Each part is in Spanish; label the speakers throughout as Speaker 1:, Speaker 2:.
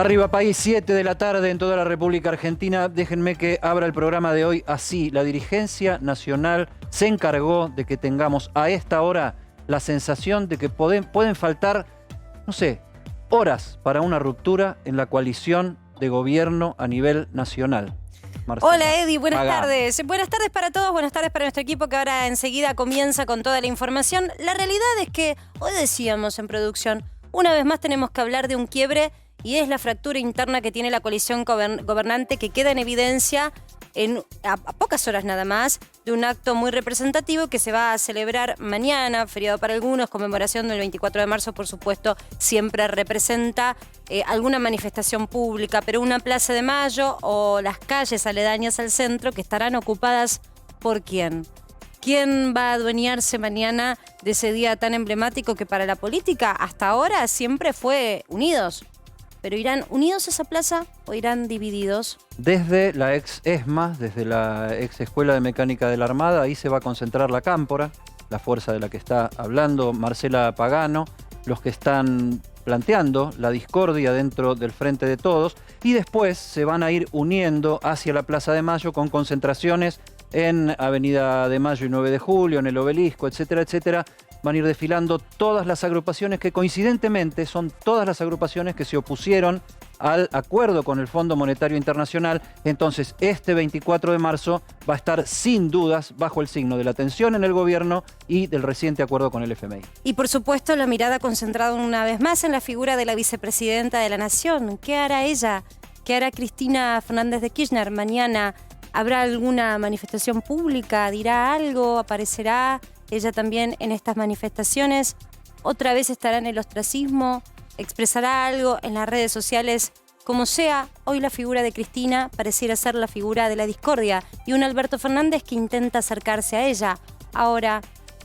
Speaker 1: Arriba País, 7 de la tarde en toda la República Argentina. Déjenme que abra el programa de hoy así. La dirigencia nacional se encargó de que tengamos a esta hora la sensación de que pueden faltar, no sé, horas para una ruptura en la coalición de gobierno a nivel nacional. Marcela.
Speaker 2: Hola Eddie, buenas tardes. Buenas tardes para todos, buenas tardes para nuestro equipo que ahora enseguida comienza con toda la información. La realidad es que hoy decíamos en producción, una vez más tenemos que hablar de un quiebre y es la fractura interna que tiene la coalición gobernante que queda en evidencia a pocas horas nada más de un acto muy representativo que se va a celebrar mañana, feriado para algunos, conmemoración del 24 de marzo, por supuesto, siempre representa alguna manifestación pública, pero una Plaza de Mayo o las calles aledañas al centro que estarán ocupadas ¿por quién? ¿Quién va a adueñarse mañana de ese día tan emblemático que para la política hasta ahora siempre fue unidos? ¿Pero irán unidos a esa plaza o irán divididos?
Speaker 1: Desde la ex ESMA, desde la ex Escuela de Mecánica de la Armada, ahí se va a concentrar la Cámpora, la fuerza de la que está hablando Marcela Pagano, los que están planteando la discordia dentro del Frente de Todos, y después se van a ir uniendo hacia la Plaza de Mayo con concentraciones en Avenida de Mayo y 9 de Julio, en el Obelisco, etcétera, etcétera. Van a ir desfilando todas las agrupaciones que coincidentemente son todas las agrupaciones que se opusieron al acuerdo con el Fondo Monetario Internacional. Entonces, este 24 de marzo va a estar sin dudas bajo el signo de la tensión en el gobierno y del reciente acuerdo con el FMI.
Speaker 2: Y por supuesto, la mirada concentrada una vez más en la figura de la vicepresidenta de la Nación. ¿Qué hará ella? ¿Qué hará Cristina Fernández de Kirchner mañana? ¿Habrá alguna manifestación pública? ¿Dirá algo? ¿Aparecerá ella también en estas manifestaciones? ¿Otra vez estará en el ostracismo? ¿Expresará algo en las redes sociales? Como sea, hoy la figura de Cristina pareciera ser la figura de la discordia y un Alberto Fernández que intenta acercarse a ella. Ahora,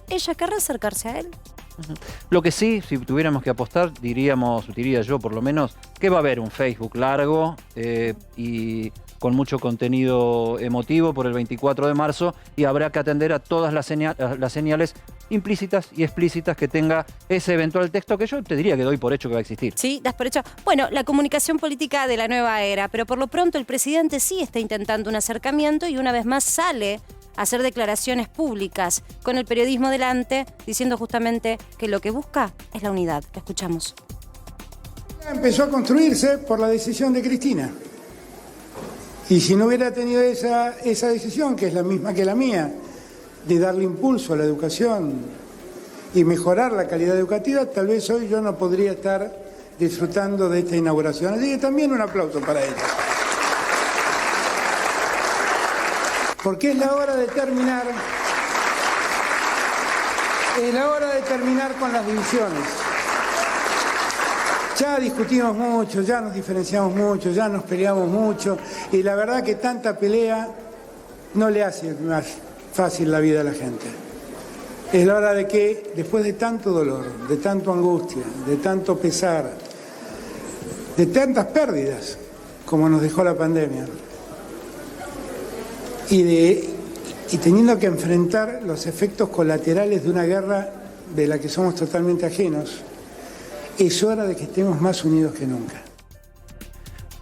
Speaker 2: ¿ella querrá acercarse a él?
Speaker 1: Lo que sí, si tuviéramos que apostar, diría yo por lo menos, que va a haber un Facebook largo y con mucho contenido emotivo por el 24 de marzo y habrá que atender a todas las señales implícitas y explícitas que tenga ese eventual texto que yo te diría que doy por hecho que va a existir.
Speaker 2: Sí, das por hecho. Bueno, la comunicación política de la nueva era, pero por lo pronto el presidente sí está intentando un acercamiento y una vez más sale a hacer declaraciones públicas con el periodismo delante, diciendo justamente que lo que busca es la unidad. Lo escuchamos.
Speaker 3: Empezó a construirse por la decisión de Cristina. Y si no hubiera tenido esa decisión, que es la misma que la mía, de darle impulso a la educación y mejorar la calidad educativa, tal vez hoy yo no podría estar disfrutando de esta inauguración. Así que también un aplauso para ella. Porque es la hora de terminar, con las divisiones. Ya discutimos mucho, ya nos diferenciamos mucho, ya nos peleamos mucho y la verdad que tanta pelea no le hace más fácil la vida a la gente. Es la hora de que, después de tanto dolor, de tanta angustia, de tanto pesar, de tantas pérdidas como nos dejó la pandemia y teniendo que enfrentar los efectos colaterales de una guerra de la que somos totalmente ajenos, es hora de que estemos más unidos que nunca.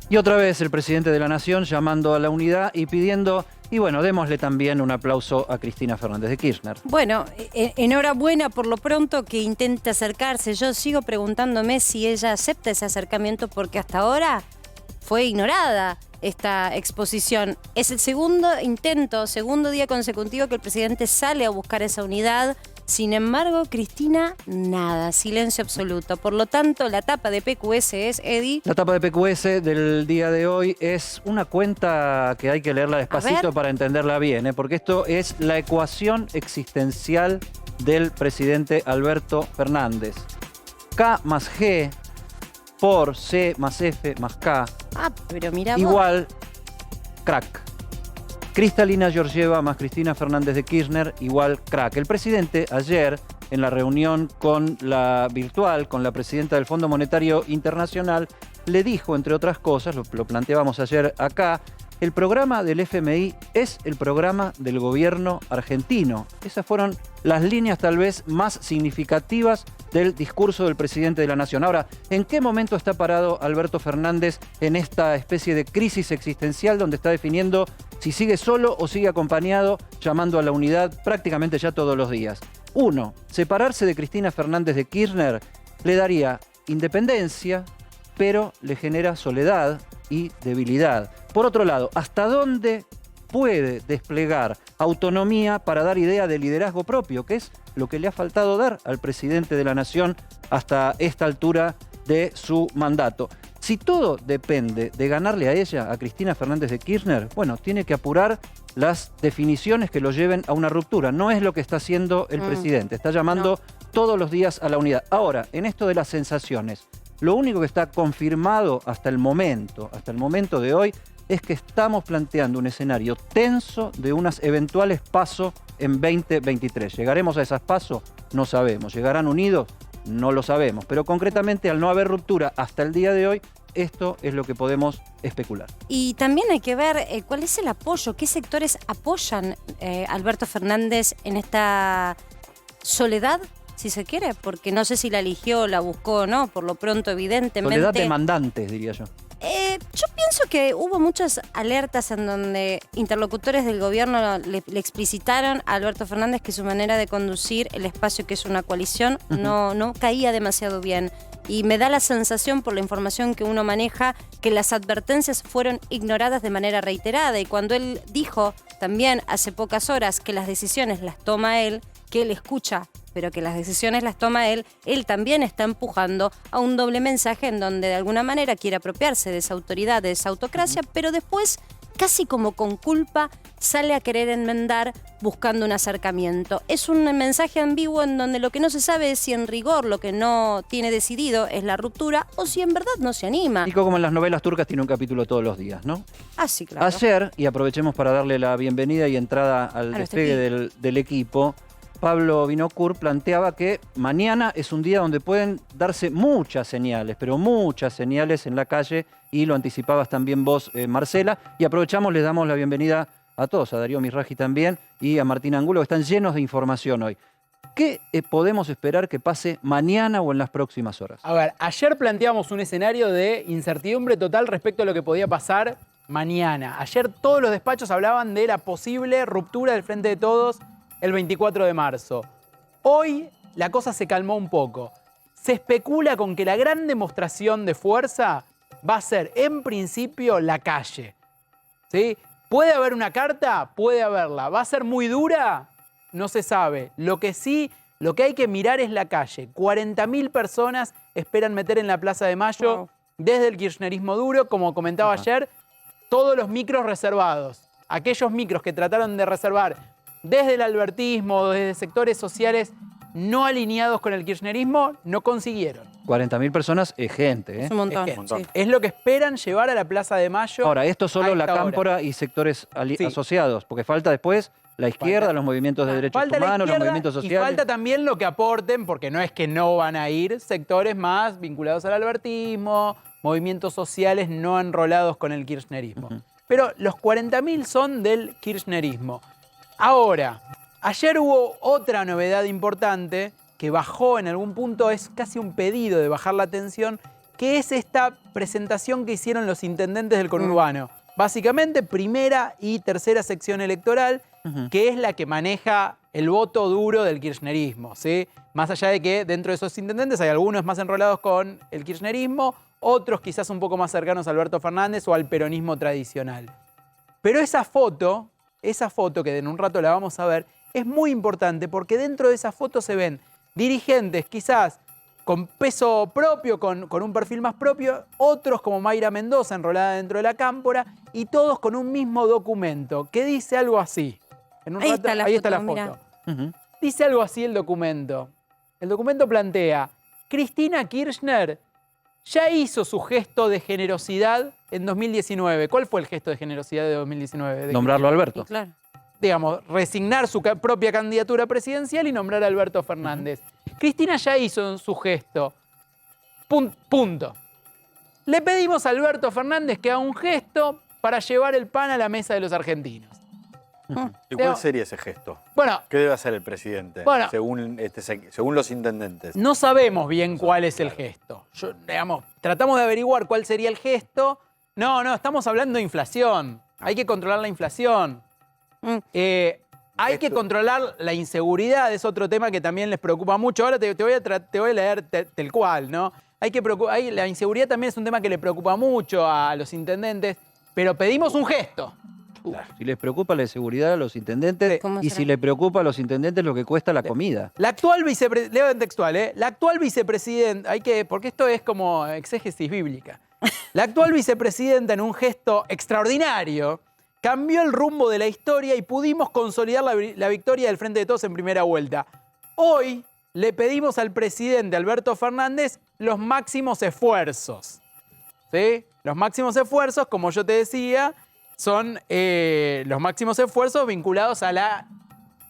Speaker 1: Y otra vez el presidente de la Nación llamando a la unidad y pidiendo, y bueno, démosle también un aplauso a Cristina Fernández de Kirchner.
Speaker 2: Bueno, enhorabuena por lo pronto que intente acercarse. Yo sigo preguntándome si ella acepta ese acercamiento porque hasta ahora fue ignorada esta exposición. Es el segundo día consecutivo que el presidente sale a buscar esa unidad. Sin embargo, Cristina, nada, silencio absoluto. Por lo tanto, la tapa de PQS es, Eddie.
Speaker 1: La tapa de PQS del día de hoy es una cuenta que hay que leerla despacito para entenderla bien, porque esto es la ecuación existencial del presidente Alberto Fernández. K más G por C más F más K
Speaker 2: pero mira
Speaker 1: igual crack. Cristalina Georgieva más Cristina Fernández de Kirchner igual crack. El presidente ayer, en la reunión virtual con la presidenta del Fondo Monetario Internacional, le dijo, entre otras cosas, lo planteábamos ayer acá, El programa del FMI es el programa del gobierno argentino. Esas fueron las líneas tal vez más significativas del discurso del presidente de la Nación. Ahora, ¿en qué momento está parado Alberto Fernández en esta especie de crisis existencial donde está definiendo si sigue solo o sigue acompañado, llamando a la unidad prácticamente ya todos los días? Uno, separarse de Cristina Fernández de Kirchner le daría independencia, pero le genera soledad y debilidad. Por otro lado, ¿hasta dónde puede desplegar autonomía para dar idea de liderazgo propio, que es lo que le ha faltado dar al presidente de la Nación hasta esta altura de su mandato? Si todo depende de ganarle a ella, a Cristina Fernández de Kirchner, bueno, tiene que apurar las definiciones que lo lleven a una ruptura. No es lo que está haciendo el presidente, está llamando todos los días a la unidad. Ahora, en esto de las sensaciones, lo único que está confirmado hasta el momento de hoy, es que estamos planteando un escenario tenso de unas eventuales PASO en 2023. ¿Llegaremos a esas PASO? No sabemos. ¿Llegarán unidos? No lo sabemos. Pero concretamente, al no haber ruptura hasta el día de hoy, esto es lo que podemos especular.
Speaker 2: Y también hay que ver cuál es el apoyo, qué sectores apoyan a Alberto Fernández en esta soledad, si se quiere, porque no sé si la eligió, la buscó o no, por lo pronto evidentemente.
Speaker 1: Soledad de mandantes, diría yo.
Speaker 2: Yo pienso que hubo muchas alertas en donde interlocutores del gobierno le explicitaron a Alberto Fernández que su manera de conducir el espacio que es una coalición no caía demasiado bien. Y me da la sensación, por la información que uno maneja, que las advertencias fueron ignoradas de manera reiterada. Y cuando él dijo también hace pocas horas que las decisiones las toma él, que él escucha, pero que las decisiones las toma él también está empujando a un doble mensaje en donde de alguna manera quiere apropiarse de esa autoridad, de esa autocracia, pero después, casi como con culpa, sale a querer enmendar buscando un acercamiento. Es un mensaje ambiguo en donde lo que no se sabe es si en rigor lo que no tiene decidido es la ruptura o si en verdad no se anima.
Speaker 1: Y como en las novelas turcas tiene un capítulo todos los días, ¿no?
Speaker 2: Ah, sí, claro.
Speaker 1: Ayer, y aprovechemos para darle la bienvenida y entrada al despegue del equipo, Pablo Vinocur planteaba que mañana es un día donde pueden darse muchas señales, pero muchas señales en la calle, y lo anticipabas también vos, Marcela, y aprovechamos, les damos la bienvenida a todos, a Darío Misraji también y a Martín Angulo, que están llenos de información hoy. ¿Qué podemos esperar que pase mañana o en las próximas horas?
Speaker 4: A ver, ayer planteamos un escenario de incertidumbre total respecto a lo que podía pasar mañana. Ayer todos los despachos hablaban de la posible ruptura del Frente de Todos el 24 de marzo. Hoy la cosa se calmó un poco. Se especula con que la gran demostración de fuerza va a ser, en principio, la calle. ¿Sí? ¿Puede haber una carta? Puede haberla. ¿Va a ser muy dura? No se sabe. Lo que hay que mirar es la calle. 40.000 personas esperan meter en la Plaza de Mayo desde el kirchnerismo duro, como comentaba ayer, todos los micros reservados. Aquellos micros que trataron de reservar desde el albertismo, desde sectores sociales no alineados con el kirchnerismo, no consiguieron.
Speaker 1: 40.000 personas es gente, ¿eh?
Speaker 2: Es un montón.
Speaker 4: Sí. Es lo que esperan llevar a la Plaza de Mayo.
Speaker 1: Ahora, esto solo la Cámpora y sectores asociados, porque falta después la izquierda, los movimientos de derechos humanos, los movimientos sociales.
Speaker 4: Y falta también lo que aporten, porque no es que no van a ir, sectores más vinculados al albertismo, movimientos sociales no enrolados con el kirchnerismo. Pero los 40.000 son del kirchnerismo. Ahora, ayer hubo otra novedad importante que bajó en algún punto, es casi un pedido de bajar la tensión, que es esta presentación que hicieron los intendentes del conurbano. Básicamente, primera y tercera sección electoral, que es la que maneja el voto duro del kirchnerismo, ¿sí? Más allá de que dentro de esos intendentes hay algunos más enrolados con el kirchnerismo, otros quizás un poco más cercanos a Alberto Fernández o al peronismo tradicional. Pero esa foto que en un rato la vamos a ver, es muy importante porque dentro de esa foto se ven dirigentes quizás con peso propio, con un perfil más propio, otros como Mayra Mendoza enrolada dentro de la Cámpora, y todos con un mismo documento que dice algo así. Ahí está la foto. Dice algo así el documento. El documento plantea: Cristina Kirchner ya hizo su gesto de generosidad en 2019. ¿Cuál fue el gesto de generosidad de 2019?
Speaker 1: Nombrarlo a Alberto.
Speaker 2: Claro.
Speaker 4: Digamos, resignar su propia candidatura presidencial y nombrar a Alberto Fernández. Cristina ya hizo su gesto. Punto. Le pedimos a Alberto Fernández que haga un gesto para llevar el pan a la mesa de los argentinos.
Speaker 5: ¿Y cuál sería ese gesto?
Speaker 4: Bueno,
Speaker 5: ¿Qué debe hacer el presidente,
Speaker 4: Bueno.
Speaker 5: según los intendentes?
Speaker 4: no sabemos bien cuál es el gesto. Tratamos de averiguar cuál sería el gesto. No, estamos hablando de inflación. Hay que controlar la inflación. Hay que controlar la inseguridad, es otro tema que también les preocupa mucho. Ahora te voy a leer tal cual, ¿no? La inseguridad también es un tema que le preocupa mucho a los intendentes, pero pedimos un gesto.
Speaker 1: Si les preocupa la seguridad a los intendentes
Speaker 2: ¿Cómo
Speaker 1: y
Speaker 2: será?
Speaker 1: si les preocupa a los intendentes lo que cuesta la comida.
Speaker 4: La actual vicepresidenta, leo en textual, la actual vicepresidenta, porque esto es como exégesis bíblica. La actual vicepresidenta, en un gesto extraordinario, cambió el rumbo de la historia y pudimos consolidar la victoria del Frente de Todos en primera vuelta. Hoy le pedimos al presidente Alberto Fernández los máximos esfuerzos. ¿Sí? Los máximos esfuerzos, como yo te decía, son los máximos esfuerzos vinculados a la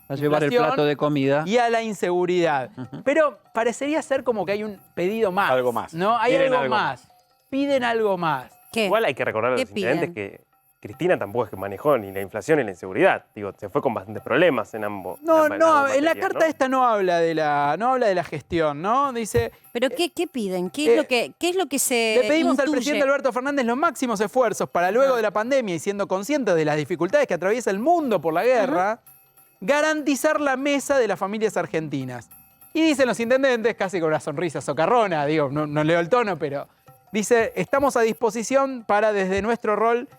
Speaker 1: llevar el
Speaker 4: inflación
Speaker 1: plato de comida.
Speaker 4: y a la inseguridad. Pero parecería ser como que hay un pedido más.
Speaker 5: Algo más.
Speaker 4: ¿No? Hay
Speaker 6: Piden
Speaker 4: algo
Speaker 6: algo
Speaker 4: más. Piden algo más.
Speaker 2: ¿Qué?
Speaker 6: Igual hay que recordar a
Speaker 2: ¿Qué
Speaker 6: los intendentes
Speaker 2: piden?
Speaker 6: que Cristina tampoco es que manejó ni la inflación ni la inseguridad. Digo, se fue con bastantes problemas en ambos.
Speaker 4: No,
Speaker 6: ambas
Speaker 4: en la
Speaker 6: materias,
Speaker 4: carta
Speaker 6: ¿no?
Speaker 4: esta no habla de la gestión, ¿no? Dice,
Speaker 2: ¿Pero qué piden? ¿Qué es lo que se
Speaker 4: le pedimos al
Speaker 2: intuye?
Speaker 4: presidente Alberto Fernández los máximos esfuerzos para luego de la pandemia y siendo conscientes de las dificultades que atraviesa el mundo por la guerra, garantizar la mesa de las familias argentinas. Y dicen los intendentes, casi con una sonrisa socarrona, digo, no leo el tono, pero dice, estamos a disposición para desde nuestro rol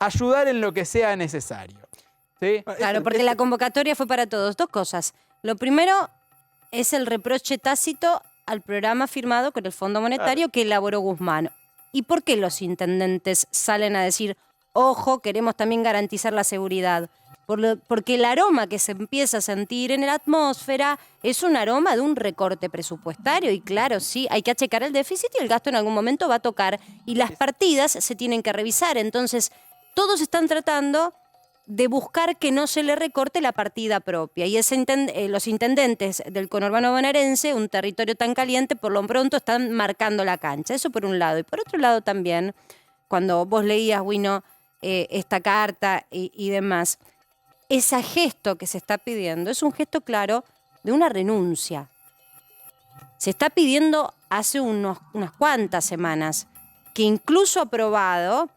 Speaker 4: ayudar en lo que sea necesario. ¿Sí?
Speaker 2: Claro, porque la convocatoria fue para todos. Dos cosas. Lo primero es el reproche tácito al programa firmado con el Fondo Monetario que elaboró Guzmán. ¿Y por qué los intendentes salen a decir, ojo, queremos también garantizar la seguridad? Porque el aroma que se empieza a sentir en la atmósfera es un aroma de un recorte presupuestario y claro, sí, hay que achecar el déficit y el gasto en algún momento va a tocar y las partidas se tienen que revisar. Entonces, todos están tratando de buscar que no se le recorte la partida propia. Y los intendentes del conurbano bonaerense, un territorio tan caliente, por lo pronto están marcando la cancha. Eso por un lado. Y por otro lado también, cuando vos leías, Wino, esta carta y demás, ese gesto que se está pidiendo es un gesto claro de una renuncia. Se está pidiendo hace unas cuantas semanas que incluso aprobado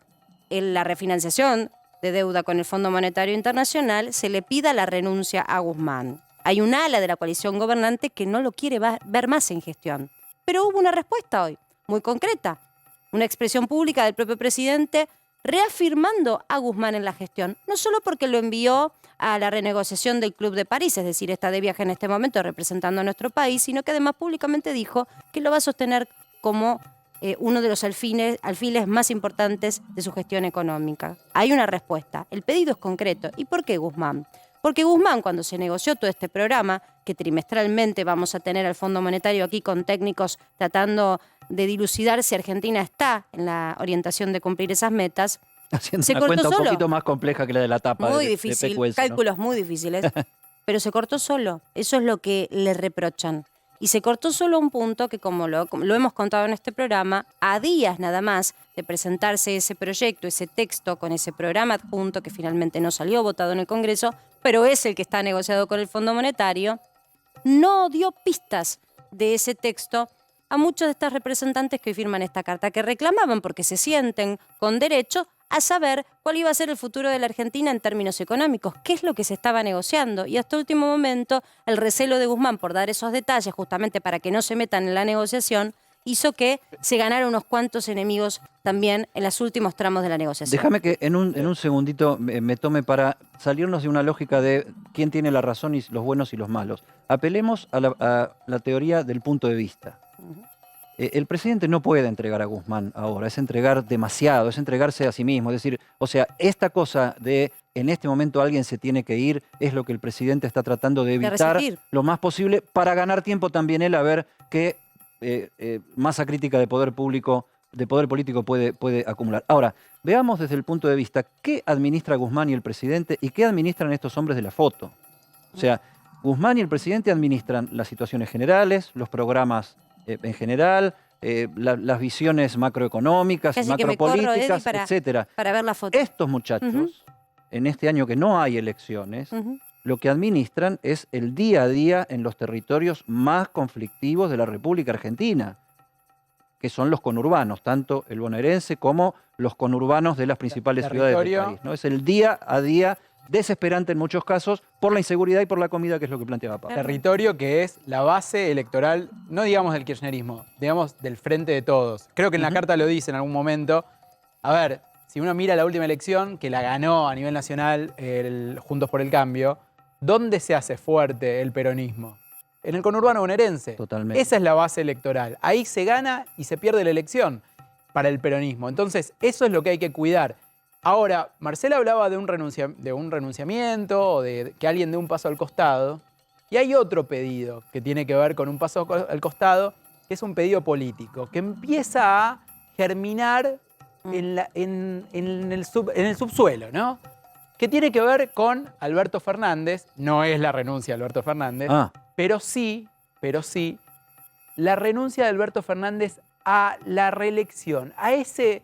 Speaker 2: en la refinanciación de deuda con el Fondo Monetario Internacional, se le pida la renuncia a Guzmán. Hay un ala de la coalición gobernante que no lo quiere ver más en gestión. Pero hubo una respuesta hoy, muy concreta. Una expresión pública del propio presidente reafirmando a Guzmán en la gestión. No solo porque lo envió a la renegociación del Club de París, es decir, está de viaje en este momento representando a nuestro país, sino que además públicamente dijo que lo va a sostener como uno de los alfiles más importantes de su gestión económica. Hay una respuesta. El pedido es concreto. ¿Y por qué Guzmán? Porque Guzmán, cuando se negoció todo este programa, que trimestralmente vamos a tener al Fondo Monetario aquí con técnicos tratando de dilucidar si Argentina está en la orientación de cumplir esas metas,
Speaker 1: Haciendo
Speaker 2: se
Speaker 1: una
Speaker 2: cortó
Speaker 1: cuenta un
Speaker 2: solo.
Speaker 1: poquito más compleja que la de la tapa
Speaker 2: muy
Speaker 1: de
Speaker 2: difícil,
Speaker 1: Pecuelce, ¿no?
Speaker 2: cálculos muy difíciles, pero se cortó solo. Eso es lo que le reprochan. Y se cortó solo un punto que, como lo hemos contado en este programa, a días nada más de presentarse ese proyecto, ese texto con ese programa adjunto que finalmente no salió votado en el Congreso, pero es el que está negociado con el Fondo Monetario, no dio pistas de ese texto a muchos de estos representantes que hoy firman esta carta, que reclamaban porque se sienten con derecho a saber cuál iba a ser el futuro de la Argentina en términos económicos, qué es lo que se estaba negociando. Y hasta último momento, el recelo de Guzmán por dar esos detalles, justamente para que no se metan en la negociación, hizo que se ganara unos cuantos enemigos también en los últimos tramos de la negociación.
Speaker 1: Déjame que en un segundito me tome para salirnos de una lógica de quién tiene la razón y los buenos y los malos. Apelemos a la teoría del punto de vista. El presidente no puede entregar a Guzmán ahora, es entregar demasiado, es entregarse a sí mismo. Es decir, o sea, esta cosa de en este momento alguien se tiene que ir es lo que el presidente está tratando de evitar
Speaker 2: resistir.
Speaker 1: lo más posible para ganar tiempo también él a ver qué masa crítica de poder público, de poder político puede acumular. Ahora, veamos desde el punto de vista qué administra Guzmán y el presidente y qué administran estos hombres de la foto. O sea, Guzmán y el presidente administran las situaciones generales, los programas en general, las visiones macroeconómicas,
Speaker 2: Casi que me corro,
Speaker 1: macropolíticas,
Speaker 2: Eddie,
Speaker 1: etcétera.
Speaker 2: para ver la foto.
Speaker 1: Estos muchachos, en este año que no hay elecciones, lo que administran es el día a día en los territorios más conflictivos de la República Argentina, que son los conurbanos, tanto el bonaerense como los conurbanos de las principales ciudades del país, ¿no? Es el día a día desesperante en muchos casos por la inseguridad y por la comida, que es lo que planteaba Pablo.
Speaker 4: Territorio que es la base electoral, no digamos del kirchnerismo, digamos del Frente de Todos. Creo que en la carta lo dice en algún momento. A ver, si uno mira la última elección, que la ganó a nivel nacional el Juntos por el Cambio, ¿dónde se hace fuerte el peronismo? En el conurbano bonaerense.
Speaker 1: Totalmente.
Speaker 4: Esa es la base electoral. Ahí se gana y se pierde la elección para el peronismo. Entonces, eso es lo que hay que cuidar. Ahora, Marcela hablaba de un renunciamiento o de que alguien dé un paso al costado. Y hay otro pedido que tiene que ver con un paso al costado, que es un pedido político, que empieza a germinar en el subsuelo, ¿no? Que tiene que ver con Alberto Fernández. No es la renuncia de Alberto Fernández, pero sí la renuncia de Alberto Fernández a la reelección, a esa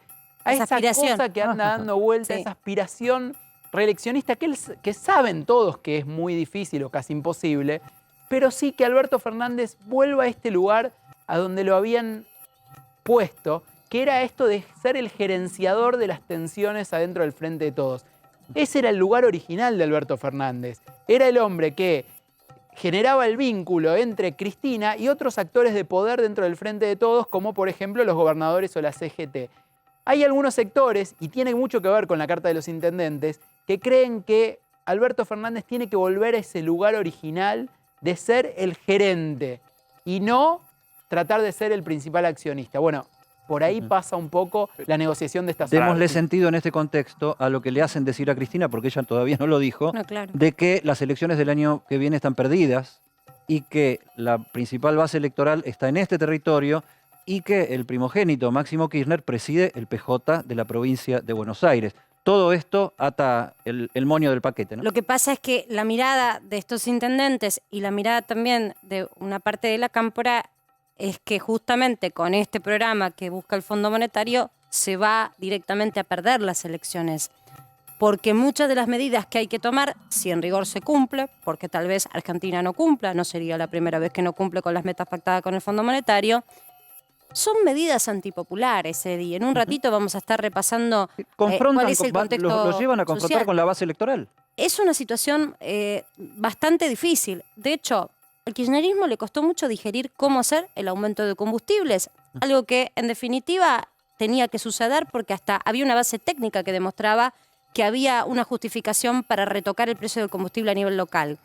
Speaker 4: cosa que anda dando vuelta, esa aspiración reeleccionista que saben todos que es muy difícil o casi imposible, pero sí que Alberto Fernández vuelva a este lugar a donde lo habían puesto, que era esto de ser el gerenciador de las tensiones adentro del Frente de Todos. Ese era el lugar original de Alberto Fernández. Era el hombre que generaba el vínculo entre Cristina y otros actores de poder dentro del Frente de Todos, como por ejemplo los gobernadores o la CGT. Hay algunos sectores, y tiene mucho que ver con la Carta de los Intendentes, que creen que Alberto Fernández tiene que volver a ese lugar original de ser el gerente y no tratar de ser el principal accionista. Bueno, por ahí pasa un poco la negociación de estas
Speaker 1: Démosle sentido en este contexto a lo que le hacen decir a Cristina, porque ella todavía no lo dijo, de que las elecciones del año que viene están perdidas y que la principal base electoral está en este territorio y que el primogénito Máximo Kirchner preside el PJ de la provincia de Buenos Aires. Todo esto ata el moño del paquete, ¿no?
Speaker 2: Lo que pasa es que la mirada de estos intendentes y la mirada también de una parte de la cámpora es que justamente con este programa que busca el Fondo Monetario se va directamente a perder las elecciones. Porque muchas de las medidas que hay que tomar, si en rigor se cumple, porque tal vez Argentina no cumpla, no sería la primera vez que no cumple con las metas pactadas con el Fondo Monetario, son medidas antipopulares, Eddie. En un ratito vamos a estar repasando cuál es el contexto
Speaker 1: los llevan a confrontar
Speaker 2: social.
Speaker 1: con la base electoral.
Speaker 2: Es una situación bastante difícil. De hecho, al kirchnerismo le costó mucho digerir cómo hacer el aumento de combustibles, algo que en definitiva tenía que suceder porque hasta había una base técnica que demostraba que había una justificación para retocar el precio del combustible a nivel local,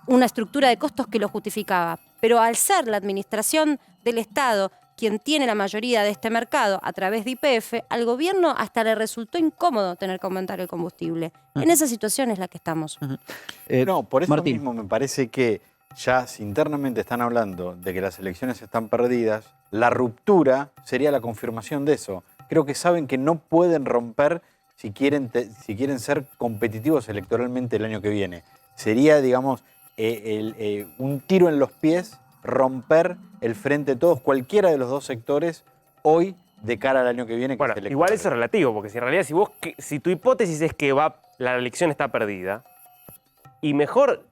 Speaker 2: una estructura de costos que lo justificaba. Pero al ser la administración del Estado quien tiene la mayoría de este mercado a través de YPF, al gobierno hasta le resultó incómodo tener que aumentar el combustible. En esa situación es la que estamos.
Speaker 5: No, por eso
Speaker 1: Martín.
Speaker 5: mismo me parece que ya si internamente están hablando de que las elecciones están perdidas, la ruptura sería la confirmación de eso. Creo que saben que no pueden romper si quieren ser competitivos electoralmente el año que viene. Sería, digamos, un tiro en los pies romper el Frente de Todos, cualquiera de los dos sectores, hoy de cara al año que viene.
Speaker 6: Bueno,
Speaker 5: es
Speaker 6: igual eso es relativo, porque si en realidad si tu hipótesis es que la elección está perdida, y mejor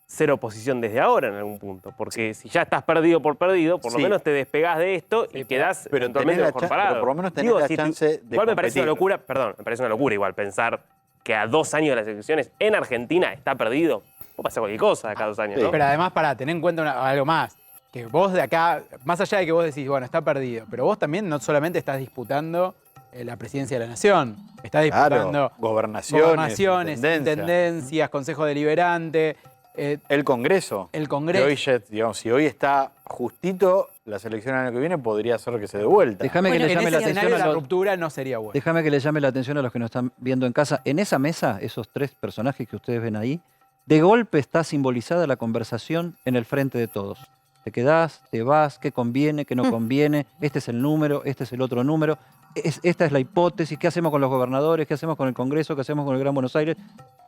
Speaker 6: ser oposición desde ahora en algún punto, porque si ya estás perdido, por lo menos te despegás de esto y quedás eventualmente mejor parado.
Speaker 5: Pero por lo menos tenés la chance de
Speaker 6: igual me parece
Speaker 5: competir.
Speaker 6: una locura, me parece una locura igual pensar que a 2 años de las elecciones en Argentina está perdido. Puede pasar cualquier cosa de acá a 2 años, ¿no?
Speaker 4: Pero además, tener en cuenta algo más. Que vos de acá, más allá de que vos decís, bueno, está perdido, pero vos también no solamente estás disputando la presidencia de la Nación, estás disputando
Speaker 5: gobernaciones,
Speaker 4: intendencias, Consejo Deliberante.
Speaker 5: El Congreso.
Speaker 4: El Congreso.
Speaker 5: Digamos, si hoy está justito, las elecciones del año que viene podría ser que se dé vuelta.
Speaker 1: Déjame que le llame la atención
Speaker 4: la ruptura no sería bueno.
Speaker 1: Déjame que le llame la atención a los que nos están viendo en casa. En esa mesa, esos 3 personajes que ustedes ven ahí, de golpe está simbolizada la conversación en el Frente de Todos. Te quedás, te vas, qué conviene, qué no conviene, este es el número, este es el otro número. esta es la hipótesis, ¿qué hacemos con los gobernadores? ¿Qué hacemos con el Congreso? ¿Qué hacemos con el Gran Buenos Aires?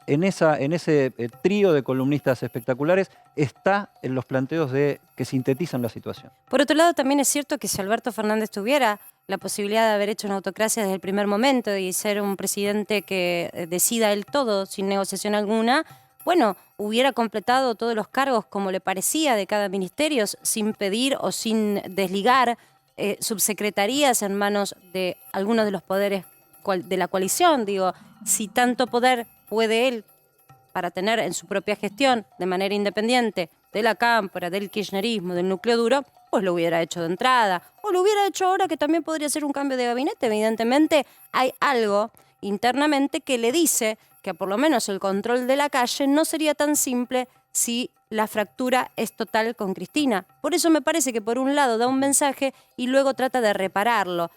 Speaker 1: En ese trío de columnistas espectaculares está en los planteos que sintetizan la situación.
Speaker 2: Por otro lado, también es cierto que si Alberto Fernández tuviera la posibilidad de haber hecho una autocracia desde el primer momento y ser un presidente que decida él todo sin negociación alguna, bueno, hubiera completado todos los cargos como le parecía de cada ministerio, sin pedir o sin desligar subsecretarías en manos de algunos de los poderes de la coalición. Digo, si tanto poder puede él para tener en su propia gestión de manera independiente de la cámpora, del kirchnerismo, del núcleo duro, pues lo hubiera hecho de entrada, o lo hubiera hecho ahora, que también podría ser un cambio de gabinete. Evidentemente hay algo internamente que le dice que por lo menos el control de la calle no sería tan simple si la fractura es total con Cristina. Por eso me parece que por un lado da un mensaje y luego trata de repararlo.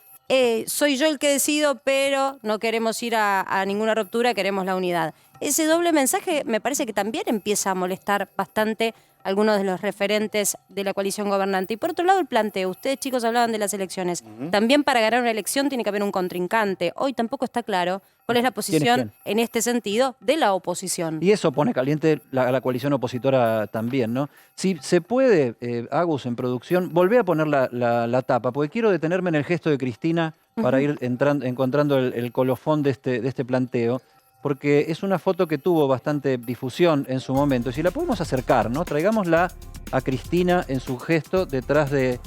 Speaker 2: Soy yo el que decido, pero no queremos ir a ninguna ruptura, queremos la unidad. Ese doble mensaje me parece que también empieza a molestar bastante a algunos de los referentes de la coalición gobernante. Y por otro lado el planteo, ustedes chicos hablaban de las elecciones, también para ganar una elección tiene que haber un contrincante. Hoy tampoco está claro cuál es la posición en este sentido de la oposición.
Speaker 1: Y eso pone caliente a la coalición opositora también, ¿no? Si se puede, Agus, en producción, volvé a poner la tapa, porque quiero detenerme en el gesto de Cristina para ir encontrando el colofón de este planteo, porque es una foto que tuvo bastante difusión en su momento. Si la podemos acercar, ¿no? Traigámosla a Cristina en su gesto detrás de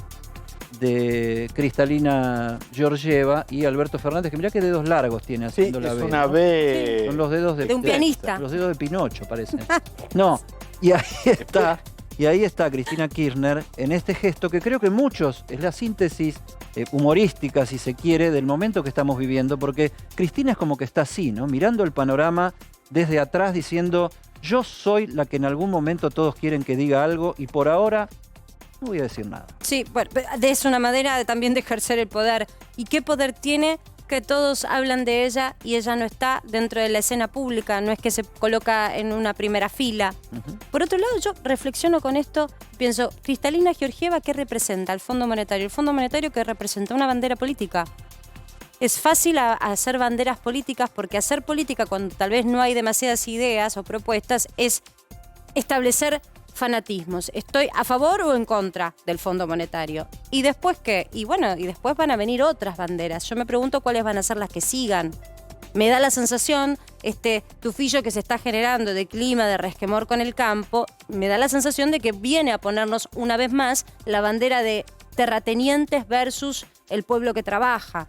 Speaker 1: Cristalina Georgieva y Alberto Fernández, que mirá qué dedos largos tiene haciendo la B.
Speaker 5: Es una
Speaker 1: ¿no?
Speaker 5: B.
Speaker 1: Son los dedos
Speaker 2: de un pianista.
Speaker 1: Los dedos de Pinocho, parecen. No, y ahí está Cristina Kirchner en este gesto que creo que muchos es la síntesis humorística, si se quiere, del momento que estamos viviendo, porque Cristina es como que está así, ¿no? Mirando el panorama desde atrás, diciendo, yo soy la que en algún momento todos quieren que diga algo y por ahora no voy a decir nada.
Speaker 2: Sí, bueno, es una manera también de ejercer el poder. ¿Y qué poder tiene? Que todos hablan de ella y ella no está dentro de la escena pública, no es que se coloca en una primera fila. Por otro lado, yo reflexiono con esto, pienso, Cristalina Georgieva, ¿qué representa? El Fondo Monetario. El Fondo Monetario que representa una bandera política. Es fácil hacer banderas políticas porque hacer política cuando tal vez no hay demasiadas ideas o propuestas es establecer fanatismos. ¿Estoy a favor o en contra del Fondo Monetario? ¿Y después qué? Y bueno, y después van a venir otras banderas. Yo me pregunto cuáles van a ser las que sigan. Me da la sensación, este tufillo que se está generando de clima, de resquemor con el campo, me da la sensación de que viene a ponernos una vez más la bandera de terratenientes versus el pueblo que trabaja.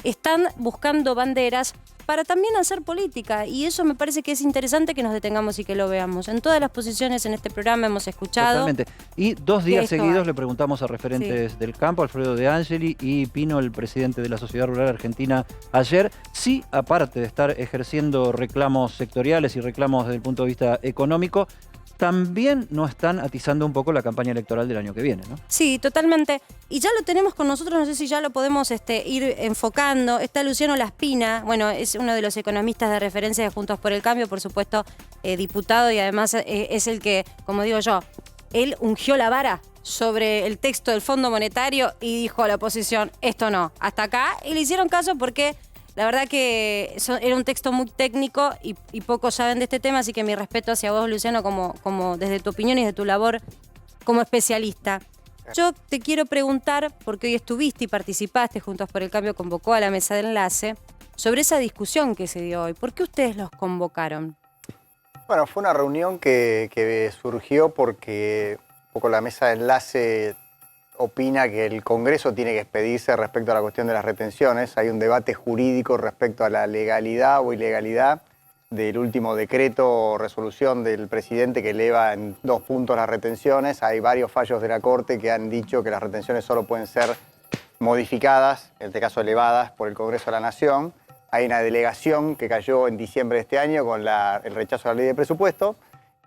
Speaker 2: Están buscando banderas para también hacer política, y eso me parece que es interesante que nos detengamos y que lo veamos. En todas las posiciones en este programa hemos escuchado.
Speaker 1: Totalmente. Y 2 días seguidos le preguntamos a referentes del campo, Alfredo De Angeli y Pino, el presidente de la Sociedad Rural Argentina, ayer, sí, aparte de estar ejerciendo reclamos sectoriales y reclamos desde el punto de vista económico, también no están atizando un poco la campaña electoral del año que viene, ¿no?
Speaker 2: Sí, totalmente. Y ya lo tenemos con nosotros, no sé si ya lo podemos ir enfocando. Está Luciano Laspina, bueno, es uno de los economistas de referencia de Juntos por el Cambio, por supuesto, diputado, y además es el que, como digo yo, él ungió la vara sobre el texto del Fondo Monetario y dijo a la oposición, esto no, hasta acá, y le hicieron caso porque la verdad que era un texto muy técnico y pocos saben de este tema, así que mi respeto hacia vos, Luciano, como desde tu opinión y de tu labor como especialista. Yo te quiero preguntar, porque hoy estuviste y participaste, Juntos por el Cambio convocó a la mesa de enlace, sobre esa discusión que se dio hoy. ¿Por qué ustedes los convocaron?
Speaker 7: Bueno, fue una reunión que surgió porque un poco la mesa de enlace opina que el Congreso tiene que expedirse respecto a la cuestión de las retenciones. Hay un debate jurídico respecto a la legalidad o ilegalidad del último decreto o resolución del presidente que eleva en 2 puntos las retenciones. Hay varios fallos de la Corte que han dicho que las retenciones solo pueden ser modificadas, en este caso elevadas, por el Congreso de la Nación. Hay una delegación que cayó en diciembre de este año con el rechazo a la ley de presupuesto.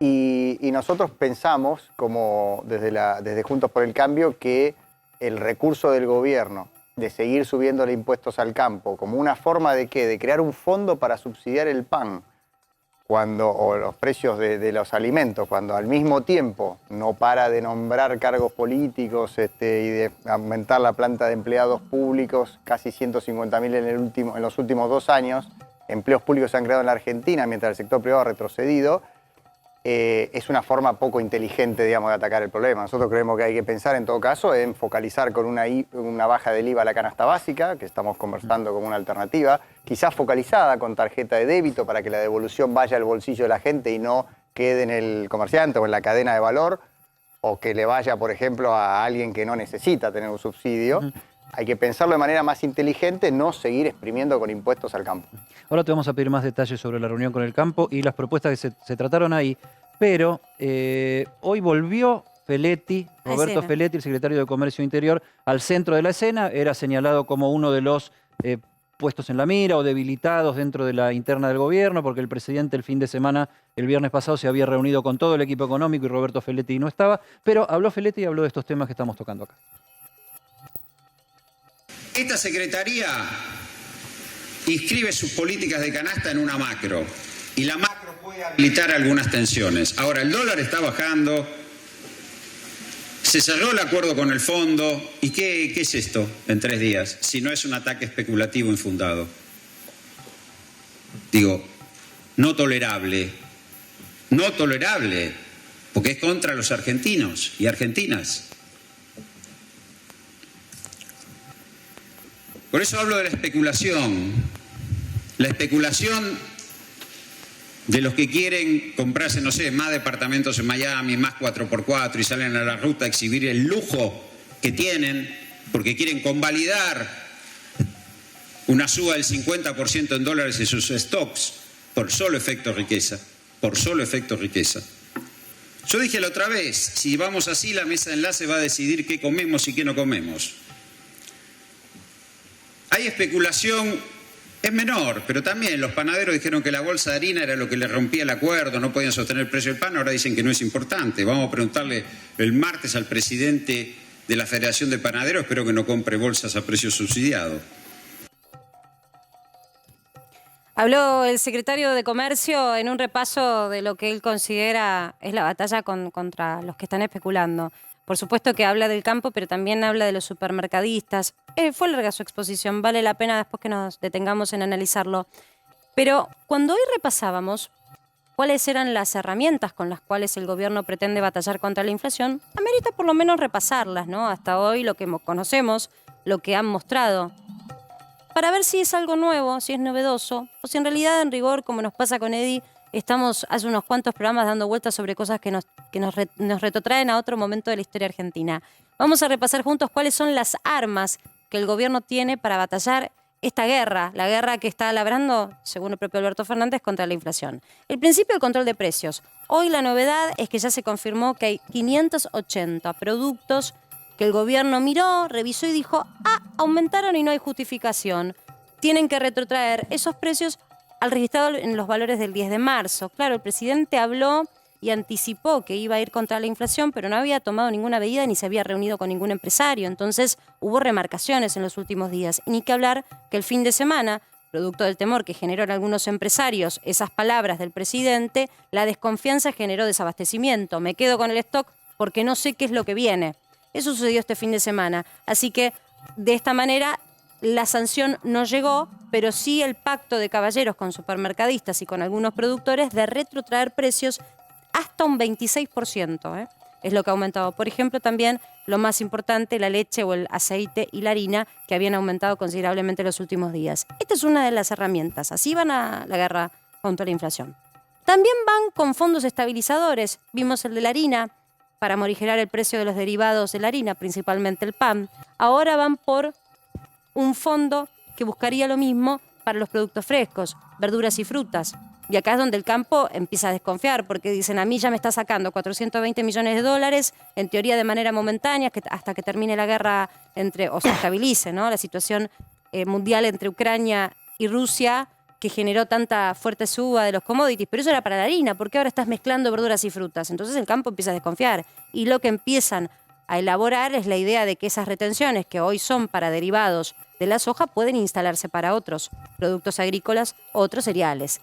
Speaker 7: Y nosotros pensamos, como desde Juntos por el Cambio, que el recurso del gobierno de seguir subiéndole impuestos al campo como una forma de ¿qué? De crear un fondo para subsidiar el pan, o los precios de los alimentos, cuando al mismo tiempo no para de nombrar cargos políticos y de aumentar la planta de empleados públicos, casi 150.000 en los últimos 2 años, empleos públicos se han creado en la Argentina mientras el sector privado ha retrocedido, es una forma poco inteligente, digamos, de atacar el problema. Nosotros creemos que hay que pensar, en todo caso, en focalizar con una baja del IVA a la canasta básica, que estamos conversando como una alternativa, quizás focalizada con tarjeta de débito para que la devolución vaya al bolsillo de la gente y no quede en el comerciante o en la cadena de valor, o que le vaya, por ejemplo, a alguien que no necesita tener un subsidio. Hay que pensarlo de manera más inteligente, no seguir exprimiendo con impuestos al campo.
Speaker 1: Ahora te vamos a pedir más detalles sobre la reunión con el campo y las propuestas que se trataron ahí, pero hoy volvió Feletti, Roberto Feletti, el secretario de Comercio Interior, al centro de la escena. Era señalado como uno de los puestos en la mira o debilitados dentro de la interna del gobierno, porque el presidente el fin de semana, el viernes pasado, se había reunido con todo el equipo económico y Roberto Feletti no estaba, pero habló Feletti y habló de estos temas que estamos tocando acá.
Speaker 8: Esta secretaría inscribe sus políticas de canasta en una macro y la macro puede habilitar algunas tensiones. Ahora, el dólar está bajando, se cerró el acuerdo con el fondo. ¿Y qué es esto en 3 días? Si no es un ataque especulativo infundado. Digo, no tolerable, porque es contra los argentinos y argentinas. Por eso hablo de la especulación de los que quieren comprarse, no sé, más departamentos en Miami, más 4x4 y salen a la ruta a exhibir el lujo que tienen porque quieren convalidar una suba del 50% en dólares en sus stocks por solo efecto riqueza, Yo dije la otra vez, si vamos así, la mesa de enlace va a decidir qué comemos y qué no comemos. Hay especulación, es menor, pero también los panaderos dijeron que la bolsa de harina era lo que les rompía el acuerdo, no podían sostener el precio del pan, ahora dicen que no es importante. Vamos a preguntarle el martes al presidente de la Federación de Panaderos, espero que no compre bolsas a precio subsidiado.
Speaker 2: Habló el secretario de Comercio en un repaso de lo que él considera es la batalla contra los que están especulando. Por supuesto que habla del campo, pero también habla de los supermercadistas. Fue larga su exposición, vale la pena después que nos detengamos en analizarlo. Pero cuando hoy repasábamos cuáles eran las herramientas con las cuales el gobierno pretende batallar contra la inflación, amerita por lo menos repasarlas, ¿no? Hasta hoy lo que conocemos, lo que han mostrado, para ver si es algo nuevo, si es novedoso, o si en realidad, en rigor, como nos pasa con Eddie, estamos hace unos cuantos programas dando vueltas sobre cosas que nos retrotraen a otro momento de la historia argentina. Vamos a repasar juntos cuáles son las armas que el gobierno tiene para batallar esta guerra, la guerra que está labrando, según el propio Alberto Fernández, contra la inflación. El principio del control de precios. Hoy la novedad es que ya se confirmó que hay 580 productos que el gobierno miró, revisó y dijo, aumentaron y no hay justificación. Tienen que retrotraer esos precios al registrado en los valores del 10 de marzo. Claro, el presidente habló y anticipó que iba a ir contra la inflación, pero no había tomado ninguna medida ni se había reunido con ningún empresario. Entonces hubo remarcaciones en los últimos días. Y ni que hablar que el fin de semana, producto del temor que generó en algunos empresarios esas palabras del presidente, la desconfianza generó desabastecimiento. Me quedo con el stock porque no sé qué es lo que viene. Eso sucedió este fin de semana. Así que, de esta manera, la sanción no llegó, pero sí el pacto de caballeros con supermercadistas y con algunos productores de retrotraer precios hasta un 26%. Es lo que ha aumentado. Por ejemplo, también lo más importante, la leche o el aceite y la harina, que habían aumentado considerablemente en los últimos días. Esta es una de las herramientas. Así van a la guerra contra la inflación. También van con fondos estabilizadores. Vimos el de la harina, para morigerar el precio de los derivados de la harina, principalmente el pan. Ahora van por un fondo que buscaría lo mismo para los productos frescos, verduras y frutas. Y acá es donde el campo empieza a desconfiar, porque dicen, a mí ya me está sacando 420 millones de dólares, en teoría de manera momentánea, hasta que termine la guerra o se estabilice, ¿no? La situación mundial entre Ucrania y Rusia, que generó tanta fuerte suba de los commodities, pero eso era para la harina, ¿por qué ahora estás mezclando verduras y frutas? Entonces el campo empieza a desconfiar. Y lo que empiezan a elaborar es la idea de que esas retenciones, que hoy son para derivados de la soja, pueden instalarse para otros productos agrícolas, otros cereales.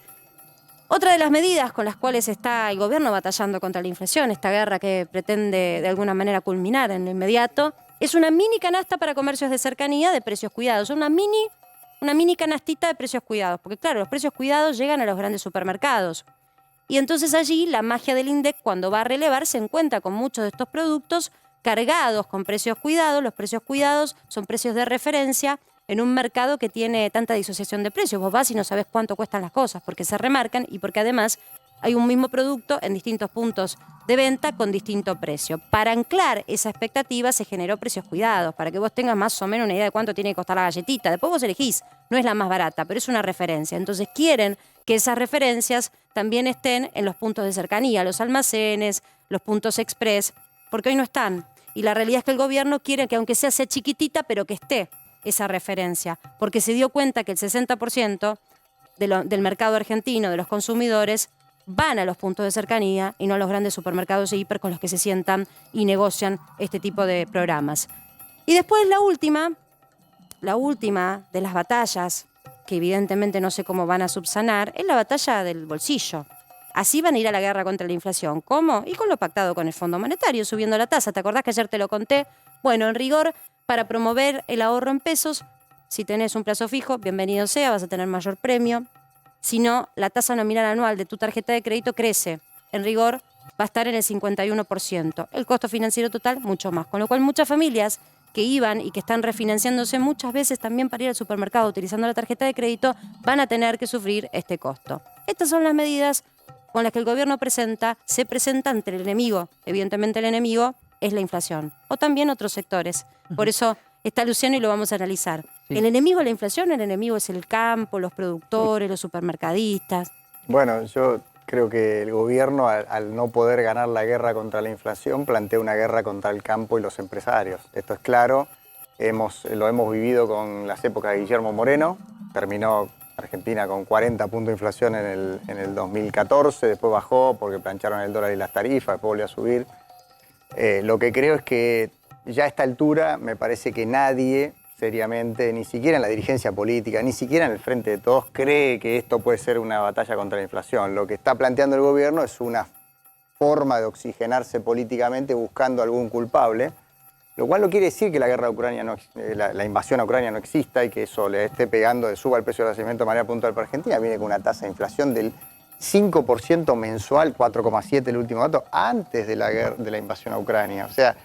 Speaker 2: Otra de las medidas con las cuales está el gobierno batallando contra la inflación, esta guerra que pretende de alguna manera culminar en lo inmediato, es una mini canasta para comercios de cercanía de precios cuidados. Una mini canastita de precios cuidados, porque claro, los precios cuidados llegan a los grandes supermercados. Y entonces allí la magia del INDEC, cuando va a relevar, se encuentra con muchos de estos productos cargados con precios cuidados. Los precios cuidados son precios de referencia en un mercado que tiene tanta disociación de precios. Vos vas y no sabés cuánto cuestan las cosas, porque se remarcan y porque además hay un mismo producto en distintos puntos de venta con distinto precio. Para anclar esa expectativa se generó precios cuidados, para que vos tengas más o menos una idea de cuánto tiene que costar la galletita. Después vos elegís, no es la más barata, pero es una referencia. Entonces quieren que esas referencias también estén en los puntos de cercanía, los almacenes, los puntos express, porque hoy no están. Y la realidad es que el gobierno quiere que aunque sea chiquitita, pero que esté esa referencia, porque se dio cuenta que el 60% del mercado argentino, de los consumidores, van a los puntos de cercanía y no a los grandes supermercados e hiper con los que se sientan y negocian este tipo de programas. Y después la última de las batallas, que evidentemente no sé cómo van a subsanar, es la batalla del bolsillo. Así van a ir a la guerra contra la inflación. ¿Cómo? Y con lo pactado con el Fondo Monetario, subiendo la tasa. ¿Te acordás que ayer te lo conté? Bueno, en rigor, para promover el ahorro en pesos, si tenés un plazo fijo, bienvenido sea, vas a tener mayor premio. Si no, la tasa nominal anual de tu tarjeta de crédito crece. En rigor, va a estar en el 51%. El costo financiero total, mucho más. Con lo cual, muchas familias que iban y que están refinanciándose muchas veces también para ir al supermercado utilizando la tarjeta de crédito, van a tener que sufrir este costo. Estas son las medidas con las que el gobierno se presenta ante el enemigo. Evidentemente el enemigo es la inflación, o también otros sectores. Por eso está Luciano y lo vamos a analizar. Sí. El enemigo de la inflación, el enemigo es el campo, los productores, los supermercadistas.
Speaker 7: Bueno, yo creo que el gobierno, al no poder ganar la guerra contra la inflación, plantea una guerra contra el campo y los empresarios. Esto es claro, lo hemos vivido con las épocas de Guillermo Moreno, terminó Argentina con 40 puntos de inflación en el 2014, después bajó porque plancharon el dólar y las tarifas, después volvió a subir. Lo que creo es que ya a esta altura me parece que nadie seriamente, ni siquiera en la dirigencia política, ni siquiera en el Frente de Todos, cree que esto puede ser una batalla contra la inflación. Lo que está planteando el gobierno es una forma de oxigenarse políticamente buscando algún culpable, lo cual no quiere decir que la guerra de Ucrania la invasión a Ucrania no exista y que eso le esté pegando, suba el precio del abastecimiento de manera puntual para Argentina. Viene con una tasa de inflación del 5% mensual, 4,7% el último dato, antes de la invasión a Ucrania. O sea,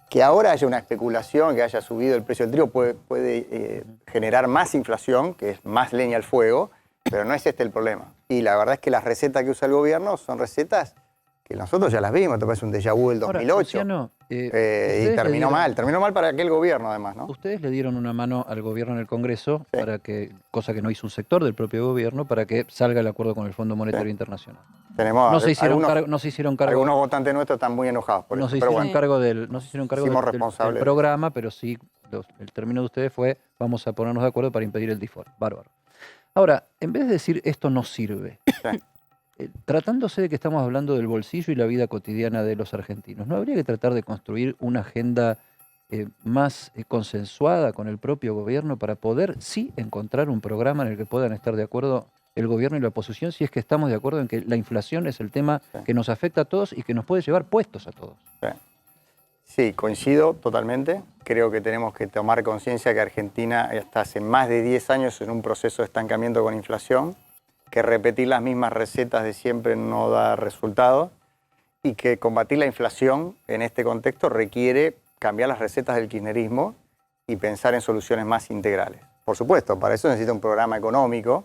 Speaker 7: que ahora haya una especulación, que haya subido el precio del trigo puede generar más inflación, que es más leña al fuego, pero no es este el problema. Y la verdad es que las recetas que usa el gobierno son recetas que nosotros ya las vimos, esto parece un déjà vu del 2008. Ahora, Luciano, y terminó mal para aquel gobierno además, ¿no?
Speaker 1: Ustedes le dieron una mano al gobierno en el Congreso, sí, para que, cosa que no hizo un sector del propio gobierno, para que salga el acuerdo con el Fondo Monetario Internacional.
Speaker 7: No
Speaker 1: se hicieron cargo.
Speaker 7: Algunos votantes nuestros están muy enojados por eso.
Speaker 1: No se hicieron cargo del programa, pero sí, el término de ustedes fue: vamos a ponernos de acuerdo para impedir el default. Bárbaro. Ahora, en vez de decir esto no sirve, tratándose de que estamos hablando del bolsillo y la vida cotidiana de los argentinos, ¿no habría que tratar de construir una agenda más consensuada con el propio gobierno para poder sí encontrar un programa en el que puedan estar de acuerdo el gobierno y la oposición, si es que estamos de acuerdo en que la inflación es el tema que nos afecta a todos y que nos puede llevar puestos a todos?
Speaker 7: Sí, coincido totalmente. Creo que tenemos que tomar conciencia que Argentina está hace más de 10 años en un proceso de estancamiento con inflación, que repetir las mismas recetas de siempre no da resultado y que combatir la inflación en este contexto requiere cambiar las recetas del kirchnerismo y pensar en soluciones más integrales. Por supuesto, para eso necesita un programa económico.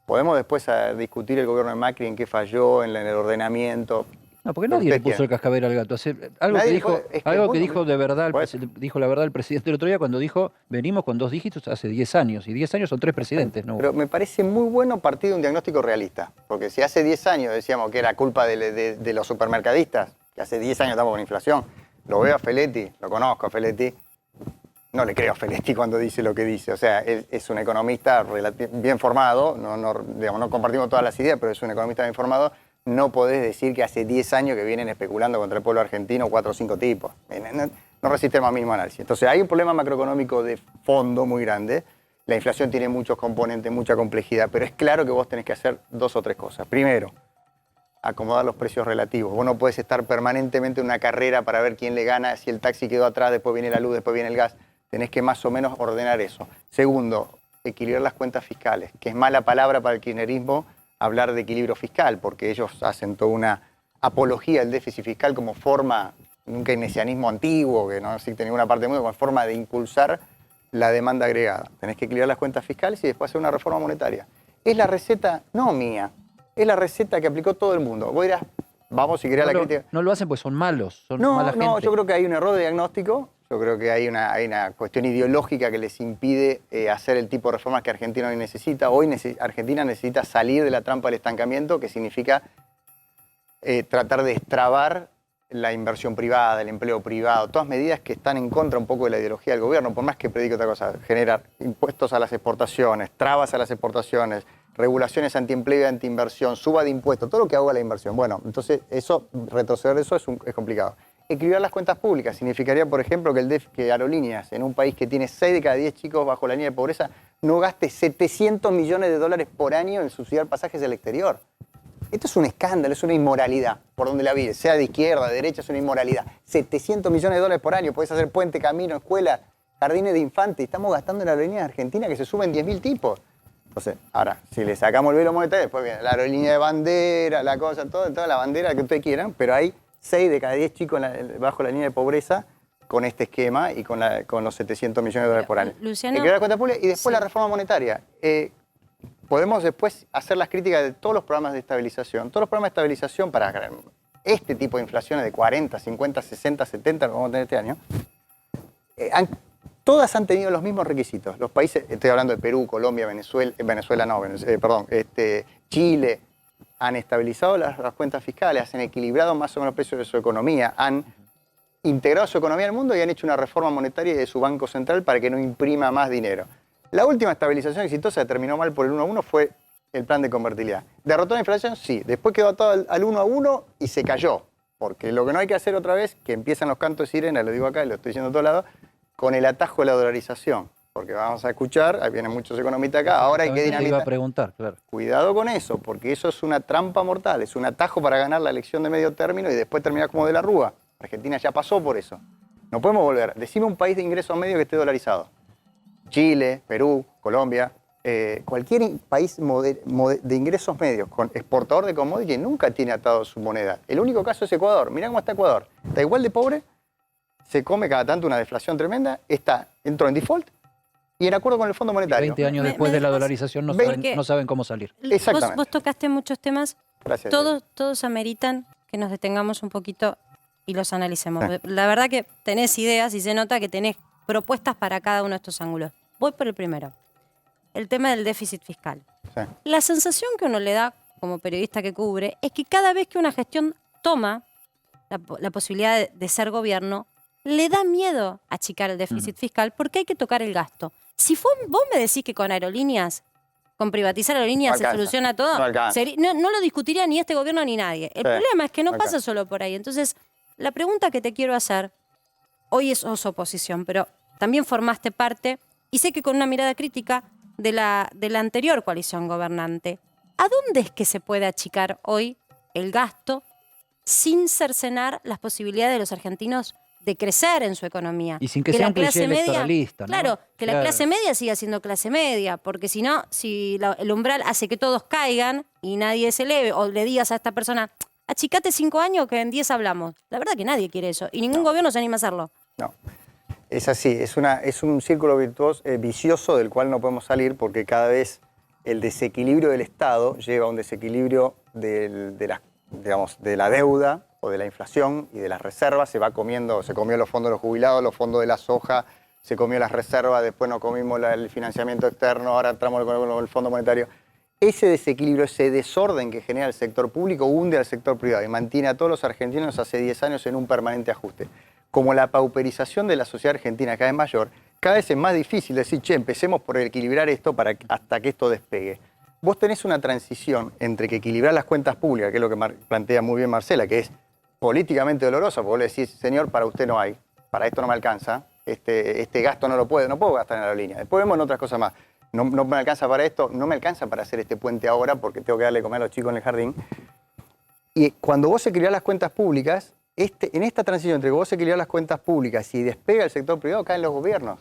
Speaker 7: Podemos después discutir el gobierno de Macri en qué falló, en el ordenamiento.
Speaker 1: No, porque nadie le puso el cascabel al gato. Algo que dijo de verdad, dijo la verdad el presidente el otro día cuando dijo: venimos con 2 dígitos hace 10 años, y 10 años son 3 presidentes. ¿No?
Speaker 7: Pero me parece muy bueno partir de un diagnóstico realista, porque si hace 10 años decíamos que era culpa de los supermercadistas, que hace 10 años estamos con inflación, lo veo a Feletti, lo conozco a Feletti, no le creo a Feletti cuando dice lo que dice. O sea, él es un economista bien formado, no compartimos todas las ideas, pero es un economista bien formado. No podés decir que hace 10 años que vienen especulando contra el pueblo argentino 4 o 5 tipos. No resiste el mismo análisis. Entonces hay un problema macroeconómico de fondo muy grande La inflación tiene muchos componentes, mucha complejidad, pero es claro que vos tenés que hacer 2 o 3 cosas. Primero, acomodar los precios relativos. Vos no podés estar permanentemente en una carrera para ver quién le gana, si el taxi quedó atrás, después viene la luz, después viene el gas. Tenés que más o menos ordenar eso. Segundo, equilibrar las cuentas fiscales, que es mala palabra para el kirchnerismo hablar de equilibrio fiscal, porque ellos hacen toda una apología del déficit fiscal como forma, un keynesianismo antiguo, que no existe ninguna parte del mundo, como forma de impulsar la demanda agregada. Tenés que equilibrar las cuentas fiscales y después hacer una reforma monetaria. Es la receta, no mía, es la receta que aplicó todo el mundo. Vos dirás, vamos, si querés la crítica.
Speaker 1: No lo hacen pues son malos, son mala gente.
Speaker 7: No, yo creo que hay un error de diagnóstico. Yo creo que hay una cuestión ideológica que les impide hacer el tipo de reformas que Argentina hoy necesita. Hoy Argentina necesita salir de la trampa del estancamiento, que significa tratar de destrabar la inversión privada, el empleo privado, todas medidas que están en contra un poco de la ideología del gobierno, por más que predique otra cosa, generar impuestos a las exportaciones, trabas a las exportaciones, regulaciones antiempleo y antiinversión, suba de impuestos, todo lo que ahoga la inversión. Bueno, entonces retroceder eso es complicado. Equilibrar las cuentas públicas significaría, por ejemplo, que Aerolíneas, en un país que tiene 6 de cada 10 chicos bajo la línea de pobreza, no gaste 700 millones de dólares por año en subsidiar pasajes al exterior. Esto es un escándalo, es una inmoralidad, por donde la mires, sea de izquierda, de derecha, es una inmoralidad. 700 millones de dólares por año, podés hacer puente, camino, escuela, jardines de infantes. Estamos gastando en la aerolínea de Argentina que se suben 10.000 tipos. Entonces, ahora, si le sacamos el velo monetario, después viene la aerolínea de bandera, la cosa, toda la bandera que ustedes quieran, pero hay 6 de cada 10 chicos bajo la línea de pobreza con este esquema y con los 700 millones de dólares por año.
Speaker 2: Luciano.
Speaker 7: Equilibrar la cuenta pública y después la reforma monetaria. Podemos después hacer las críticas de todos los programas de estabilización. Todos los programas de estabilización para este tipo de inflaciones de 40, 50, 60, 70, que vamos a tener este año, todas han tenido los mismos requisitos. Los países, estoy hablando de Perú, Colombia, Chile, han estabilizado las cuentas fiscales, han equilibrado más o menos los precios de su economía, han integrado su economía al mundo y han hecho una reforma monetaria de su Banco Central para que no imprima más dinero. La última estabilización exitosa que terminó mal por el 1-1 fue el plan de convertibilidad. ¿Derrotó la inflación? Sí. Después quedó atado al 1-1 y se cayó. Porque lo que no hay que hacer otra vez, que empiezan los cantos de sirena, lo digo acá y lo estoy diciendo a todos lados, con el atajo de la dolarización. Porque vamos a escuchar, ahí vienen muchos economistas acá, ahora hay que dinamitar.
Speaker 1: Te iba a preguntar, claro.
Speaker 7: Cuidado con eso, porque eso es una trampa mortal, es un atajo para ganar la elección de medio término y después terminar como de la Rúa. Argentina ya pasó por eso. No podemos volver. Decime un país de ingresos medios que esté dolarizado. Chile, Perú, Colombia, cualquier país de ingresos medios con exportador de commodities nunca tiene atado su moneda. El único caso es Ecuador. Mirá cómo está Ecuador. Está igual de pobre, se come cada tanto una deflación tremenda, entró en default y en acuerdo con el Fondo Monetario.
Speaker 1: 20 años después de la dolarización no saben cómo salir.
Speaker 7: Exactamente.
Speaker 2: Vos tocaste muchos temas.
Speaker 7: Gracias.
Speaker 2: Todos ameritan que nos detengamos un poquito y los analicemos. La verdad que tenés ideas y se nota que tenés propuestas para cada uno de estos ángulos. Voy por el primero. El tema del déficit fiscal.
Speaker 7: Sí.
Speaker 2: La sensación que uno le da como periodista que cubre es que cada vez que una gestión toma la posibilidad de ser gobierno, le da miedo achicar el déficit fiscal porque hay que tocar el gasto. Si vos me decís que con aerolíneas, con privatizar aerolíneas se soluciona todo, no lo discutiría ni este gobierno ni nadie. El problema es que no pasa solo por ahí. Entonces, la pregunta que te quiero hacer, hoy sos oposición, pero también formaste parte, y sé que con una mirada crítica, de la anterior coalición gobernante. ¿A dónde es que se puede achicar hoy el gasto sin cercenar las posibilidades de los argentinos de crecer en su economía?
Speaker 1: Y sin que sea un cliché electoralista, ¿no?
Speaker 2: Claro, que la clase media siga siendo clase media, porque si no, si el umbral hace que todos caigan y nadie se eleve, o le digas a esta persona, achicate 5 años que en 10 hablamos. La verdad que nadie quiere eso, y ningún gobierno se anima a hacerlo.
Speaker 7: No. Es así, es un círculo vicioso del cual no podemos salir porque cada vez el desequilibrio del Estado lleva a un desequilibrio de la deuda o de la inflación y de las reservas. Se comió los fondos de los jubilados, los fondos de la soja, se comió las reservas, después nos comimos el financiamiento externo, ahora entramos con el Fondo Monetario. Ese desequilibrio, ese desorden que genera el sector público hunde al sector privado y mantiene a todos los argentinos hace 10 años en un permanente ajuste. Como la pauperización de la sociedad argentina cada vez mayor, cada vez es más difícil decir, empecemos por equilibrar esto hasta que esto despegue. Vos tenés una transición entre que equilibrar las cuentas públicas, que es lo que plantea muy bien Marcela, que es políticamente dolorosa, porque vos le decís, señor, para usted no hay, para esto no me alcanza, este gasto no puedo gastar en la aerolínea. Después vemos en otras cosas más. no me alcanza para esto, no me alcanza para hacer este puente ahora porque tengo que darle de comer a los chicos en el jardín. Y cuando vos equilibrás las cuentas públicas, en esta transición entre que vos equilibrás las cuentas públicas y despega el sector privado, caen los gobiernos.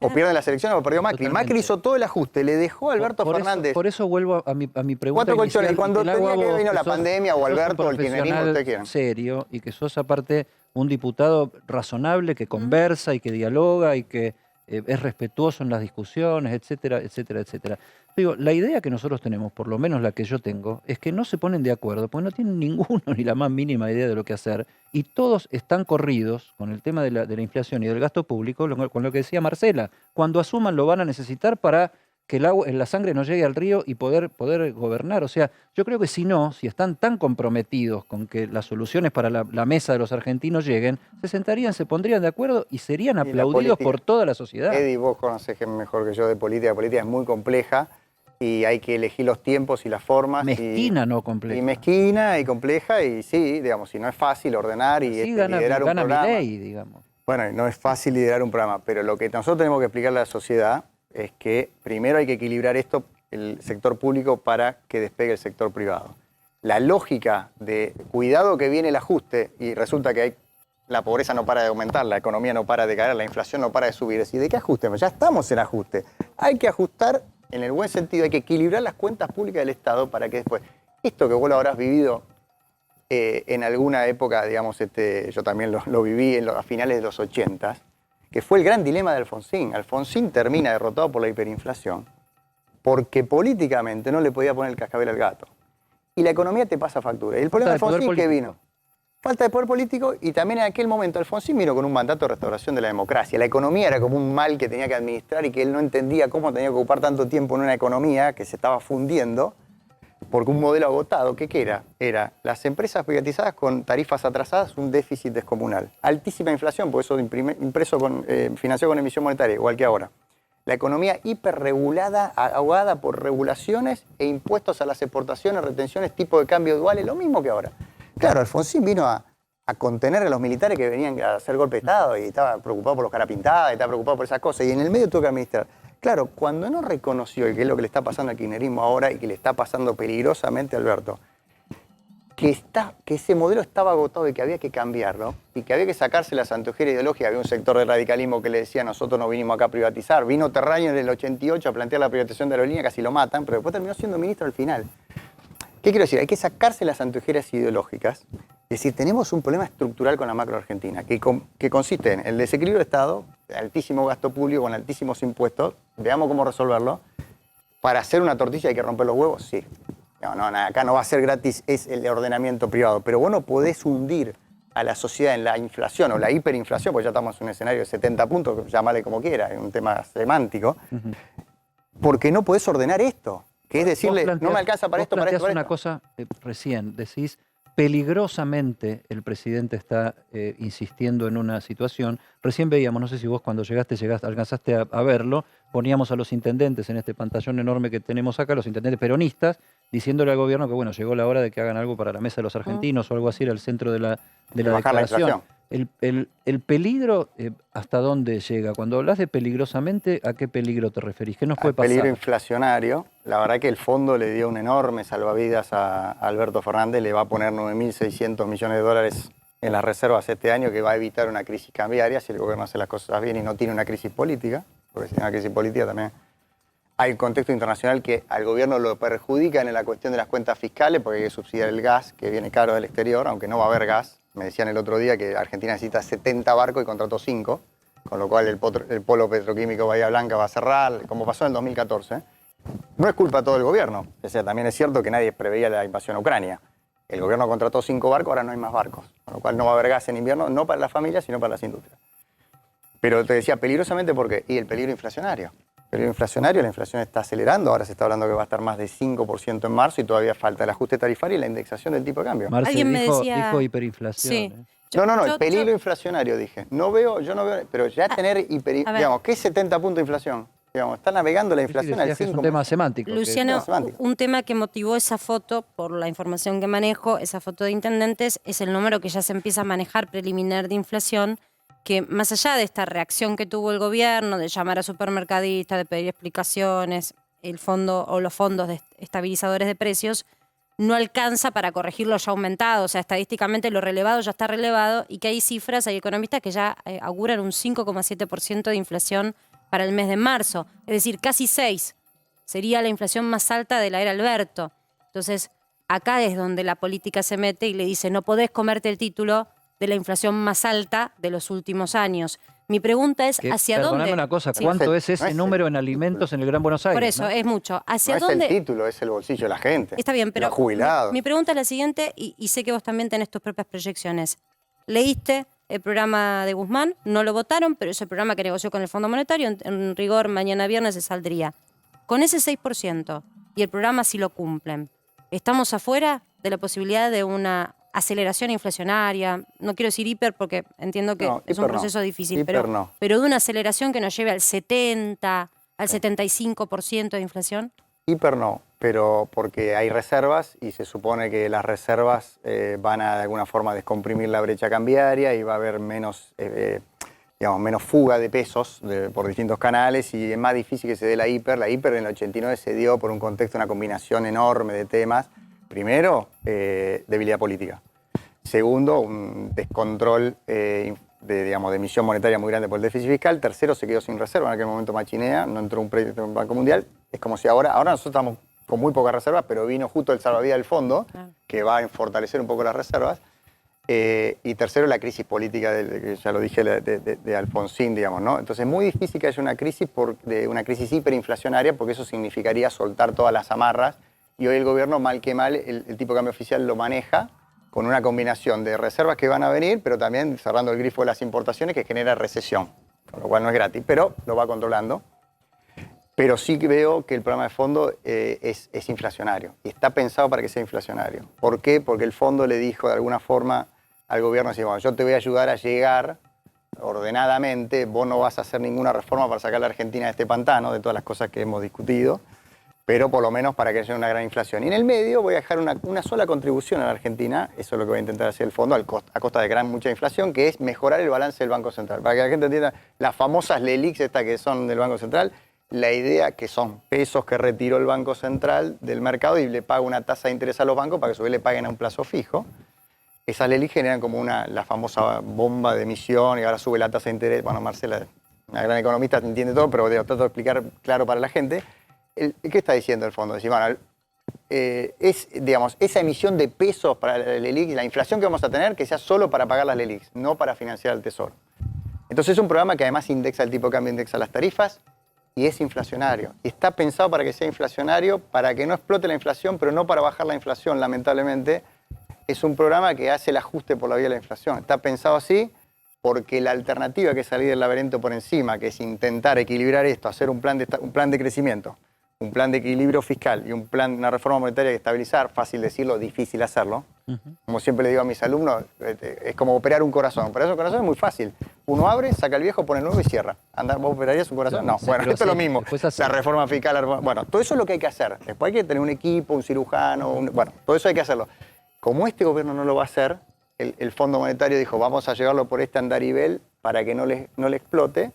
Speaker 7: O pierden las elecciones o perdió Macri.
Speaker 1: Totalmente.
Speaker 7: Macri hizo todo el ajuste, le dejó a Alberto Fernández.
Speaker 1: Por eso vuelvo a mi pregunta
Speaker 7: 4 colchones.
Speaker 1: inicial,
Speaker 7: Y cuando
Speaker 1: te la hago
Speaker 7: tenía
Speaker 1: a
Speaker 7: que
Speaker 1: vos,
Speaker 7: vino la
Speaker 1: sos-
Speaker 7: pandemia o
Speaker 1: sos un
Speaker 7: Alberto o el kirchnerismo,
Speaker 1: profesional
Speaker 7: ustedes quieran.
Speaker 1: serio y que sos aparte un diputado razonable que conversa y que dialoga y que es respetuoso en las discusiones, etcétera, etcétera, etcétera. Digo, la idea que nosotros tenemos, por lo menos la que yo tengo, es que no se ponen de acuerdo, porque no tienen ninguno ni la más mínima idea de lo que hacer, y todos están corridos con el tema de la inflación y del gasto público, con lo que decía Marcela. Cuando asuman lo van a necesitar para que la sangre no llegue al río y poder gobernar. O sea, yo creo que si están tan comprometidos con que las soluciones para la mesa de los argentinos lleguen, se sentarían, se pondrían de acuerdo y serían
Speaker 7: la
Speaker 1: aplaudidos
Speaker 7: política.
Speaker 1: por toda la sociedad.
Speaker 7: Eddie, vos conocés que mejor que yo de política. La política es muy compleja y hay que elegir los tiempos y las formas.
Speaker 1: Mezquina, no compleja.
Speaker 7: Y mezquina y compleja y sí, digamos, si no es fácil ordenar y
Speaker 1: Sí, gana
Speaker 7: liderar un programa.
Speaker 1: Milei, digamos.
Speaker 7: Bueno, no es fácil liderar un programa, pero lo que nosotros tenemos que explicarle a la sociedad es que primero hay que equilibrar esto, el sector público, para que despegue el sector privado. La lógica de cuidado que viene el ajuste y resulta que la pobreza no para de aumentar, la economía no para de caer, la inflación no para de subir. Es decir, ¿de qué ajuste? Ya estamos en ajuste. Hay que ajustar en el buen sentido, hay que equilibrar las cuentas públicas del Estado para que después, esto que vos lo habrás vivido en alguna época, digamos, yo también lo viví a finales de los 80, que fue el gran dilema de Alfonsín. Alfonsín termina derrotado por la hiperinflación porque políticamente no le podía poner el cascabel al gato. Y la economía te pasa factura. Y el problema de Alfonsín, ¿qué vino? Falta de poder político, y también en aquel momento Alfonsín vino con un mandato de restauración de la democracia. La economía era como un mal que tenía que administrar y que él no entendía cómo tenía que ocupar tanto tiempo en una economía que se estaba fundiendo, porque un modelo agotado, ¿qué era? Era las empresas privatizadas con tarifas atrasadas, un déficit descomunal. Altísima inflación, porque eso financiado con emisión monetaria, igual que ahora. La economía hiperregulada, ahogada por regulaciones e impuestos a las exportaciones, retenciones, tipo de cambio duales, lo mismo que ahora. Claro, Alfonsín vino a contener a los militares que venían a hacer golpe de Estado y estaba preocupado por los carapintadas, y estaba preocupado por esas cosas, y en el medio tuvo que administrar. Claro, cuando no reconoció, y que es lo que le está pasando al kirchnerismo ahora y que le está pasando peligrosamente a Alberto, que ese modelo estaba agotado y que había que cambiarlo, y que había que sacarse la santojera ideológica. Había un sector del radicalismo que le decía, nosotros no vinimos acá a privatizar. Vino Terraño en el 88 a plantear la privatización de aerolínea, casi lo matan, pero después terminó siendo ministro al final. ¿Qué quiero decir? Hay que sacarse las anteojeras ideológicas. Es decir, tenemos un problema estructural con la macro argentina, que consiste en el desequilibrio del Estado, altísimo gasto público con altísimos impuestos. Veamos cómo resolverlo. Para hacer una tortilla hay que romper los huevos, sí. No, acá no va a ser gratis, es el ordenamiento privado. Pero vos no podés hundir a la sociedad en la inflación o la hiperinflación, porque ya estamos en un escenario de 70 puntos, llámale como quiera, es un tema semántico, porque no podés ordenar esto. Que es decirle, no me alcanza para esto, para esto, para esto.
Speaker 1: Una cosa recién, decís, peligrosamente el presidente está insistiendo en una situación. Recién veíamos, no sé si vos cuando alcanzaste a verlo, poníamos a los intendentes en este pantallón enorme que tenemos acá, los intendentes peronistas, diciéndole al gobierno que bueno, llegó la hora de que hagan algo para la mesa de los argentinos o algo así, era el centro de la
Speaker 7: bajar
Speaker 1: declaración.
Speaker 7: la inflación.
Speaker 1: El peligro, ¿hasta dónde llega? Cuando hablas de peligrosamente, ¿a qué peligro te referís? ¿Qué nos puede pasar?
Speaker 7: Peligro inflacionario. La verdad que el fondo le dio un enorme salvavidas a Alberto Fernández, le va a poner 9.600 millones de dólares en las reservas este año, que va a evitar una crisis cambiaria si el gobierno hace las cosas bien y no tiene una crisis política, porque si tiene una crisis política también hay un contexto internacional que al gobierno lo perjudica en la cuestión de las cuentas fiscales, porque hay que subsidiar el gas, que viene caro del exterior, aunque no va a haber gas. Me decían el otro día que Argentina necesita 70 barcos y contrató 5, con lo cual el polo petroquímico Bahía Blanca va a cerrar, como pasó en el 2014. No es culpa de todo el gobierno. O sea, también es cierto que nadie preveía la invasión a Ucrania. El gobierno contrató 5 barcos, ahora no hay más barcos. Con lo cual no va a haber gas en invierno, no para las familias, sino para las industrias. Pero te decía, peligrosamente, ¿por qué? Y el peligro inflacionario. El peligro inflacionario, la inflación está acelerando, ahora se está hablando que va a estar más de 5% en marzo y todavía falta el ajuste tarifario y la indexación del tipo de cambio.
Speaker 1: Marce
Speaker 2: Alguien me decía...
Speaker 1: dijo hiperinflación.
Speaker 2: Sí.
Speaker 7: No, el peligro inflacionario, dije. Yo no veo, pero ya tener digamos, ¿qué es 70 puntos de inflación? Digamos, está navegando la inflación al 5%.
Speaker 1: Es un tema semántico.
Speaker 2: Luciano, un tema que motivó esa foto, por la información que manejo, esa foto de intendentes, es el número que ya se empieza a manejar preliminar de inflación, que más allá de esta reacción que tuvo el gobierno, de llamar a supermercadistas, de pedir explicaciones, el fondo o los fondos estabilizadores de precios, no alcanza para corregir lo ya aumentado. O sea, estadísticamente lo relevado ya está relevado y que hay cifras, hay economistas que ya auguran un 5,7% de inflación para el mes de marzo. Es decir, casi 6%. Sería la inflación más alta de la era Alberto. Entonces, acá es donde la política se mete y le dice, no podés comerte el título de la inflación más alta de los últimos años. Mi pregunta es, ¿hacia dónde?
Speaker 1: Perdóname una cosa,
Speaker 2: Sí.
Speaker 1: ¿cuánto es
Speaker 7: No
Speaker 1: ese
Speaker 7: es
Speaker 1: número en alimentos en el Gran Buenos Aires?
Speaker 2: Por eso,
Speaker 1: ¿no?
Speaker 2: es mucho. ¿Hacia
Speaker 7: No
Speaker 2: dónde?
Speaker 7: es el título, es el bolsillo de la gente.
Speaker 2: Está bien, pero
Speaker 7: los jubilados.
Speaker 2: mi pregunta es la siguiente, y sé que vos también tenés tus propias proyecciones. Leíste el programa de Guzmán, no lo votaron, pero es el programa que negoció con el Fondo Monetario, en rigor mañana viernes se saldría. Con ese 6%, y el programa sí lo cumplen, ¿estamos afuera de la posibilidad de una aceleración inflacionaria? No quiero decir hiper porque entiendo que
Speaker 7: No,
Speaker 2: es un
Speaker 7: hiper no.
Speaker 2: proceso difícil,
Speaker 7: Hiper no.
Speaker 2: pero de una aceleración que nos lleve al 70, al 75% de inflación.
Speaker 7: Hiper no, pero porque hay reservas y se supone que las reservas van a de alguna forma descomprimir la brecha cambiaria y va a haber menos, menos fuga de pesos por distintos canales y es más difícil que se dé la hiper. La hiper en el 89 se dio por un contexto, una combinación enorme de temas. Primero, debilidad política. Segundo, un descontrol de emisión monetaria muy grande por el déficit fiscal. Tercero, se quedó sin reserva. En aquel momento machinea, no entró un préstamo en el Banco Mundial. Es como si ahora nosotros estamos con muy pocas reservas, pero vino justo el salvavidas del fondo, que va a fortalecer un poco las reservas. Y tercero, la crisis política, que ya lo dije, de Alfonsín, digamos, ¿no? Entonces es muy difícil que haya una crisis hiperinflacionaria, porque eso significaría soltar todas las amarras. Y hoy el gobierno, mal que mal, el tipo de cambio oficial lo maneja con una combinación de reservas que van a venir, pero también cerrando el grifo de las importaciones que genera recesión, con lo cual no es gratis, pero lo va controlando. Pero sí que veo que el programa de fondo es inflacionario y está pensado para que sea inflacionario. ¿Por qué? Porque el fondo le dijo de alguna forma al gobierno, así, bueno, yo te voy a ayudar a llegar ordenadamente, vos no vas a hacer ninguna reforma para sacar a la Argentina de este pantano, de todas las cosas que hemos discutido, pero por lo menos para que haya una gran inflación. Y en el medio voy a dejar una sola contribución a la Argentina, eso es lo que voy a intentar hacer el fondo, a costa de mucha inflación, que es mejorar el balance del Banco Central. Para que la gente entienda, las famosas LELIQs estas que son del Banco Central, la idea que son pesos que retiró el Banco Central del mercado y le paga una tasa de interés a los bancos para que a su vez le paguen a un plazo fijo. Esas LELIQs generan como la famosa bomba de emisión y ahora sube la tasa de interés. Bueno, Marcela, una gran economista, entiende todo, pero trato de explicar claro para la gente. ¿Qué está diciendo el fondo? Decir, bueno, esa emisión de pesos para la LELIQ, la inflación que vamos a tener, que sea solo para pagar las LELIQs, no para financiar el Tesoro. Entonces es un programa que además indexa el tipo de cambio, indexa las tarifas y es inflacionario. Y está pensado para que sea inflacionario, para que no explote la inflación, pero no para bajar la inflación, lamentablemente. Es un programa que hace el ajuste por la vía de la inflación. Está pensado así porque la alternativa que es salir del laberinto por encima, que es intentar equilibrar esto, hacer un plan de crecimiento, un plan de equilibrio fiscal y una reforma monetaria que estabilizar, fácil decirlo, difícil hacerlo. Como siempre le digo a mis alumnos, es como operar un corazón. Operar un corazón es muy fácil. Uno abre, saca el viejo, pone el nuevo y cierra. ¿Vos operarías un corazón? No.
Speaker 1: Sí,
Speaker 7: bueno, esto es lo mismo.
Speaker 1: La
Speaker 7: reforma fiscal, bueno, todo eso es lo que hay que hacer. Después hay que tener un equipo, un cirujano, bueno, todo eso hay que hacerlo. Como este gobierno no lo va a hacer, el Fondo Monetario dijo, vamos a llevarlo por este andarivel para que no le explote.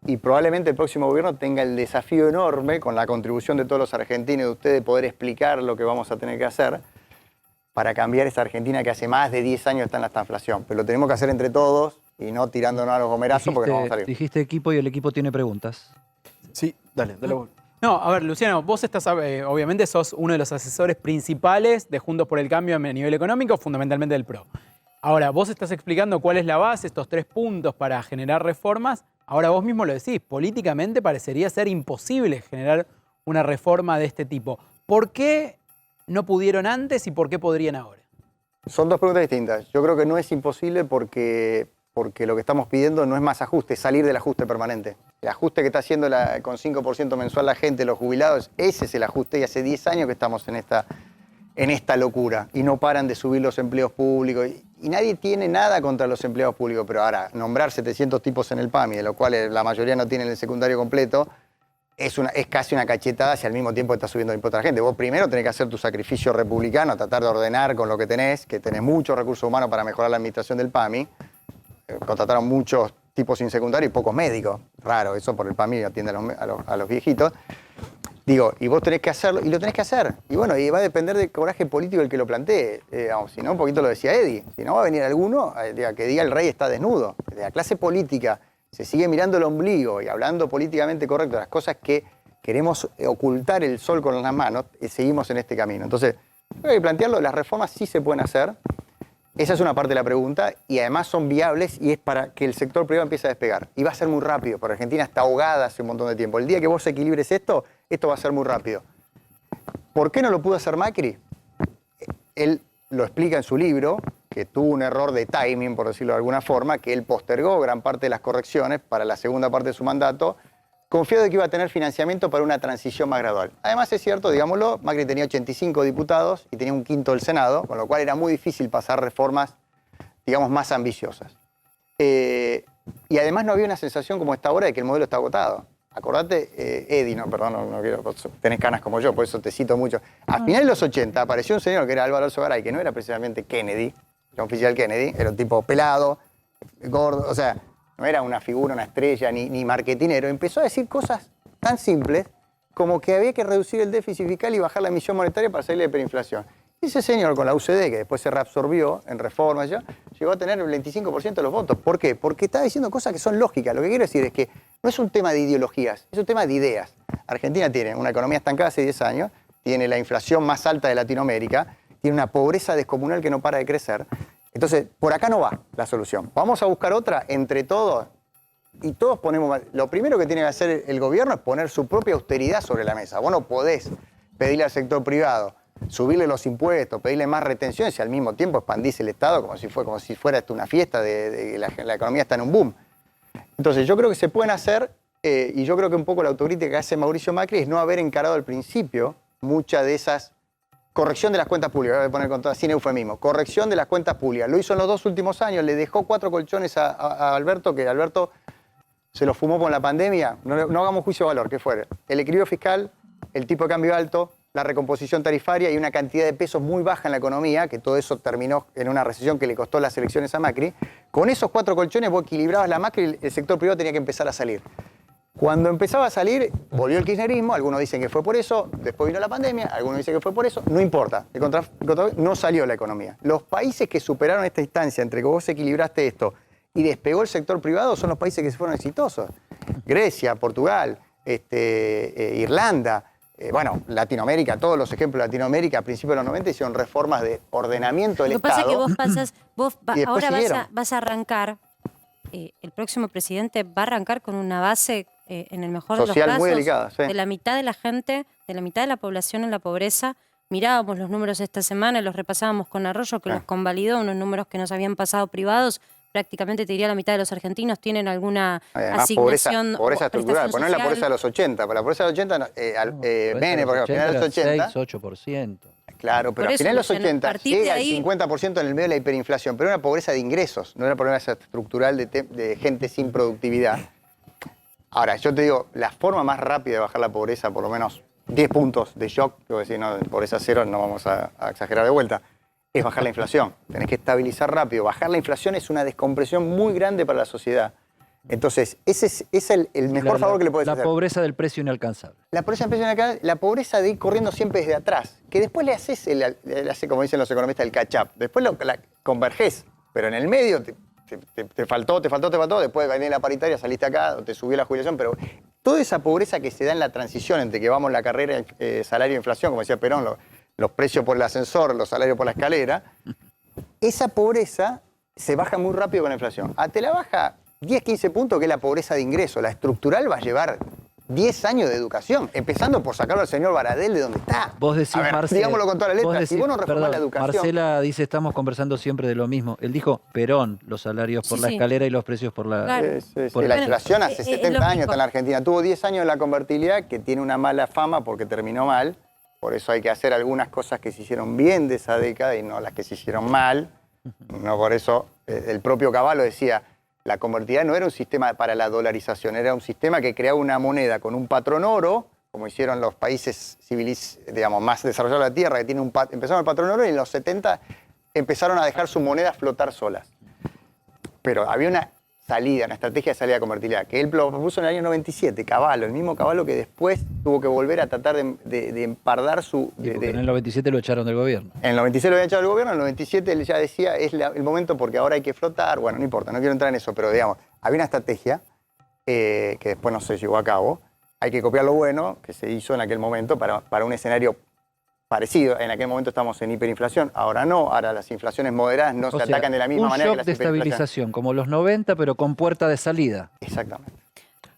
Speaker 7: Y probablemente el próximo gobierno tenga el desafío enorme, con la contribución de todos los argentinos y de ustedes, de poder explicar lo que vamos a tener que hacer para cambiar esa Argentina que hace más de 10 años está en la estanflación. Pero lo tenemos que hacer entre todos y no tirándonos a los gomerazos porque no vamos a salir.
Speaker 1: Dijiste equipo y el equipo tiene preguntas.
Speaker 5: Sí, dale vos.
Speaker 4: No, a ver, Luciano, vos estás, obviamente sos uno de los asesores principales de Juntos por el Cambio a nivel económico, fundamentalmente del PRO. Ahora, vos estás explicando cuál es la base, estos 3 puntos para generar reformas. Ahora vos mismo lo decís, políticamente parecería ser imposible generar una reforma de este tipo. ¿Por qué no pudieron antes y por qué podrían ahora?
Speaker 7: Son 2 preguntas distintas. Yo creo que no es imposible porque lo que estamos pidiendo no es más ajuste, es salir del ajuste permanente. El ajuste que está haciendo con 5% mensual la gente, los jubilados, ese es el ajuste y hace 10 años que estamos en esta locura y no paran de subir los empleos públicos. Y nadie tiene nada contra los empleados públicos, pero ahora nombrar 700 tipos en el PAMI, de los cuales la mayoría no tienen el secundario completo, es casi una cachetada si al mismo tiempo estás subiendo el impuesto a la gente. Vos primero tenés que hacer tu sacrificio republicano, tratar de ordenar con lo que tenés muchos recursos humanos para mejorar la administración del PAMI, contrataron muchos tipos sin secundario y pocos médicos. Raro, eso por el PAMI atiende a los viejitos. Digo, y vos tenés que hacerlo, y lo tenés que hacer. Y bueno, y va a depender del coraje político el que lo plantee. Si no, un poquito lo decía Eddie. Si no, va a venir alguno que diga el rey está desnudo. De la clase política se sigue mirando el ombligo y hablando políticamente correcto de las cosas que queremos ocultar el sol con las manos, seguimos en este camino. Entonces, hay que plantearlo, las reformas sí se pueden hacer. Esa es una parte de la pregunta y además son viables y es para que el sector privado empiece a despegar. Y va a ser muy rápido, porque Argentina está ahogada hace un montón de tiempo. El día que vos equilibres esto va a ser muy rápido. ¿Por qué no lo pudo hacer Macri? Él lo explica en su libro, que tuvo un error de timing, por decirlo de alguna forma, que él postergó gran parte de las correcciones para la segunda parte de su mandato, confiado de que iba a tener financiamiento para una transición más gradual. Además es cierto, digámoslo, Macri tenía 85 diputados y tenía un quinto del Senado, con lo cual era muy difícil pasar reformas, digamos, más ambiciosas. Y además no había una sensación como esta ahora de que el modelo está agotado. Acordate, Eddie, no quiero, tenés canas como yo, por eso te cito mucho. A finales de los 80 apareció un señor que era Álvaro Alzogaray, que no era precisamente Kennedy, John Oficial Kennedy, era un tipo pelado, gordo, o sea, no era una figura, una estrella, ni marketinero. Empezó a decir cosas tan simples como que había que reducir el déficit fiscal y bajar la emisión monetaria para salir de hiperinflación. Y ese señor con la UCD, que después se reabsorbió en reformas, llegó a tener el 25% de los votos. ¿Por qué? Porque está diciendo cosas que son lógicas. Lo que quiero decir es que no es un tema de ideologías, es un tema de ideas. Argentina tiene una economía estancada hace 10 años, tiene la inflación más alta de Latinoamérica, tiene una pobreza descomunal que no para de crecer. Entonces, por acá no va la solución. Vamos a buscar otra entre todos y todos ponemos... Lo primero que tiene que hacer el gobierno es poner su propia austeridad sobre la mesa. Vos no podés pedirle al sector privado, subirle los impuestos, pedirle más retenciones y al mismo tiempo expandirse el Estado como si fuera esto una fiesta de la economía está en un boom. Entonces, yo creo que se pueden hacer, y yo creo que un poco la autocrítica que hace Mauricio Macri es no haber encarado al principio muchas de esas... Corrección de las cuentas públicas, voy a poner con todo, sin eufemismo. Corrección de las cuentas públicas. Lo hizo en los 2 últimos años, le dejó 4 colchones a Alberto, que Alberto se lo fumó con la pandemia. No hagamos juicio de valor, ¿qué fuera? El equilibrio fiscal, el tipo de cambio alto, la recomposición tarifaria y una cantidad de pesos muy baja en la economía, que todo eso terminó en una recesión que le costó las elecciones a Macri. Con esos 4 colchones vos equilibrabas la Macri y el sector privado tenía que empezar a salir. Cuando empezaba a salir, volvió el kirchnerismo, algunos dicen que fue por eso, después vino la pandemia, algunos dicen que fue por eso, no importa, no salió la economía. Los países que superaron esta instancia entre que vos equilibraste esto y despegó el sector privado son los países que se fueron exitosos. Grecia, Portugal, Irlanda, Latinoamérica, todos los ejemplos de Latinoamérica a principios de los 90 hicieron reformas de ordenamiento del Estado.
Speaker 2: Lo que pasa es que vos ahora
Speaker 7: siguieron.
Speaker 2: vas a arrancar, el próximo presidente va a arrancar con una base... en el mejor
Speaker 7: social
Speaker 2: de los casos,
Speaker 7: muy delicada, sí.
Speaker 2: de la mitad de la gente, de la mitad de la población en la pobreza. Mirábamos los números esta semana, los repasábamos con Arroyo, que los convalidó, unos números que nos habían pasado privados. Prácticamente te diría la mitad de los argentinos tienen alguna asignación
Speaker 7: pobreza estructural, pues no es la pobreza de los 80, pero la pobreza de los 80, viene porque al final de los 80...
Speaker 1: 6-8%.
Speaker 7: Claro, pero al final de los 80 llega al 50% en el medio de la hiperinflación, pero era una pobreza de ingresos, no era una pobreza estructural de gente sin productividad. Ahora, yo te digo, la forma más rápida de bajar la pobreza, por lo menos 10 puntos de shock, que voy a decir, no, pobreza cero, no vamos a exagerar de vuelta, es bajar la inflación. Tenés que estabilizar rápido. Bajar la inflación es una descompresión muy grande para la sociedad. Entonces, ese es el mejor favor que le podés hacer.
Speaker 1: La pobreza del precio inalcanzable.
Speaker 7: La pobreza del precio inalcanzable, la pobreza de ir corriendo siempre desde atrás, que después le haces, como dicen los economistas, el catch-up. Después la convergés, pero en el medio... Te faltó, después de la paritaria saliste acá, te subió la jubilación, pero toda esa pobreza que se da en la transición entre que vamos la carrera salario-inflación, como decía Perón, los precios por el ascensor, los salarios por la escalera, esa pobreza se baja muy rápido con la inflación. Te la baja 10, 15 puntos, que es la pobreza de ingreso. La estructural va a llevar 10 años de educación, empezando por sacarlo al señor Baradel de donde está.
Speaker 1: Vos decís, Marcela,
Speaker 7: digámoslo con toda la letra, si vos no reformás la educación...
Speaker 1: Marcela dice, estamos conversando siempre de lo mismo. Él dijo, Perón, los salarios por la escalera y los precios por la...
Speaker 2: Claro.
Speaker 7: La inflación hace 70 años está en la Argentina. Tuvo 10 años en la convertibilidad, que tiene una mala fama porque terminó mal. Por eso hay que hacer algunas cosas que se hicieron bien de esa década y no las que se hicieron mal. No, por eso el propio Cavallo decía... La convertibilidad no era un sistema para la dolarización, era un sistema que creaba una moneda con un patrón oro, como hicieron los países digamos, más desarrollados de la Tierra, que tienen empezaron el patrón oro y en los 70 empezaron a dejar sus monedas flotar solas. pero había una salida, una estrategia de salida de convertibilidad, que él lo propuso en el año 97, Cavallo, el mismo Cavallo que después tuvo que volver a tratar de empardar su...
Speaker 1: Porque en el 97 lo echaron del gobierno.
Speaker 7: En el 96 lo había echado del gobierno, en el 97 él ya decía, es el momento porque ahora hay que flotar, bueno, no importa, no quiero entrar en eso, pero digamos, había una estrategia que después no se llevó a cabo, hay que copiar lo bueno que se hizo en aquel momento para un escenario parecido. En aquel momento estamos en hiperinflación, ahora no, ahora las inflaciones moderadas no se atacan de la misma manera que las
Speaker 1: un shock de estabilización, como los 90, pero con puerta de salida.
Speaker 7: Exactamente.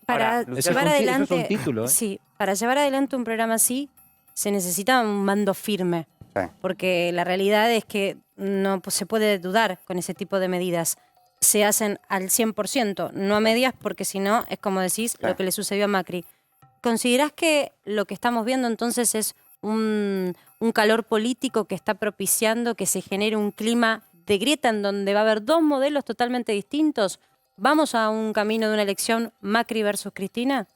Speaker 2: Para
Speaker 6: Ahora,
Speaker 2: llevar adelante,
Speaker 1: eso es un título, ¿eh?
Speaker 2: Sí, para llevar adelante un programa así se necesita un mando firme,
Speaker 7: Sí.
Speaker 2: porque la realidad es que no se puede dudar con ese tipo de medidas. Se hacen al 100%, no a medias, porque si no, es como decís, lo que le sucedió a Macri. ¿Considerás que lo que estamos viendo entonces es un calor político que está propiciando que se genere un clima de grieta en donde va a haber dos modelos totalmente distintos? ¿Vamos a un camino de una elección Macri versus Cristina?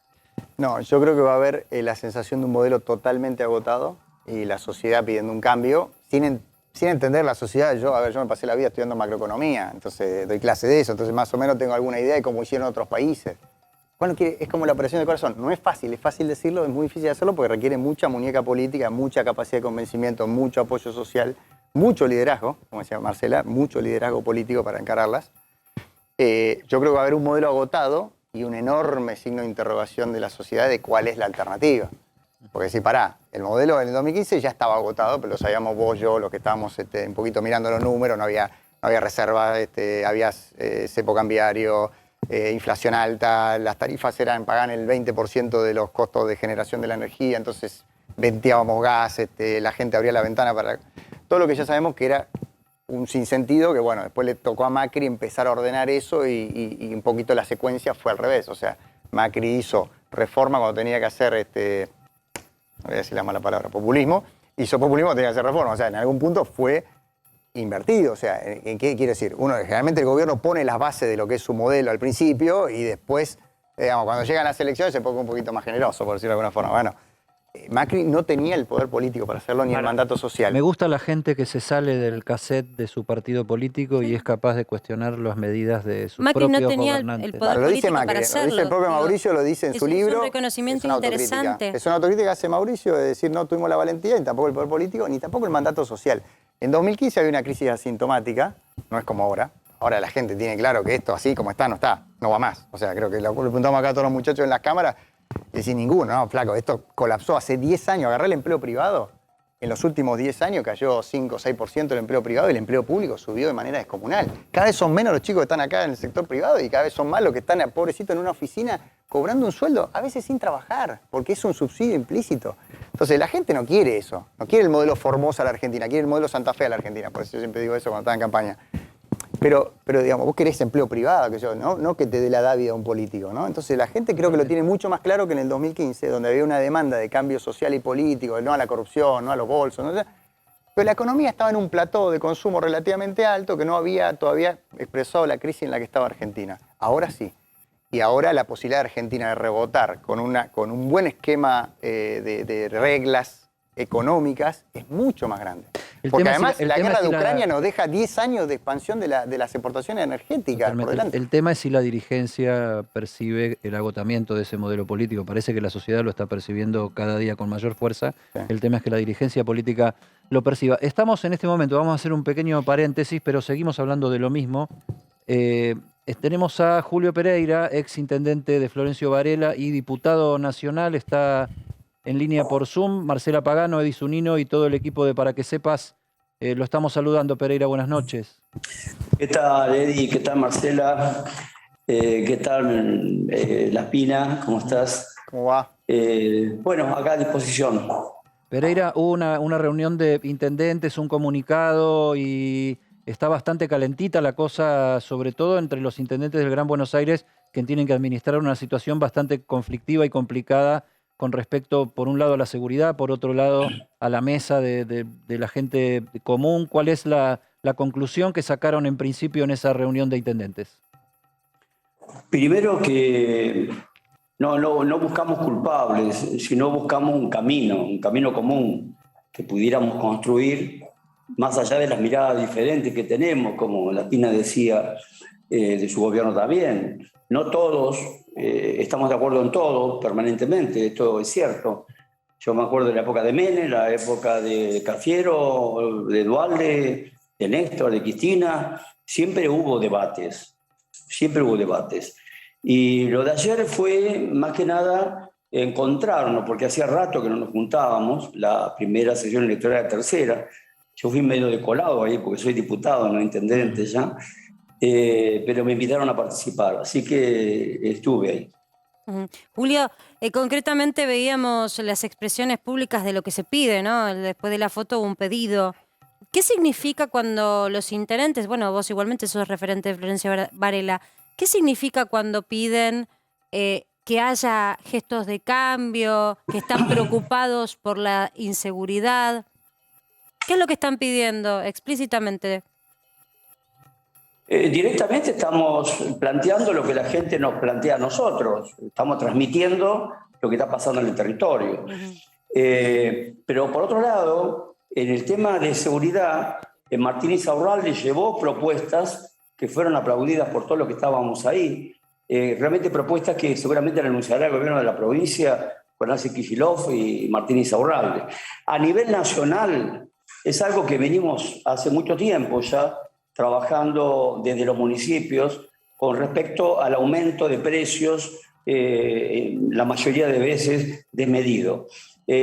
Speaker 7: No, yo creo que va a haber la sensación de un modelo totalmente agotado y la sociedad pidiendo un cambio sin entender la sociedad. Yo me pasé la vida estudiando macroeconomía, entonces doy clase de eso, entonces más o menos tengo alguna idea de cómo hicieron otros países. Bueno, es como la operación del corazón. No es fácil decirlo, es muy difícil hacerlo porque requiere mucha muñeca política, mucha capacidad de convencimiento, mucho apoyo social, mucho liderazgo, como decía Marcela, mucho liderazgo político para encararlas. Yo creo que va a haber un modelo agotado y un enorme signo de interrogación de la sociedad de cuál es la alternativa. Porque si el modelo en el 2015 ya estaba agotado, pero lo sabíamos vos, yo, los que estábamos un poquito mirando los números, no había reserva, había cepo cambiario, inflación alta, las tarifas pagaban el 20% de los costos de generación de la energía, entonces venteábamos gas, la gente abría la ventana para... Todo lo que ya sabemos que era un sinsentido, que bueno, después le tocó a Macri empezar a ordenar eso y un poquito la secuencia fue al revés. O sea, Macri hizo reforma cuando tenía que hacer, no voy a decir la mala palabra, populismo, hizo populismo cuando tenía que hacer reforma. O sea, en algún punto fue invertido. O sea, ¿en qué quiere decir? Generalmente el gobierno pone las bases de lo que es su modelo al principio y después, digamos, cuando llegan las elecciones se pone un poquito más generoso, por decirlo de alguna forma. Bueno, Macri no tenía el poder político para hacerlo ni el mandato social.
Speaker 1: Me gusta la gente que se sale del cassette de su partido político y es capaz de cuestionar las medidas de sus
Speaker 2: Macri
Speaker 1: propios
Speaker 2: no tenía
Speaker 1: gobernantes.
Speaker 2: el poder
Speaker 7: lo dice
Speaker 2: político
Speaker 7: Macri,
Speaker 2: para hacerlo.
Speaker 7: lo dice el propio Mauricio, lo dice en su libro.
Speaker 2: Es un reconocimiento interesante.
Speaker 7: Es una autocrítica que hace Mauricio de decir no tuvimos la valentía ni tampoco el poder político ni tampoco el mandato social. En 2015 había una crisis asintomática, no es como ahora. Ahora la gente tiene claro que esto así como está, no va más. O sea, creo que lo preguntamos acá a todos los muchachos en las cámaras. Es decir, ninguno, no, flaco, esto colapsó hace 10 años. Agarré el empleo privado, en los últimos 10 años cayó 5 o 6% el empleo privado y el empleo público subió de manera descomunal. Cada vez son menos los chicos que están acá en el sector privado y cada vez son más los que están, pobrecitos, en una oficina cobrando un sueldo, a veces sin trabajar, porque es un subsidio implícito. Entonces la gente no quiere eso, no quiere el modelo Formosa a la Argentina, quiere el modelo Santa Fe a la Argentina, por eso yo siempre digo eso cuando estaba en campaña. Pero digamos, vos querés empleo privado, no que te dé la dávida a un político, ¿no? Entonces la gente creo que lo tiene mucho más claro que en el 2015, donde había una demanda de cambio social y político, no a la corrupción, no a los bolsos, ¿no? Pero la economía estaba en un plató de consumo relativamente alto que no había todavía expresado la crisis en la que estaba Argentina. Ahora sí. Y ahora la posibilidad de Argentina de rebotar con un buen esquema de reglas económicas es mucho más grande. Porque además la guerra de Ucrania nos deja 10 años de expansión de las exportaciones energéticas por delante.
Speaker 1: El tema es si la dirigencia percibe el agotamiento de ese modelo político. Parece que la sociedad lo está percibiendo cada día con mayor fuerza. Sí. El tema es que la dirigencia política lo perciba. Estamos en este momento, vamos a hacer un pequeño paréntesis, pero seguimos hablando de lo mismo. Tenemos a Julio Pereira, ex intendente de Florencio Varela y diputado nacional, está en línea por Zoom. Marcela Pagano, Edi Zunino y todo el equipo de Para que Sepas, lo estamos saludando. Pereira, buenas noches.
Speaker 9: ¿Qué tal, Edi? ¿Qué tal, Marcela? ¿Qué tal, La Espina? ¿Cómo estás?
Speaker 7: ¿Cómo va?
Speaker 9: Bueno, acá a disposición.
Speaker 1: Pereira, hubo una reunión de intendentes, un comunicado y está bastante calentita la cosa, sobre todo entre los intendentes del Gran Buenos Aires, que tienen que administrar una situación bastante conflictiva y complicada con respecto, por un lado, a la seguridad, por otro lado, a la mesa de la gente común. ¿Cuál es la conclusión que sacaron en principio en esa reunión de intendentes?
Speaker 9: Primero que no buscamos culpables, sino buscamos un camino común que pudiéramos construir más allá de las miradas diferentes que tenemos, como La Pina decía, de su gobierno también. No todos estamos de acuerdo en todo permanentemente, esto es cierto. Yo me acuerdo de la época de Menem, la época de Cafiero, de Duhalde, de Néstor, de Cristina. Siempre hubo debates, siempre hubo debates. Y lo de ayer fue más que nada encontrarnos, porque hacía rato que no nos juntábamos, la primera sesión electoral, la tercera. Yo fui medio decolado ahí porque soy diputado, no intendente ya, pero me invitaron a participar, así que estuve ahí.
Speaker 2: Julio, concretamente veíamos las expresiones públicas de lo que se pide, ¿no? Después de la foto un pedido. ¿Qué significa cuando los intendentes, bueno, vos igualmente sos referente de Florencio Varela, qué significa cuando piden que haya gestos de cambio, que están preocupados por la inseguridad? ¿Qué es lo que están pidiendo explícitamente?
Speaker 9: Directamente estamos planteando lo que la gente nos plantea a nosotros. Estamos transmitiendo lo que está pasando en el territorio. Pero por otro lado, en el tema de seguridad, Martín Insaurralde llevó propuestas que fueron aplaudidas por todos los que estábamos ahí. Realmente propuestas que seguramente anunciará el gobierno de la provincia con Nancy Kicillof y Martín Insaurralde. A nivel nacional, es algo que venimos hace mucho tiempo ya trabajando desde los municipios con respecto al aumento de precios, la mayoría de veces desmedido.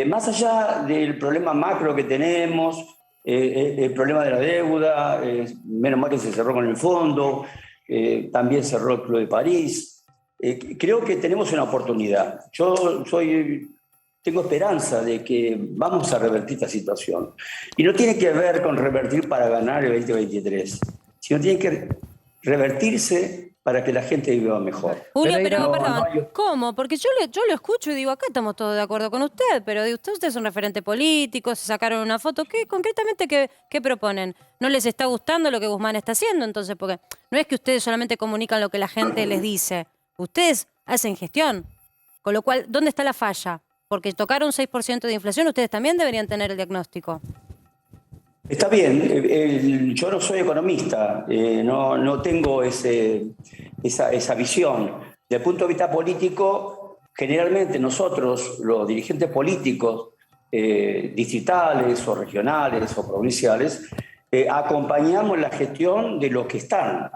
Speaker 9: Más allá del problema macro que tenemos, el problema de la deuda, menos mal que se cerró con el fondo, también cerró el Club de París. Creo que tenemos una oportunidad. Tengo esperanza de que vamos a revertir esta situación. Y no tiene que ver con revertir para ganar el 2023, sino tiene que revertirse para que la gente viva mejor.
Speaker 2: Julio, pero perdón, ¿cómo? Porque yo lo escucho y digo, acá estamos todos de acuerdo con usted, pero usted es un referente político, se sacaron una foto. ¿Qué concretamente qué proponen? ¿No les está gustando lo que Guzmán está haciendo? Entonces, porque no es que ustedes solamente comunican lo que la gente les dice, ustedes hacen gestión. Con lo cual, ¿dónde está la falla? Porque tocaron un 6% de inflación, ustedes también deberían tener el diagnóstico.
Speaker 9: Está bien, yo no soy economista, no tengo esa visión. Desde el punto de vista político, generalmente nosotros, los dirigentes políticos, distritales o regionales o provinciales, acompañamos la gestión de los que están.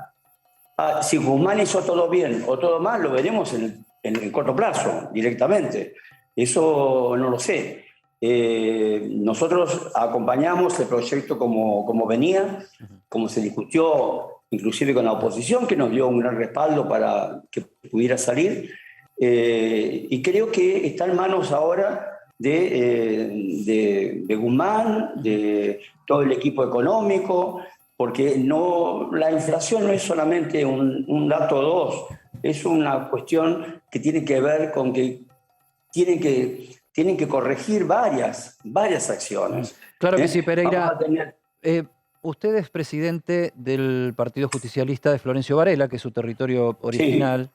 Speaker 9: Si Guzmán hizo todo bien o todo mal, lo veremos en el corto plazo, directamente. Eso no lo sé. Nosotros acompañamos el proyecto como venía, como se discutió inclusive con la oposición, que nos dio un gran respaldo para que pudiera salir. Y creo que está en manos ahora de Guzmán, de todo el equipo económico, porque la inflación no es solamente un dato o dos, es una cuestión que tiene que ver con que tienen que corregir varias acciones.
Speaker 1: Claro que sí, Pereira. Usted es presidente del Partido Justicialista de Florencio Varela, que es su territorio original.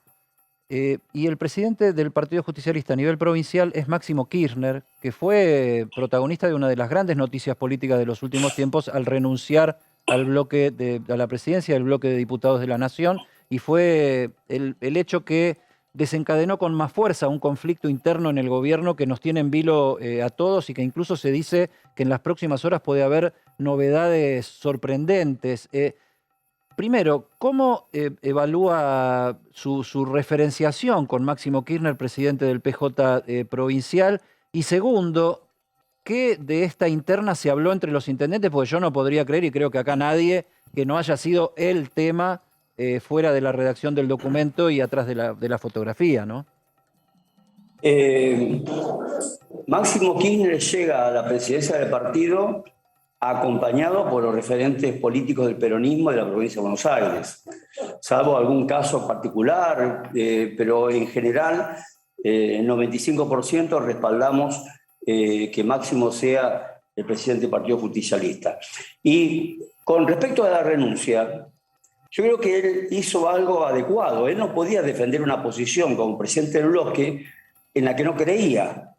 Speaker 1: Sí. Y el presidente del Partido Justicialista a nivel provincial es Máximo Kirchner, que fue protagonista de una de las grandes noticias políticas de los últimos tiempos al renunciar a la presidencia del bloque de diputados de la Nación, y fue el hecho que desencadenó con más fuerza un conflicto interno en el gobierno que nos tiene en vilo a todos, y que incluso se dice que en las próximas horas puede haber novedades sorprendentes. Primero, ¿cómo evalúa su referenciación con Máximo Kirchner, presidente del PJ provincial? Y segundo, ¿qué de esta interna se habló entre los intendentes? Porque yo no podría creer, y creo que acá nadie, que no haya sido el tema fuera de la redacción del documento y atrás de la fotografía, ¿no?
Speaker 9: Máximo Kirchner llega a la presidencia del partido acompañado por los referentes políticos del peronismo de la provincia de Buenos Aires, salvo algún caso particular, pero en general, el 95% respaldamos que Máximo sea el presidente del Partido Justicialista. Y con respecto a la renuncia, yo creo que él hizo algo adecuado. Él no podía defender una posición como presidente del bloque en la que no creía.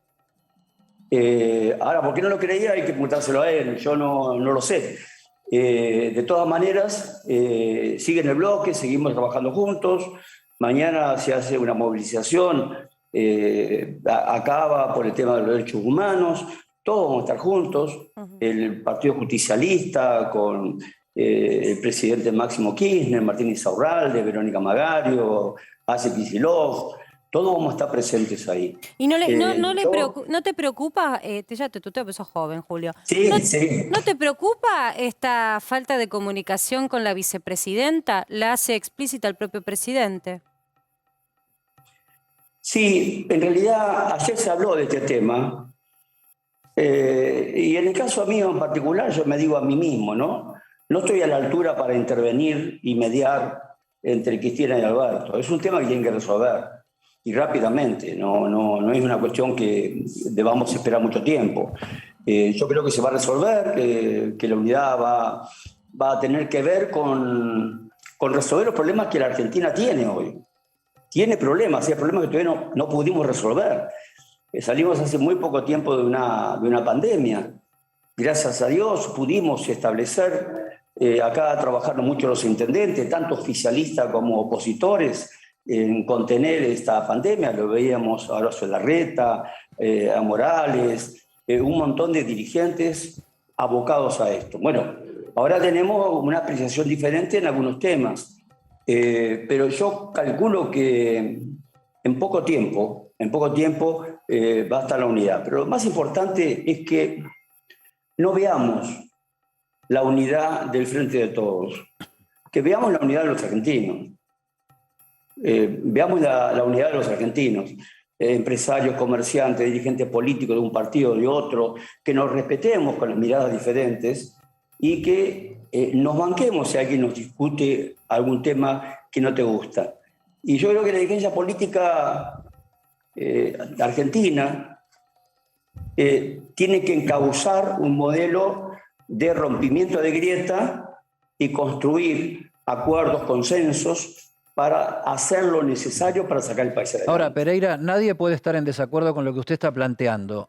Speaker 9: Ahora, ¿por qué no lo creía? Hay que preguntárselo a él, yo no lo sé. De todas maneras, sigue en el bloque, seguimos trabajando juntos. Mañana se hace una movilización, acaba por el tema de los derechos humanos. Todos vamos a estar juntos. El Partido Justicialista con el presidente Máximo Kirchner, Martín Insaurralde, Verónica Magario, Ace Kicillof. Todos vamos a estar presentes ahí.
Speaker 2: ¿Y no te preocupa, ya te tuteo, pero sos joven, Julio?
Speaker 9: Sí,
Speaker 2: ¿No, ¿No te preocupa esta falta de comunicación con la vicepresidenta? ¿La hace explícita el propio presidente?
Speaker 9: Sí, en realidad ayer se habló de este tema. Y en el caso mío en particular, yo me digo a mí mismo, ¿no? No estoy a la altura para intervenir y mediar entre Cristina y Alberto. Es un tema que tienen que resolver. Y rápidamente, no es una cuestión que debamos esperar mucho tiempo. Yo creo que se va a resolver, que la unidad va a tener que ver con resolver los problemas que la Argentina tiene hoy. Tiene problemas, hay problemas que todavía no pudimos resolver. Salimos hace muy poco tiempo de una pandemia. Gracias a Dios pudimos establecer, acá trabajando mucho los intendentes, tanto oficialistas como opositores, en contener esta pandemia. Lo veíamos a Horacio Larreta, a Morales, un montón de dirigentes abocados a esto. Bueno, ahora tenemos una apreciación diferente en algunos temas, pero yo calculo que en poco tiempo va a estar la unidad. Pero lo más importante es que no veamos la unidad del Frente de Todos, que veamos la unidad de los argentinos. Veamos la unidad de los argentinos, empresarios, comerciantes, dirigentes políticos de un partido o de otro, que nos respetemos con las miradas diferentes y que nos banquemos si alguien nos discute algún tema que no te gusta. Y yo creo que la dirigencia política argentina tiene que encauzar un modelo de rompimiento de grieta y construir acuerdos, consensos, para hacer lo necesario para sacar el país adelante.
Speaker 1: Ahora, Pereira, nadie puede estar en desacuerdo con lo que usted está planteando.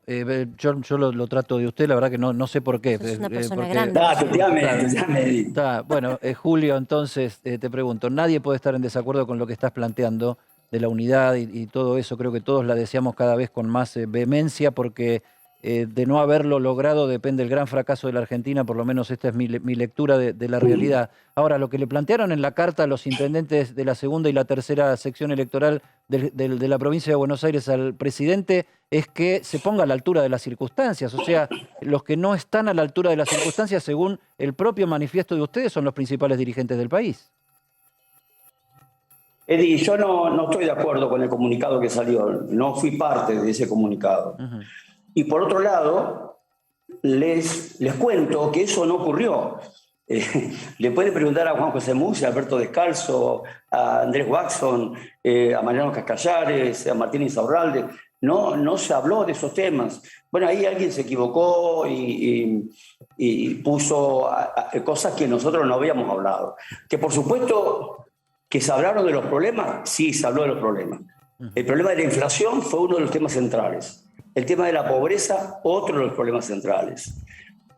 Speaker 1: Yo lo trato de usted, la verdad que no sé por qué.
Speaker 2: Es una persona
Speaker 1: porque,
Speaker 2: grande.
Speaker 1: Bueno, Julio, entonces te pregunto, nadie puede estar en desacuerdo con lo que estás planteando de la unidad y todo eso. Creo que todos la deseamos cada vez con más vehemencia porque de no haberlo logrado depende el gran fracaso de la Argentina, por lo menos esta es mi lectura de la realidad. Ahora, lo que le plantearon en la carta a los intendentes de la segunda y la tercera sección electoral de la provincia de Buenos Aires al presidente es que se ponga a la altura de las circunstancias. O sea, los que no están a la altura de las circunstancias, según el propio manifiesto de ustedes, son los principales dirigentes del país.
Speaker 9: Eddie, yo no estoy de acuerdo con el comunicado que salió. No fui parte de ese comunicado. Y por otro lado, les cuento que eso no ocurrió. Le pueden preguntar a Juan José Musi, a Alberto Descalzo, a Andrés Waxson, a Mariano Cascallares, a Martín Insaurralde. No se habló de esos temas. Bueno, ahí alguien se equivocó y puso cosas que nosotros no habíamos hablado. Que por supuesto que se hablaron de los problemas, sí, se habló de los problemas. El problema de la inflación fue uno de los temas centrales. El tema de la pobreza, otro de los problemas centrales.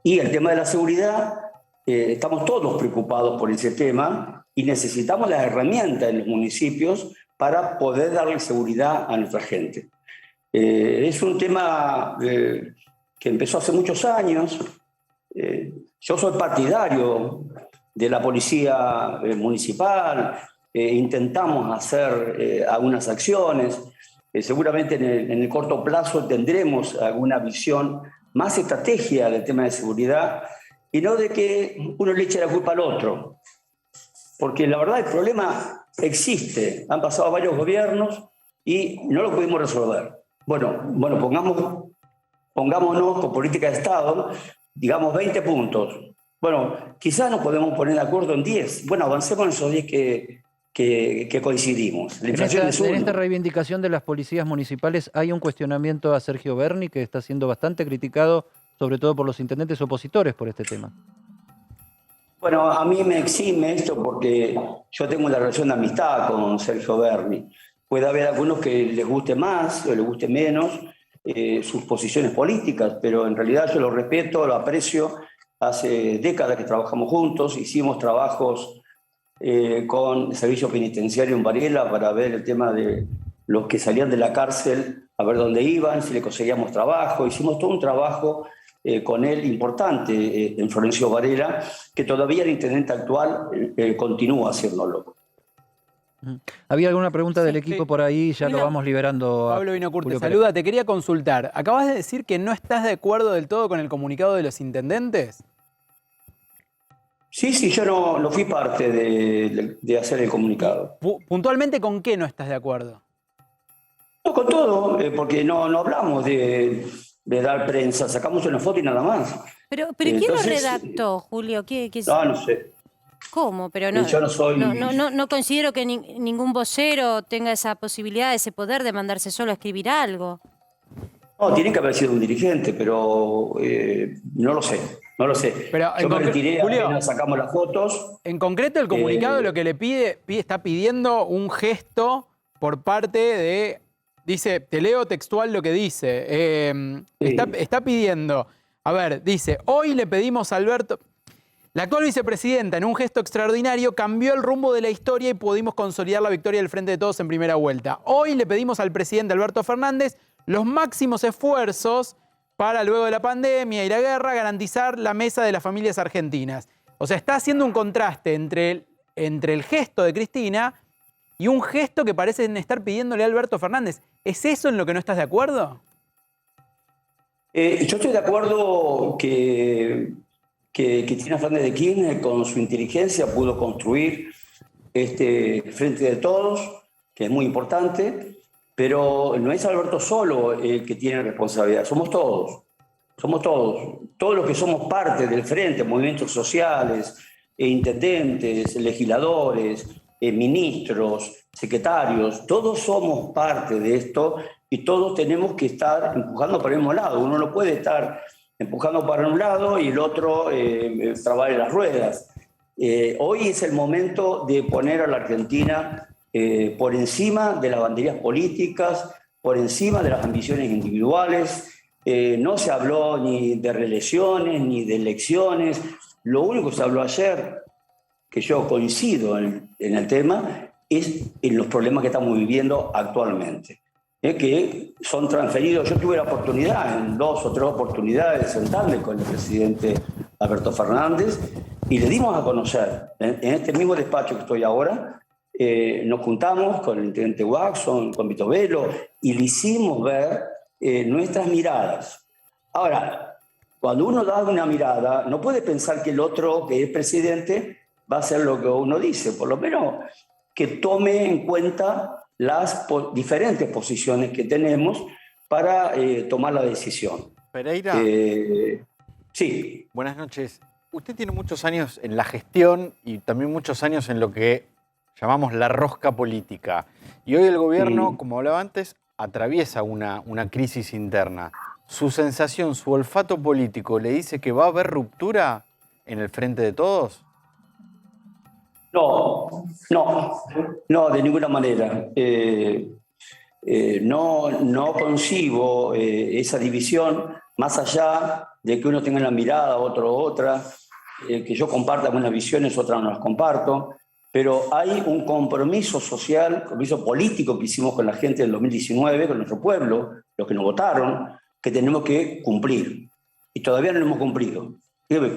Speaker 9: Y el tema de la seguridad, estamos todos preocupados por ese tema y necesitamos las herramientas en los municipios para poder darle seguridad a nuestra gente. Es un tema que empezó hace muchos años. Yo soy partidario de la policía municipal, intentamos hacer algunas acciones. Seguramente en el corto plazo tendremos alguna visión más estratégica del tema de seguridad y no de que uno le eche la culpa al otro. Porque la verdad el problema existe. Han pasado varios gobiernos y no lo pudimos resolver. Bueno, pongámonos con política de Estado, digamos 20 puntos. Bueno, quizás nos podemos poner de acuerdo en 10. Bueno, avancemos en esos 10 que coincidimos.
Speaker 1: En esta reivindicación de las policías municipales hay un cuestionamiento a Sergio Berni que está siendo bastante criticado, sobre todo por los intendentes opositores por este tema.
Speaker 9: Bueno, a mí me exime esto porque yo tengo una relación de amistad con Sergio Berni. Puede haber algunos que les guste más o les guste menos sus posiciones políticas, pero en realidad yo lo respeto, lo aprecio hace décadas que trabajamos juntos, hicimos trabajos con el servicio penitenciario en Varela para ver el tema de los que salían de la cárcel, a ver dónde iban, si le conseguíamos trabajo. Hicimos todo un trabajo con él importante en Florencio Varela, que todavía el intendente actual continúa haciéndolo.
Speaker 1: Había alguna pregunta del equipo por ahí, ya lo vamos liberando.
Speaker 4: Pablo Vinocur, te
Speaker 1: Julio
Speaker 4: saluda.
Speaker 1: Pérez.
Speaker 4: Te quería consultar. Acabas de decir que no estás de acuerdo del todo con el comunicado de los intendentes.
Speaker 9: Sí, yo no fui parte de hacer el comunicado.
Speaker 4: Puntualmente, ¿con qué no estás de acuerdo?
Speaker 9: No, con todo, porque no hablamos de dar prensa, sacamos una foto y nada más.
Speaker 2: Pero ¿quién lo redactó, Julio?
Speaker 9: No sé.
Speaker 2: ¿Cómo? Pero no,
Speaker 9: yo no soy...
Speaker 2: no considero que ningún vocero tenga esa posibilidad, ese poder de mandarse solo a escribir algo.
Speaker 9: No, tiene que haber sido un dirigente, pero no lo sé.
Speaker 4: Pero
Speaker 9: yo me retiré,
Speaker 4: Julio,
Speaker 9: apenas sacamos las fotos.
Speaker 4: En concreto, el comunicado lo que le está pidiendo un gesto por parte de... Dice, te leo textual lo que dice. Está pidiendo... A ver, dice, hoy le pedimos a Alberto... La actual vicepresidenta, en un gesto extraordinario, cambió el rumbo de la historia y pudimos consolidar la victoria del Frente de Todos en primera vuelta. Hoy le pedimos al presidente Alberto Fernández los máximos esfuerzos para, luego de la pandemia y la guerra, garantizar la mesa de las familias argentinas. O sea, está haciendo un contraste entre el gesto de Cristina y un gesto que parecen estar pidiéndole a Alberto Fernández. ¿Es eso en lo que no estás de acuerdo?
Speaker 9: Yo estoy de acuerdo que Cristina Fernández de Kirchner, con su inteligencia, pudo construir este Frente de Todos, que es muy importante, pero no es Alberto solo el que tiene responsabilidad, somos todos. Todos los que somos parte del Frente, movimientos sociales, intendentes, legisladores, ministros, secretarios, todos somos parte de esto y todos tenemos que estar empujando para el mismo lado. Uno no puede estar empujando para un lado y el otro trabar en las ruedas. Hoy es el momento de poner a la Argentina por encima de las banderas políticas, por encima de las ambiciones individuales. No se habló ni de reelecciones ni de elecciones. Lo único que se habló ayer, que yo coincido en el tema, es en los problemas que estamos viviendo actualmente. Que son transferidos. Yo tuve la oportunidad, en 2 o 3 oportunidades, de sentarme con el presidente Alberto Fernández y le dimos a conocer, en este mismo despacho que estoy ahora, nos juntamos con el intendente Watson, con Vito Velo, y le hicimos ver nuestras miradas. Ahora, cuando uno da una mirada, no puede pensar que el otro, que es presidente, va a hacer lo que uno dice, por lo menos que tome en cuenta las diferentes posiciones que tenemos para tomar la decisión.
Speaker 5: Pereira.
Speaker 9: Sí.
Speaker 5: Buenas noches. Usted tiene muchos años en la gestión y también muchos años en lo que llamamos la rosca política. Y hoy el gobierno, como hablaba antes, atraviesa una crisis interna. ¿Su sensación, su olfato político le dice que va a haber ruptura en el Frente de Todos?
Speaker 9: No, de ninguna manera. No concibo esa división, más allá de que uno tenga la mirada, otro otra, que yo comparta algunas visiones, otras no las comparto, pero hay un compromiso social, compromiso político que hicimos con la gente del 2019, con nuestro pueblo, los que nos votaron, que tenemos que cumplir. Y todavía no lo hemos cumplido.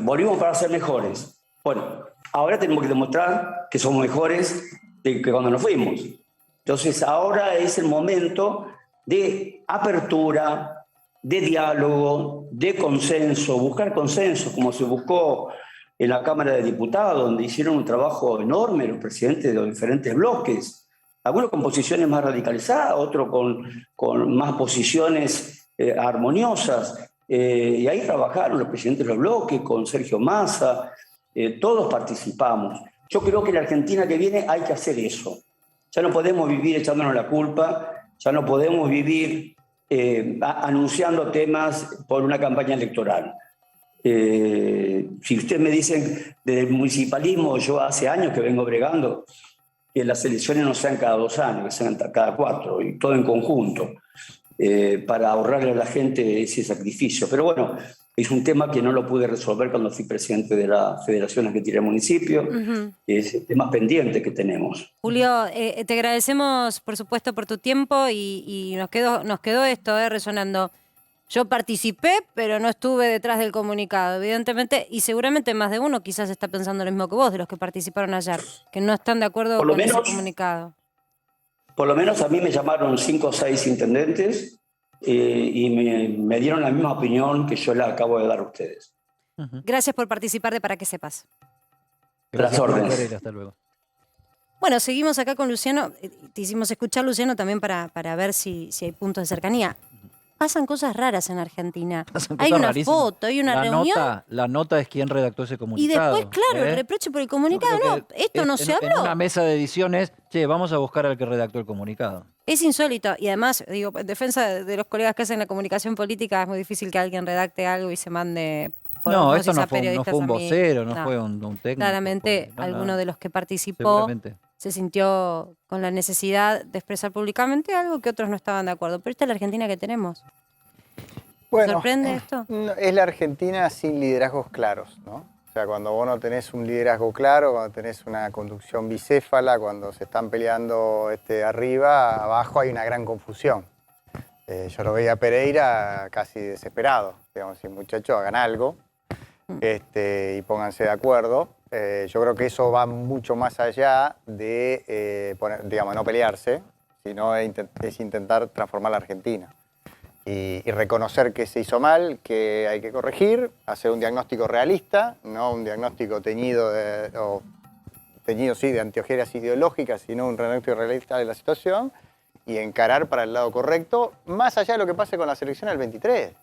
Speaker 9: Volvimos para ser mejores. Bueno, ahora tenemos que demostrar que somos mejores que cuando nos fuimos. Entonces ahora es el momento de apertura, de diálogo, de consenso, buscar consenso, como se buscó en la Cámara de Diputados, donde hicieron un trabajo enorme los presidentes de los diferentes bloques, algunos con posiciones más radicalizadas, otros con más posiciones armoniosas, y ahí trabajaron los presidentes de los bloques, con Sergio Massa, todos participamos. Yo creo que en la Argentina que viene hay que hacer eso. Ya no podemos vivir echándonos la culpa, ya no podemos vivir anunciando temas por una campaña electoral. Si ustedes me dicen desde el municipalismo, yo hace años que vengo bregando que las elecciones no sean cada 2 años, que sean cada 4, y todo en conjunto, para ahorrarle a la gente ese sacrificio. Pero bueno, Es un tema que no lo pude resolver cuando fui presidente de la Federación Argentina de Municipios. Es temas pendientes que tenemos.
Speaker 2: Julio, te agradecemos, por supuesto, por tu tiempo y nos quedó esto resonando. Yo participé, pero no estuve detrás del comunicado, evidentemente, y seguramente más de uno quizás está pensando lo mismo que vos, de los que participaron ayer, que no están de acuerdo con ese comunicado.
Speaker 9: Por lo menos a mí me llamaron 5 o 6 intendentes y me dieron la misma opinión que yo le acabo de dar a ustedes.
Speaker 2: Gracias por participar de Para que Sepas.
Speaker 9: Las órdenes.
Speaker 1: Hasta luego.
Speaker 2: Bueno, seguimos acá con Luciano. Te hicimos escuchar, Luciano, también para ver si hay puntos de cercanía. Pasan cosas raras en Argentina. Hay una foto, hay una reunión.
Speaker 1: La nota es quién redactó ese
Speaker 2: Y
Speaker 1: comunicado.
Speaker 2: después, claro, el reproche por el comunicado. No, esto no se habló.
Speaker 1: En una mesa de ediciones, che, vamos a buscar al que redactó el comunicado.
Speaker 2: Es insólito. Y además, digo, en defensa de los colegas que hacen la comunicación política, es muy difícil que alguien redacte algo y se mande por
Speaker 1: No,
Speaker 2: osmosis
Speaker 1: esto
Speaker 2: a
Speaker 1: no fue
Speaker 2: periodistas
Speaker 1: un
Speaker 2: amigos.
Speaker 1: vocero, no fue un técnico.
Speaker 2: Claramente,
Speaker 1: no,
Speaker 2: alguno de los que participó
Speaker 1: seguramente.
Speaker 2: se sintió con la necesidad de expresar públicamente algo que otros no estaban de acuerdo. Pero esta es la Argentina que tenemos.
Speaker 7: Bueno,
Speaker 2: ¿Sorprende esto?
Speaker 7: Es la Argentina sin liderazgos claros, ¿no? O sea, cuando vos no tenés un liderazgo claro, cuando tenés una conducción bicéfala, cuando se están peleando arriba, abajo hay una gran confusión. Yo lo veía a Pereira casi desesperado. Digamos, si muchachos hagan algo y pónganse de acuerdo. Yo creo que eso va mucho más allá de no pelearse, sino es intentar transformar la Argentina. Y reconocer que se hizo mal, que hay que corregir, hacer un diagnóstico realista, no un diagnóstico teñido de anteojeras ideológicas, sino un diagnóstico realista de la situación y encarar para el lado correcto, más allá de lo que pase con la selección del 23.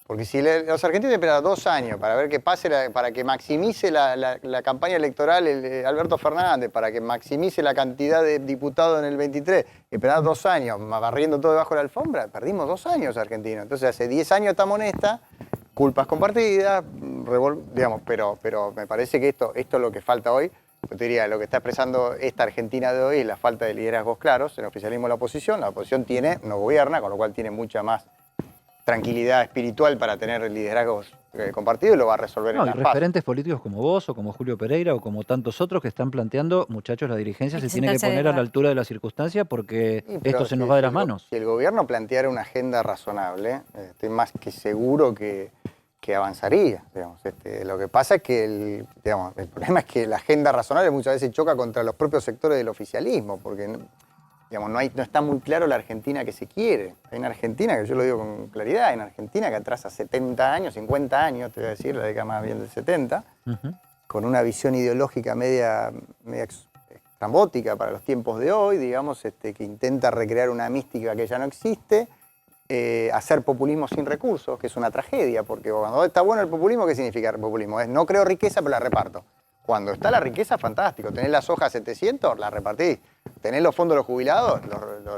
Speaker 7: Porque si los argentinos esperan 2 años para ver qué pase, para que maximice la campaña electoral Alberto Fernández, para que maximice la cantidad de diputados en el 23, esperar 2 años, barriendo todo debajo de la alfombra, perdimos 2 años argentinos. Entonces hace 10 años estamos en esta, culpas compartidas, pero me parece que esto es lo que falta hoy. Yo te diría, lo que está expresando esta Argentina de hoy es la falta de liderazgos claros. El oficialismo de la oposición no gobierna, con lo cual tiene mucha más tranquilidad espiritual para tener liderazgos compartidos y lo va a resolver en la paz.
Speaker 1: Referentes políticos como vos o como Julio Pereira o como tantos otros que están planteando, muchachos, la dirigencia se tiene que poner a la altura de la circunstancia porque esto se nos va de las manos.
Speaker 7: Si el gobierno planteara una agenda razonable, estoy más que seguro que avanzaría. Digamos. Lo que pasa es que el problema es que la agenda razonable muchas veces choca contra los propios sectores del oficialismo, porque no está muy claro la Argentina que se quiere. Hay una Argentina, que yo lo digo con claridad, hay una Argentina que atrasa 70 años, 50 años, te voy a decir, la década más bien del 70, con una visión ideológica media estrambótica para los tiempos de hoy, digamos, que intenta recrear una mística que ya no existe, hacer populismo sin recursos, que es una tragedia, porque cuando está bueno el populismo, ¿qué significa el populismo? Es no creo riqueza, pero la reparto. Cuando está la riqueza, fantástico. Tenés las hojas 700, las repartís. Tenés los fondos de los jubilados,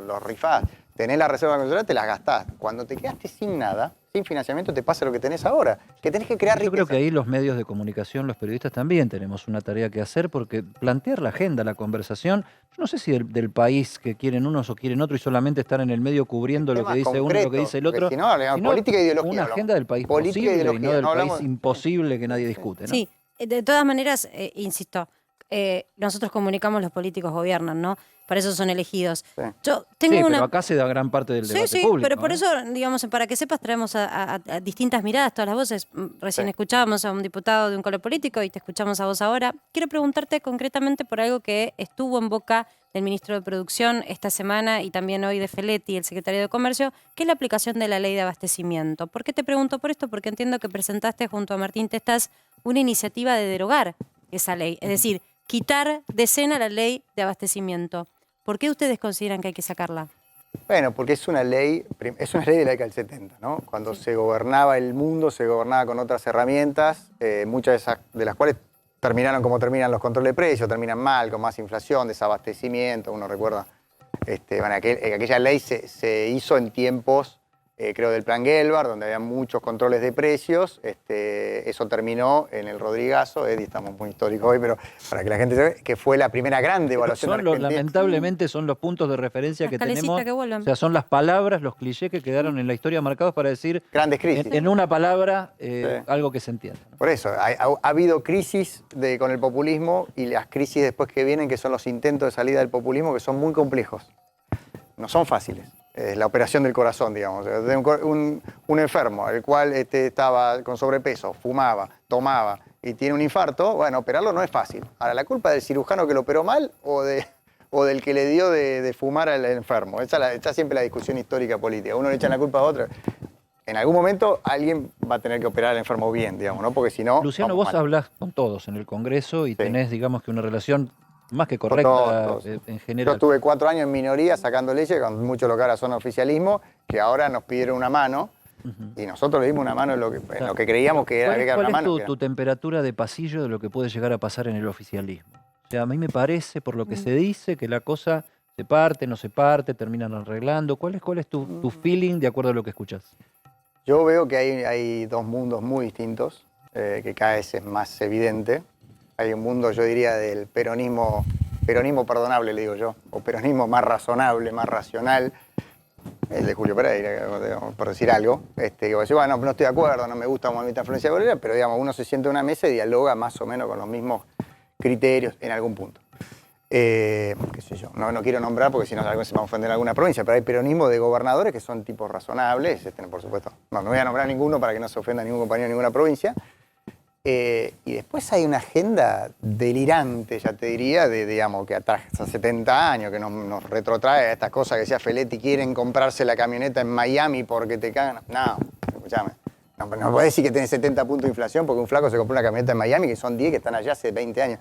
Speaker 7: los rifás. Tenés la reserva nacional, te las gastás. Cuando te quedaste sin nada, sin financiamiento, te pasa lo que tenés ahora, que tenés que crear riqueza.
Speaker 1: Yo creo que ahí los medios de comunicación, los periodistas también tenemos una tarea que hacer, porque plantear la agenda, la conversación, yo no sé si del país que quieren unos o quieren otro y solamente estar en el medio cubriendo lo que dice uno y lo que dice el otro,
Speaker 7: sino política e ideología.
Speaker 1: Una agenda del país posible y no del país imposible que nadie discute, ¿no?
Speaker 2: Sí, de todas maneras, insisto, nosotros comunicamos, los políticos gobiernan, ¿no? Para eso son elegidos.
Speaker 7: Sí.
Speaker 2: Yo tengo
Speaker 1: pero acá se da gran parte del debate público.
Speaker 2: Pero por eso, digamos, para que sepas, traemos a distintas miradas, todas las voces. Recién escuchábamos a un diputado de un color político y te escuchamos a vos ahora. Quiero preguntarte concretamente por algo que estuvo en boca del ministro de Producción esta semana y también hoy de Feletti, el secretario de Comercio, que es la aplicación de la ley de abastecimiento. ¿Por qué te pregunto por esto? Porque entiendo que presentaste junto a Martín Testas una iniciativa de derogar esa ley, es decir, quitar de escena la ley de abastecimiento. ¿Por qué ustedes consideran que hay que sacarla?
Speaker 7: Bueno, porque es una ley de la década del 70, ¿no? Cuando se gobernaba el mundo, se gobernaba con otras herramientas, muchas de las cuales terminaron como terminan los controles de precios, terminan mal, con más inflación, desabastecimiento. Uno recuerda, aquella ley se hizo en tiempos creo del Plan Gelbard, donde había muchos controles de precios. Eso terminó en el Rodrigazo, estamos muy históricos hoy, pero para que la gente sepa, que fue la primera gran devaluación argentina.
Speaker 1: Lamentablemente son los puntos de referencia que tenemos. O sea, son las palabras, los clichés que quedaron en la historia marcados para decir
Speaker 7: grandes crisis.
Speaker 1: En una palabra, algo que se entienda.
Speaker 7: Por eso, ha habido crisis con el populismo y las crisis después que vienen, que son los intentos de salida del populismo, que son muy complejos. No son fáciles. Es la operación del corazón, digamos. Un enfermo, el cual estaba con sobrepeso, fumaba, tomaba y tiene un infarto, bueno, operarlo no es fácil. Ahora, ¿la culpa del cirujano que lo operó mal o del que le dio de fumar al enfermo? Está siempre la discusión histórica política. Uno le echa la culpa a otro. En algún momento alguien va a tener que operar al enfermo bien, digamos, ¿no? Porque si no...
Speaker 1: Luciano, vos hablás con todos en el Congreso y tenés, digamos, que una relación más que correcta en general.
Speaker 7: Yo estuve 4 años en minoría sacando leyes, con mucho lo que ahora son oficialismo, que ahora nos pidieron una mano, y nosotros le dimos una mano en lo que creíamos que era una mano.
Speaker 1: ¿Cuál es tu temperatura de pasillo de lo que puede llegar a pasar en el oficialismo? O sea, a mí me parece, por lo que se dice, que la cosa se parte, no se parte, terminan arreglando. ¿Cuál es tu feeling de acuerdo a lo que escuchás?
Speaker 7: Yo veo que hay dos mundos muy distintos, que cada vez es más evidente. Hay un mundo, yo diría, del peronismo perdonable, le digo yo, o peronismo más razonable, más racional, el de Julio Pereira, por decir algo. Que vos decís, bueno, no estoy de acuerdo, no me gusta un movimiento de influencia bolera, pero digamos, uno se sienta en una mesa y dialoga más o menos con los mismos criterios en algún punto. Qué sé yo, no quiero nombrar porque si no se va a ofender en alguna provincia, pero hay peronismo de gobernadores que son tipos razonables, por supuesto, no voy a nombrar ninguno para que no se ofenda a ningún compañero de ninguna provincia. Y después hay una agenda delirante, ya te diría, digamos, que atrás a 70 años, que nos retrotrae a estas cosas que decía Feletti, quieren comprarse la camioneta en Miami porque te cagan. No, escúchame. No podés decir que tenés 70 puntos de inflación porque un flaco se compró una camioneta en Miami, que son 10 que están allá hace 20 años.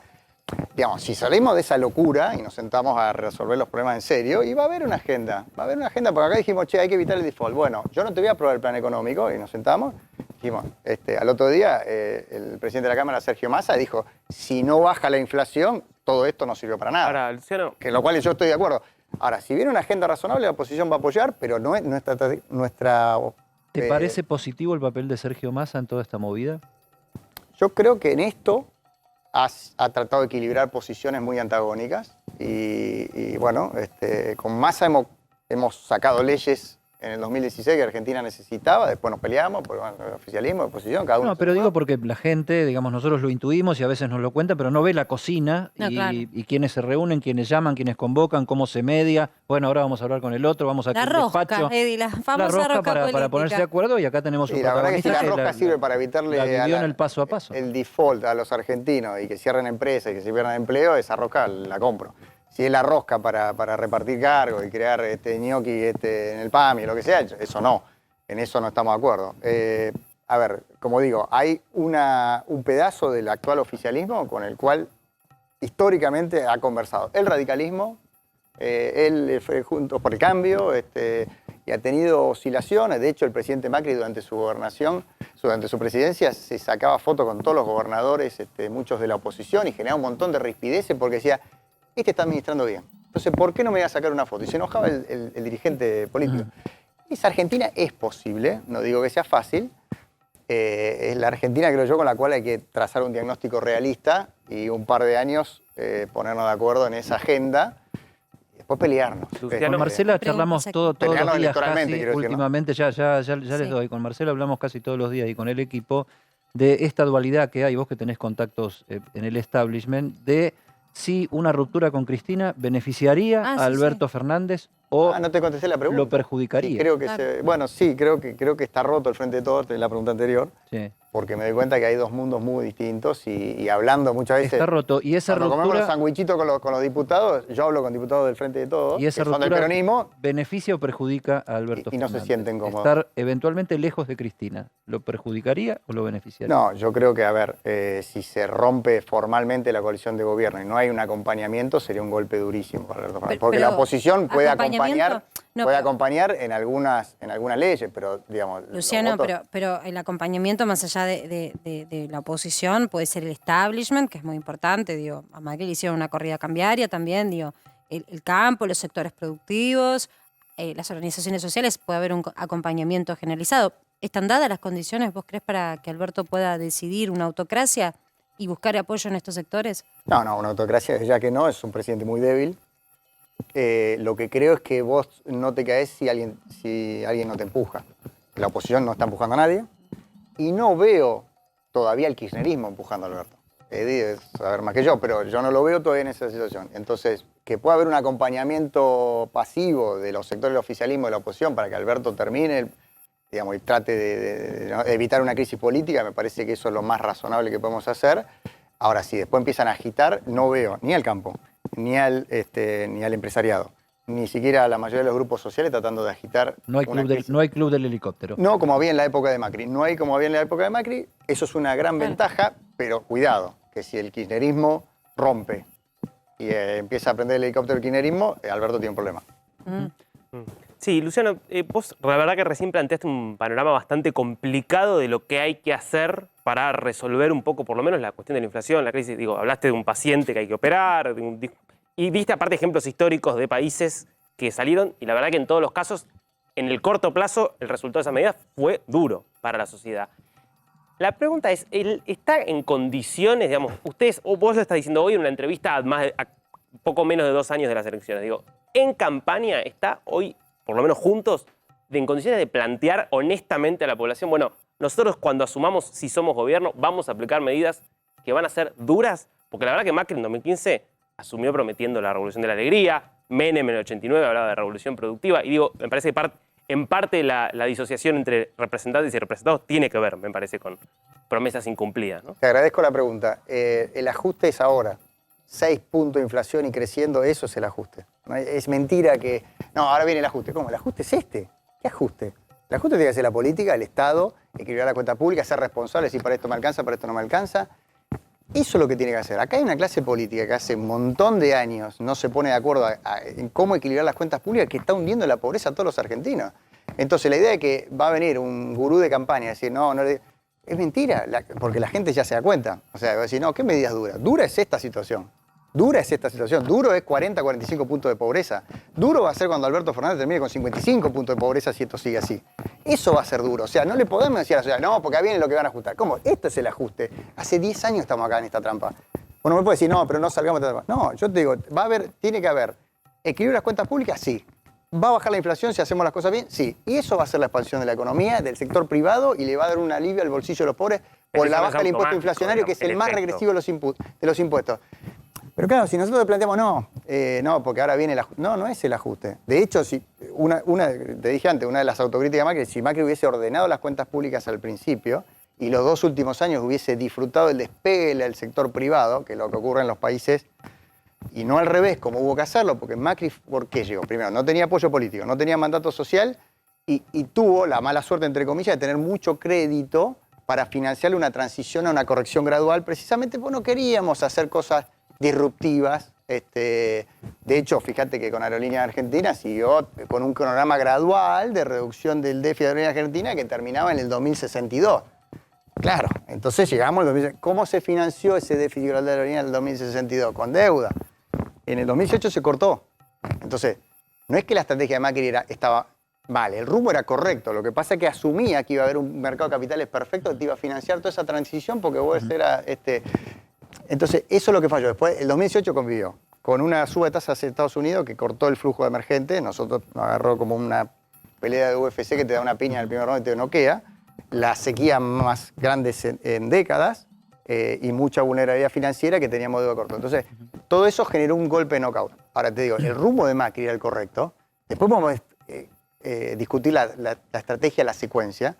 Speaker 7: Digamos, si salimos de esa locura y nos sentamos a resolver los problemas en serio, y va a haber una agenda, porque acá dijimos, che, hay que evitar el default. Bueno, yo no te voy a aprobar el plan económico, y nos sentamos, dijimos, al otro día, el presidente de la Cámara, Sergio Massa, dijo, si no baja la inflación, todo esto no sirvió para nada.
Speaker 6: Ahora, Luciano...
Speaker 7: Que en lo cual yo estoy de acuerdo. Ahora, si viene una agenda razonable, la oposición va a apoyar, pero no es nuestra
Speaker 1: ¿Te parece positivo el papel de Sergio Massa en toda esta movida?
Speaker 7: Yo creo que en esto ha tratado de equilibrar posiciones muy antagónicas y bueno, con Massa hemos sacado leyes en el 2016 que Argentina necesitaba, después nos peleamos, por oficialismo, oposición, cada uno.
Speaker 1: No, pero digo porque la gente, digamos, nosotros lo intuimos y a veces nos lo cuentan, pero no ve la cocina y quiénes se reúnen, quiénes llaman, quiénes convocan, cómo se media. Bueno, ahora vamos a hablar con el otro, vamos a
Speaker 2: la rosca,
Speaker 1: despacho.
Speaker 2: Eddie, la famosa rosca
Speaker 1: para ponerse de acuerdo, y acá tenemos un
Speaker 7: protagonista. La verdad que si la rosca sirve para evitarle
Speaker 1: en el paso a paso.
Speaker 7: El default a los argentinos y que cierren empresas y que se pierdan empleo, esa rosca la compro. Si es la rosca para repartir cargos y crear ñoqui en el PAMI, lo que sea, eso no. En eso no estamos de acuerdo. A ver, como digo, hay un pedazo del actual oficialismo con el cual históricamente ha conversado el radicalismo, él fue Juntos por el Cambio, y ha tenido oscilaciones. De hecho, el presidente Macri durante su gobernación, durante su presidencia, se sacaba fotos con todos los gobernadores, muchos de la oposición, y generaba un montón de rispideces porque decía, este está administrando bien. Entonces, ¿por qué no me voy a sacar una foto? Y se enojaba el dirigente político. Esa Argentina es posible, no digo que sea fácil. Es la Argentina, creo yo, con la cual hay que trazar un diagnóstico realista y un par de años ponernos de acuerdo en esa agenda y después pelearnos.
Speaker 1: Con Marcela charlamos todos los días casi, últimamente,
Speaker 7: ¿no?
Speaker 1: ya les doy. Con Marcela hablamos casi todos los días y con el equipo de esta dualidad que hay, vos que tenés contactos en el establishment, de si una ruptura con Cristina beneficiaría a Alberto Fernández o
Speaker 7: no te contesté la pregunta.
Speaker 1: Lo perjudicaría.
Speaker 7: Sí, creo que bueno, sí, creo que está roto el Frente de Todos, la pregunta anterior, porque me doy cuenta que hay dos mundos muy distintos y hablando muchas veces...
Speaker 1: Está roto. Y esa
Speaker 7: cuando
Speaker 1: ruptura...
Speaker 7: comemos los sandwichitos con los diputados, yo hablo con diputados del Frente de Todos,
Speaker 1: y esa
Speaker 7: que son del peronismo...
Speaker 1: ¿beneficia o perjudica a Alberto Fernández?
Speaker 7: Y no se sienten cómodos.
Speaker 1: Estar eventualmente lejos de Cristina, ¿lo perjudicaría o lo beneficiaría?
Speaker 7: No, yo creo que, a ver, si se rompe formalmente la coalición de gobierno y no hay un acompañamiento, sería un golpe durísimo para Alberto Fernández. Porque la oposición puede acompañar en algunas leyes, pero digamos...
Speaker 2: Luciano, pero el acompañamiento más allá de la oposición puede ser el establishment, que es muy importante, digo, a Macri le hicieron una corrida cambiaria también, digo, el campo, los sectores productivos, las organizaciones sociales, puede haber un acompañamiento generalizado. ¿Están dadas las condiciones, vos crees, para que Alberto pueda decidir una autocracia y buscar apoyo en estos sectores?
Speaker 7: No, una autocracia ya que no, es un presidente muy débil. Lo que creo es que vos no te caes si alguien no te empuja. La oposición no está empujando a nadie y no veo todavía el kirchnerismo empujando a Alberto. Debe saber más que yo, pero yo no lo veo todavía en esa situación. Entonces, que pueda haber un acompañamiento pasivo de los sectores del oficialismo y de la oposición para que Alberto termine, digamos, y trate de evitar una crisis política, me parece que eso es lo más razonable que podemos hacer. Ahora, si después empiezan a agitar, no veo ni al campo, ni al empresariado, ni siquiera a la mayoría de los grupos sociales tratando de agitar.
Speaker 1: No hay club del helicóptero.
Speaker 7: No como había en la época de Macri. No hay como había en la época de Macri. Eso es una gran ventaja, pero cuidado, que si el kirchnerismo rompe y empieza a aprender el helicóptero del kirchnerismo, Alberto tiene un problema.
Speaker 6: Sí, Luciano, vos la verdad que recién planteaste un panorama bastante complicado de lo que hay que hacer para resolver un poco, por lo menos, la cuestión de la inflación, la crisis. Digo, hablaste de un paciente que hay que operar, y diste aparte ejemplos históricos de países que salieron, y la verdad que en todos los casos, en el corto plazo, el resultado de esa medida fue duro para la sociedad. La pregunta es, ¿está en condiciones, digamos, ustedes, o vos lo estás diciendo hoy en una entrevista a poco menos de 2 años de las elecciones, digo, en campaña está hoy, por lo menos juntos, en condiciones de plantear honestamente a la población, bueno, nosotros cuando asumamos si somos gobierno vamos a aplicar medidas que van a ser duras? Porque la verdad que Macri en 2015 asumió prometiendo la revolución de la alegría, Menem en el 89 hablaba de revolución productiva, y digo, me parece que en parte la disociación entre representantes y representados tiene que ver, me parece, con promesas incumplidas, ¿no?
Speaker 7: Te agradezco la pregunta. El ajuste es ahora. 6 puntos de inflación y creciendo, eso es el ajuste. ¿No? Es mentira que... No, ahora viene el ajuste. ¿Cómo? El ajuste es este. ¿Qué ajuste? El ajuste tiene que ser la política, el Estado, equilibrar la cuenta pública, ser responsable, decir para esto me alcanza, para esto no me alcanza. Eso es lo que tiene que hacer. Acá hay una clase política que hace un montón de años no se pone de acuerdo en cómo equilibrar las cuentas públicas, que está hundiendo la pobreza a todos los argentinos. Entonces la idea de que va a venir un gurú de campaña y decir, no, es mentira, porque la gente ya se da cuenta. O sea, va a decir, no, ¿qué medidas duras? Dura es esta situación. Dura es esta situación. Duro es 40, 45 puntos de pobreza. Duro va a ser cuando Alberto Fernández termine con 55 puntos de pobreza si esto sigue así. Eso va a ser duro. O sea, no le podemos decir a la sociedad, no, porque ahí viene lo que van a ajustar. ¿Cómo? Este es el ajuste. Hace 10 años estamos acá en esta trampa. Bueno, me puede decir, no, pero no salgamos de esta trampa. No, yo te digo, tiene que haber equilibrio de las cuentas públicas, sí. ¿Va a bajar la inflación si hacemos las cosas bien? Sí. Y eso va a ser la expansión de la economía, del sector privado, y le va a dar un alivio al bolsillo de los pobres por la baja del impuesto inflacionario, que es el más regresivo de los impuestos. Pero claro, si nosotros planteamos, no, porque ahora viene el ajuste. No, no es el ajuste. De hecho, si te dije antes, una de las autocríticas de Macri, si Macri hubiese ordenado las cuentas públicas al principio y los 2 últimos años hubiese disfrutado del despegue del sector privado, que es lo que ocurre en los países, y no al revés, como hubo que hacerlo, porque Macri, ¿por qué llegó? Primero, no tenía apoyo político, no tenía mandato social y tuvo la mala suerte, entre comillas, de tener mucho crédito para financiarle una transición a una corrección gradual, precisamente porque no queríamos hacer cosas disruptivas. De hecho, fíjate que con Aerolíneas Argentinas siguió con un cronograma gradual de reducción del déficit de Aerolíneas Argentinas que terminaba en el 2062. Claro, entonces llegamos al 2062. ¿Cómo se financió ese déficit gradual de Aerolíneas en el 2062? Con deuda. En el 2018 se cortó. Entonces, no es que la estrategia de Macri estaba mal, el rumbo era correcto. Lo que pasa es que asumía que iba a haber un mercado de capitales perfecto que te iba a financiar toda esa transición porque vos eras... Entonces, eso es lo que falló. Después, el 2018 convivió con una suba de tasas de Estados Unidos que cortó el flujo de emergente. Nosotros nos agarró como una pelea de UFC que te da una piña en el primer round y te noquea. La sequía más grande en décadas y mucha vulnerabilidad financiera que teníamos deuda corto. Entonces, todo eso generó un golpe de knockout. Ahora te digo, el rumbo de Macri era el correcto. Después vamos a discutir la estrategia, la secuencia.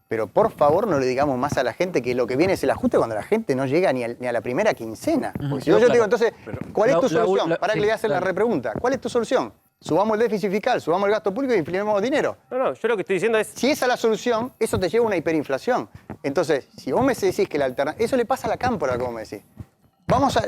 Speaker 7: Pero por favor no le digamos más a la gente que lo que viene es el ajuste cuando la gente no llega ni a la primera quincena. Porque si yo te digo, entonces, ¿cuál es tu solución? Para que le voy a hacer la repregunta. ¿Cuál es tu solución? Subamos el déficit fiscal, subamos el gasto público y inflemos dinero.
Speaker 6: No, yo lo que estoy diciendo es...
Speaker 7: Si esa es la solución, eso te lleva a una hiperinflación. Entonces, si vos me decís que la alternativa... Eso le pasa a la cámpora, como me decís.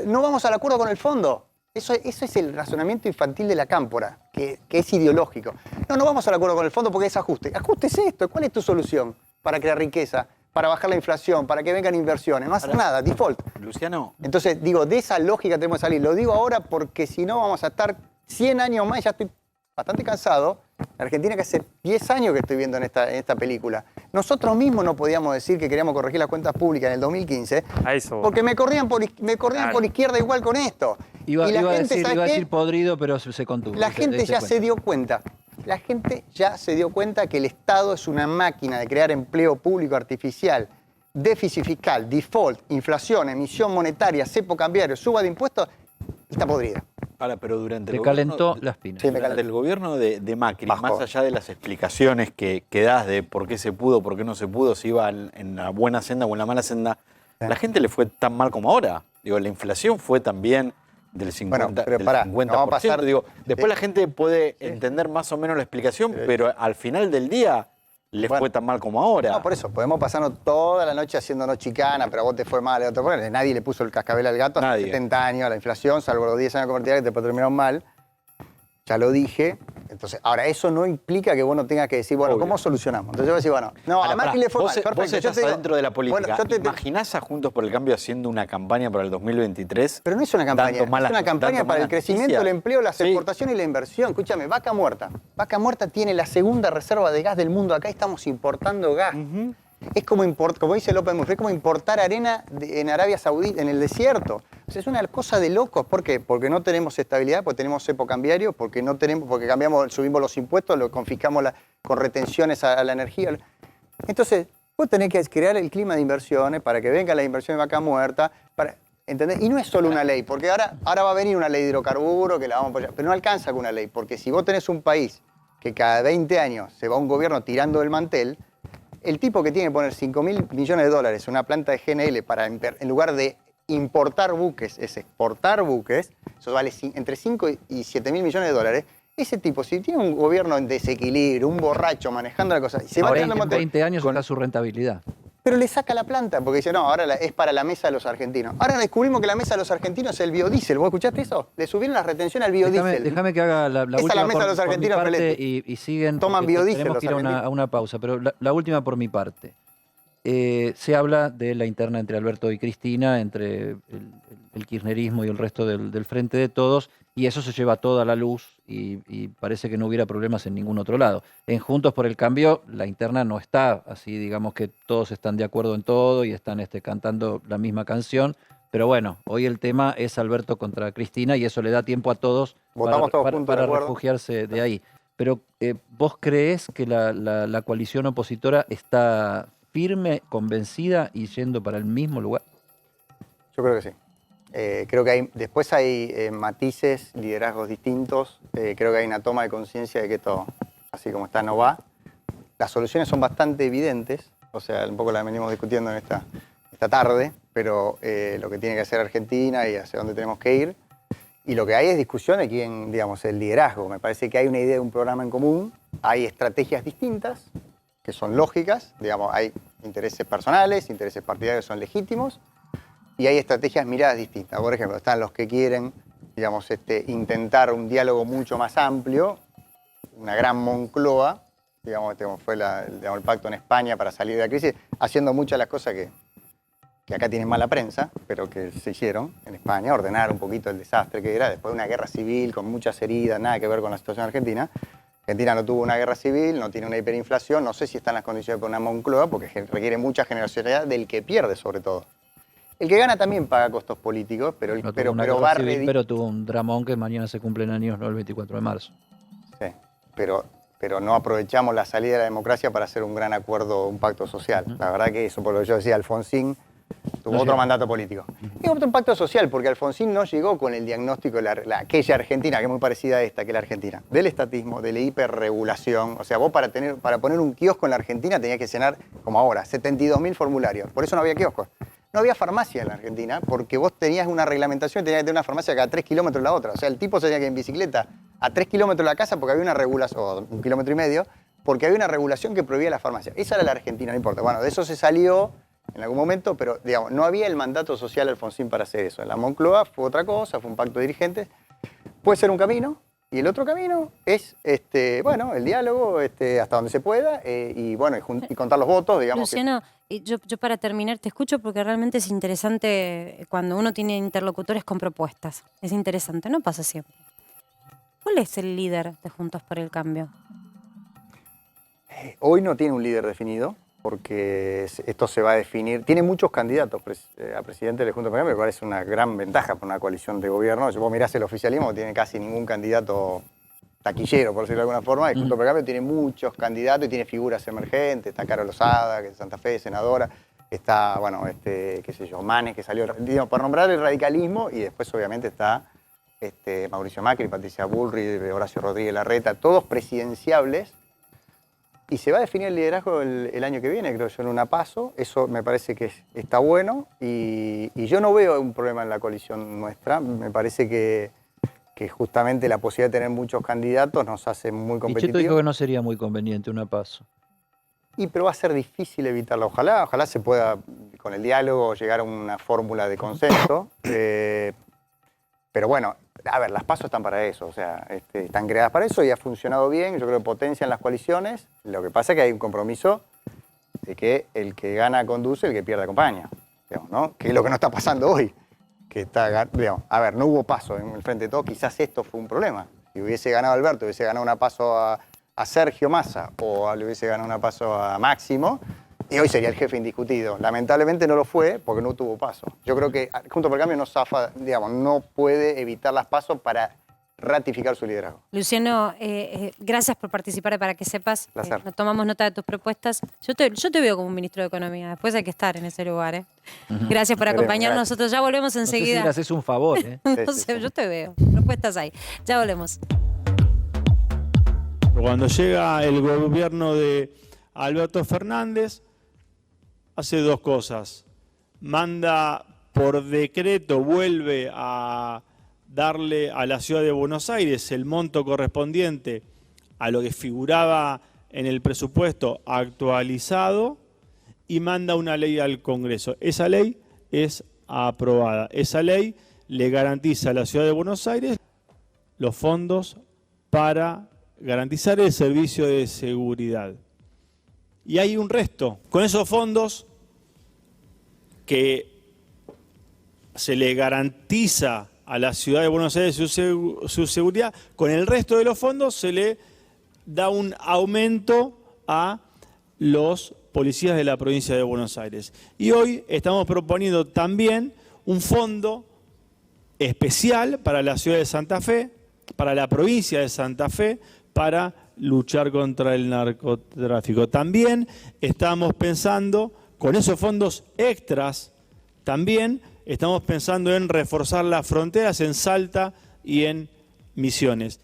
Speaker 7: No vamos al acuerdo con el fondo. Eso es el razonamiento infantil de la cámpora, que es ideológico. No vamos al acuerdo con el fondo porque es ajuste. Ajuste es esto. ¿Cuál es tu solución? Para crear riqueza, para bajar la inflación, para que vengan inversiones. No hacer nada, default.
Speaker 5: Luciano.
Speaker 7: Entonces, digo, de esa lógica tenemos que salir. Lo digo ahora porque si no vamos a estar 100 años más, ya estoy bastante cansado, La Argentina que hace 10 años que estoy viendo en esta película. Nosotros mismos no podíamos decir que queríamos corregir las cuentas públicas en el 2015
Speaker 6: A eso.
Speaker 7: porque me corrían por izquierda igual con esto.
Speaker 1: Iba
Speaker 7: Y la
Speaker 1: a
Speaker 7: gente,
Speaker 1: decir,
Speaker 7: ¿sabe
Speaker 1: iba a
Speaker 7: qué?
Speaker 1: decir podrido, pero se contuvo.
Speaker 7: La gente ya se dio cuenta. La gente ya se dio cuenta que el Estado es una máquina de crear empleo público artificial, déficit fiscal, default, inflación, emisión monetaria, cepo cambiario, suba de impuestos, está podrida.
Speaker 5: Ahora, pero durante
Speaker 1: Te
Speaker 5: el
Speaker 1: calentó
Speaker 5: gobierno,
Speaker 1: las pinas.
Speaker 7: Sí, me
Speaker 5: durante el gobierno de Macri,
Speaker 7: Bajó.
Speaker 5: más allá de las explicaciones que das de por qué se pudo, por qué no se pudo, si iba en la buena senda o en la mala senda, la gente le fue tan mal como ahora. Digo, la inflación fue también del 50%.
Speaker 7: Bueno, pero pará, no vamos a pasar-
Speaker 5: Digo, después la gente puede entender más o menos la explicación, pero al final del día le
Speaker 7: Bueno.
Speaker 5: fue tan mal como ahora.
Speaker 7: No, por eso, podemos pasarnos toda la noche haciéndonos chicana, pero a vos te fue mal, a otro fue mal. Nadie le puso el cascabel al gato hace
Speaker 5: Nadie.
Speaker 7: 70 años, la inflación, salvo los 10 años convertidos que después terminaron mal. Ya lo dije. Entonces, ahora, eso no implica que vos no tengas que decir, bueno,
Speaker 5: Obvio.
Speaker 7: ¿cómo solucionamos? Entonces yo voy a decir, bueno, no,
Speaker 5: Ahora,
Speaker 7: a Macri
Speaker 5: pará,
Speaker 7: le fue
Speaker 5: vos,
Speaker 7: mal. Perfecto.
Speaker 5: vos
Speaker 7: yo
Speaker 5: estás
Speaker 7: te digo-
Speaker 5: adentro de la política.
Speaker 7: Bueno, yo te-
Speaker 5: ¿Imaginás a Juntos por el Cambio haciendo una campaña para el 2023?
Speaker 7: Pero no es una campaña,
Speaker 5: Dando malas-
Speaker 7: es una campaña
Speaker 5: dando
Speaker 7: para el
Speaker 5: malas
Speaker 7: crecimiento,
Speaker 5: noticias.
Speaker 7: el empleo, las
Speaker 5: Sí.
Speaker 7: exportaciones y la inversión. Escúchame, Vaca Muerta. Vaca Muerta tiene la segunda reserva de gas del mundo. Acá estamos importando gas. Es como dice López Murphy, es como importar arena en Arabia Saudita, en el desierto. O sea, es una cosa de locos. ¿Por qué? Porque no tenemos estabilidad, porque tenemos cepo cambiario, porque subimos los impuestos, lo confiscamos con retenciones a la energía. Entonces, vos tenés que crear el clima de inversiones para que venga la inversión de Vaca Muerta, ¿entendés? Y no es solo una ley, porque ahora va a venir una ley de hidrocarburos que la vamos a apoyar, pero no alcanza con una ley, porque si vos tenés un país que cada 20 años se va un gobierno tirando del mantel, el tipo que tiene que poner 5.000 millones de dólares en una planta de GNL para, en lugar de importar buques, es exportar buques, eso vale entre 5 y 7.000 millones de dólares. Ese tipo, si tiene un gobierno en desequilibrio, un borracho manejando la cosa, y se va
Speaker 1: Ahora,
Speaker 7: tirando el
Speaker 1: en
Speaker 7: mantel,
Speaker 1: 20 años está su rentabilidad.
Speaker 7: pero le saca la planta, porque dice, no, ahora es para la mesa de los argentinos. Ahora descubrimos que la mesa de los argentinos es el biodiesel. ¿Vos escuchaste eso? Le subieron la retención al biodiesel.
Speaker 1: Déjame que haga la
Speaker 7: Esa es
Speaker 1: última
Speaker 7: la mesa de los
Speaker 1: por mi
Speaker 7: argentinos,
Speaker 1: parte
Speaker 7: Feletti.
Speaker 1: y siguen.
Speaker 7: Toman
Speaker 1: porque
Speaker 7: biodiesel
Speaker 1: tenemos
Speaker 7: los
Speaker 1: que ir a
Speaker 7: argentinos.
Speaker 1: una pausa, pero la última por mi parte. Se habla de la interna entre Alberto y Cristina, entre el kirchnerismo y el resto del Frente de Todos, y eso se lleva toda la luz y parece que no hubiera problemas en ningún otro lado. En Juntos por el Cambio, la interna no está así, digamos que todos están de acuerdo en todo y están cantando la misma canción, pero bueno, hoy el tema es Alberto contra Cristina y eso le da tiempo a todos
Speaker 7: Votamos todos juntos, de
Speaker 1: para
Speaker 7: acuerdo.
Speaker 1: refugiarse de ahí. Pero ¿vos creés que la coalición opositora está firme, convencida y yendo para el mismo lugar?
Speaker 7: Yo creo que sí. Creo que después hay matices, liderazgos distintos. Creo que hay una toma de conciencia de que esto, así como está, no va. Las soluciones son bastante evidentes, o sea, un poco las venimos discutiendo en esta tarde, pero lo que tiene que hacer Argentina y hacia dónde tenemos que ir. Y lo que hay es discusión de quién, digamos, el liderazgo. Me parece que hay una idea de un programa en común, hay estrategias distintas, que son lógicas, digamos, hay intereses personales, intereses partidarios son legítimos, y hay estrategias miradas distintas. Por ejemplo, están los que quieren, digamos, intentar un diálogo mucho más amplio, una gran Moncloa, digamos, como fue el pacto en España para salir de la crisis, haciendo muchas de las cosas que acá tienen mala prensa, pero que se hicieron en España, ordenar un poquito el desastre que era, después de una guerra civil con muchas heridas, nada que ver con la situación argentina. Argentina no tuvo una guerra civil, no tiene una hiperinflación, no sé si están las condiciones para una Moncloa, porque requiere mucha generosidad del que pierde, sobre todo. El que gana también paga costos políticos, pero
Speaker 1: No tuvo una guerra
Speaker 7: va
Speaker 1: civil, pero tuvo un dramón que mañana se cumplen años, no el 24 de marzo.
Speaker 7: Sí, pero no aprovechamos la salida de la democracia para hacer un gran acuerdo, un pacto social. La verdad que eso, por lo que yo decía, Alfonsín tuvo otro mandato político. Y otro pacto social, porque Alfonsín no llegó con el diagnóstico de aquella Argentina, que es muy parecida a esta, que es la Argentina, del estatismo, de la hiperregulación. O sea, vos para poner un kiosco en la Argentina tenías que llenar, como ahora, 72.000 formularios. Por eso no había kioscos. No había farmacia en la Argentina, porque vos tenías una reglamentación y tenías que tener una farmacia cada 3 kilómetros de la otra. O sea, el tipo se tenía que ir en bicicleta a 3 kilómetros de la casa porque había una regulación, o 1,5 kilómetros, porque había una regulación que prohibía la farmacia. Esa era la Argentina, no importa. Bueno, de eso se salió en algún momento, pero digamos, no había el mandato social Alfonsín para hacer eso. En la Moncloa fue otra cosa, fue un pacto de dirigentes. Puede ser un camino, y el otro camino es bueno, el diálogo hasta donde se pueda, y bueno, y contar los votos, digamos.
Speaker 2: Luciano, y yo para terminar te escucho porque realmente es interesante cuando uno tiene interlocutores con propuestas. Es interesante, no pasa siempre. ¿Cuál es el líder de Juntos por el Cambio?
Speaker 7: Hoy no tiene un líder definido, porque esto se va a definir. Tiene muchos candidatos a presidente del Juntos por el Cambio, me parece una gran ventaja para una coalición de gobierno. Si vos mirás el oficialismo, tiene casi ningún candidato taquillero, por decirlo de alguna forma. El Juntos por el Cambio tiene muchos candidatos y tiene figuras emergentes. Está Carol Lozada, que es de Santa Fe, senadora. Está, bueno, qué sé yo, Manes, que salió, digamos, para nombrar el radicalismo. Y después, obviamente, está Mauricio Macri, Patricia Bullrich, Horacio Rodríguez Larreta, todos presidenciables. Y se va a definir el liderazgo el año que viene, creo yo, en una PASO. Eso me parece que está bueno. Y yo no veo un problema en la coalición nuestra. Me parece que justamente la posibilidad de tener muchos candidatos nos hace muy competitivos.
Speaker 1: Pichetto dijo que no sería muy conveniente una PASO.
Speaker 7: Pero va a ser difícil evitarla. Ojalá se pueda, con el diálogo, llegar a una fórmula de consenso. Pero bueno, a ver, las PASO están para eso, o sea, están creadas para eso y ha funcionado bien. Yo creo que potencian las coaliciones. Lo que pasa es que hay un compromiso de que el que gana conduce, el que pierde acompaña, digamos, ¿no? Que es lo que no está pasando hoy. Que está, digamos, a ver, no hubo PASO en el Frente de Todos, quizás esto fue un problema. Si hubiese ganado Alberto, hubiese ganado una PASO a Sergio Massa o le hubiese ganado una PASO a Máximo, y hoy sería el jefe indiscutido. Lamentablemente no lo fue porque no tuvo PASO. Yo creo que Juntos por el Cambio no zafa, digamos, no puede evitar las PASO para ratificar su liderazgo.
Speaker 2: Luciano, gracias por participar, para que sepas. Nos tomamos nota de tus propuestas. Yo te veo como un ministro de Economía. Después hay que estar en ese lugar. Gracias por acompañarnos. Nosotros ya volvemos enseguida.
Speaker 1: No sé si le haces un favor.
Speaker 2: No sé, yo te veo. Propuestas hay. Ya volvemos.
Speaker 10: Cuando llega el gobierno de Alberto Fernández, hace dos cosas. Manda por decreto, vuelve a darle a la ciudad de Buenos Aires el monto correspondiente a lo que figuraba en el presupuesto actualizado y manda una ley al Congreso. Esa ley es aprobada. Esa ley le garantiza a la ciudad de Buenos Aires los fondos para garantizar el servicio de seguridad. Y hay un resto. Con esos fondos que se le garantiza a la ciudad de Buenos Aires su seguridad, con el resto de los fondos se le da un aumento a los policías de la provincia de Buenos Aires. Y hoy estamos proponiendo también un fondo especial para la ciudad de Santa Fe, para la provincia de Santa Fe, para luchar contra el narcotráfico. También estamos pensando, con esos fondos extras, también estamos pensando en reforzar las fronteras en Salta y en Misiones.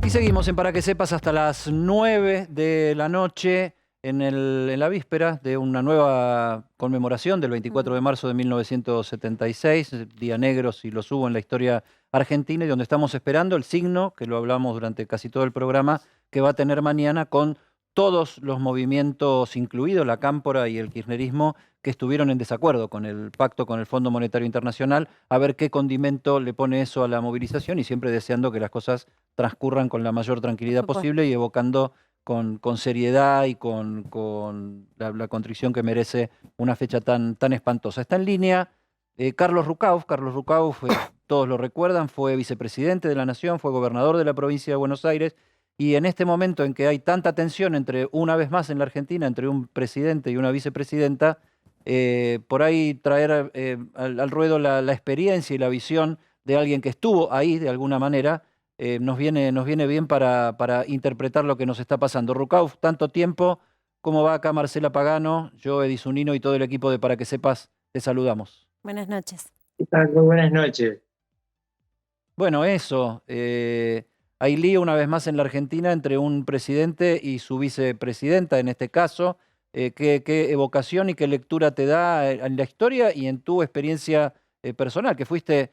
Speaker 1: Y seguimos en Para que Sepas hasta las 9 de la noche, en la víspera de una nueva conmemoración del 24 de marzo de 1976, Día Negro, si los hubo en la historia argentina, y donde estamos esperando el signo, que lo hablamos durante casi todo el programa, que va a tener mañana con todos los movimientos, incluidos la Cámpora y el kirchnerismo, que estuvieron en desacuerdo con el pacto con el Fondo Monetario Internacional, a ver qué condimento le pone eso a la movilización y siempre deseando que las cosas transcurran con la mayor tranquilidad posible y evocando con seriedad y con la contrición que merece una fecha tan espantosa. Está en línea Carlos Rucauf. Carlos Rucauf, todos lo recuerdan, fue vicepresidente de la Nación, fue gobernador de la provincia de Buenos Aires, y en este momento en que hay tanta tensión una vez más en la Argentina, entre un presidente y una vicepresidenta, por ahí traer al ruedo la experiencia y la visión de alguien que estuvo ahí de alguna manera, nos viene bien para interpretar lo que nos está pasando. Rucauf, tanto tiempo. ¿Cómo va acá Marcela Pagano? Yo, Edison Unino y todo el equipo de Para que Sepas, te saludamos.
Speaker 2: Buenas noches.
Speaker 11: ¿Qué tal? Muy buenas noches.
Speaker 1: Bueno, eso. Hay lío una vez más en la Argentina entre un presidente y su vicepresidenta, en este caso. ¿Qué evocación y qué lectura te da en la historia y en tu experiencia personal, que fuiste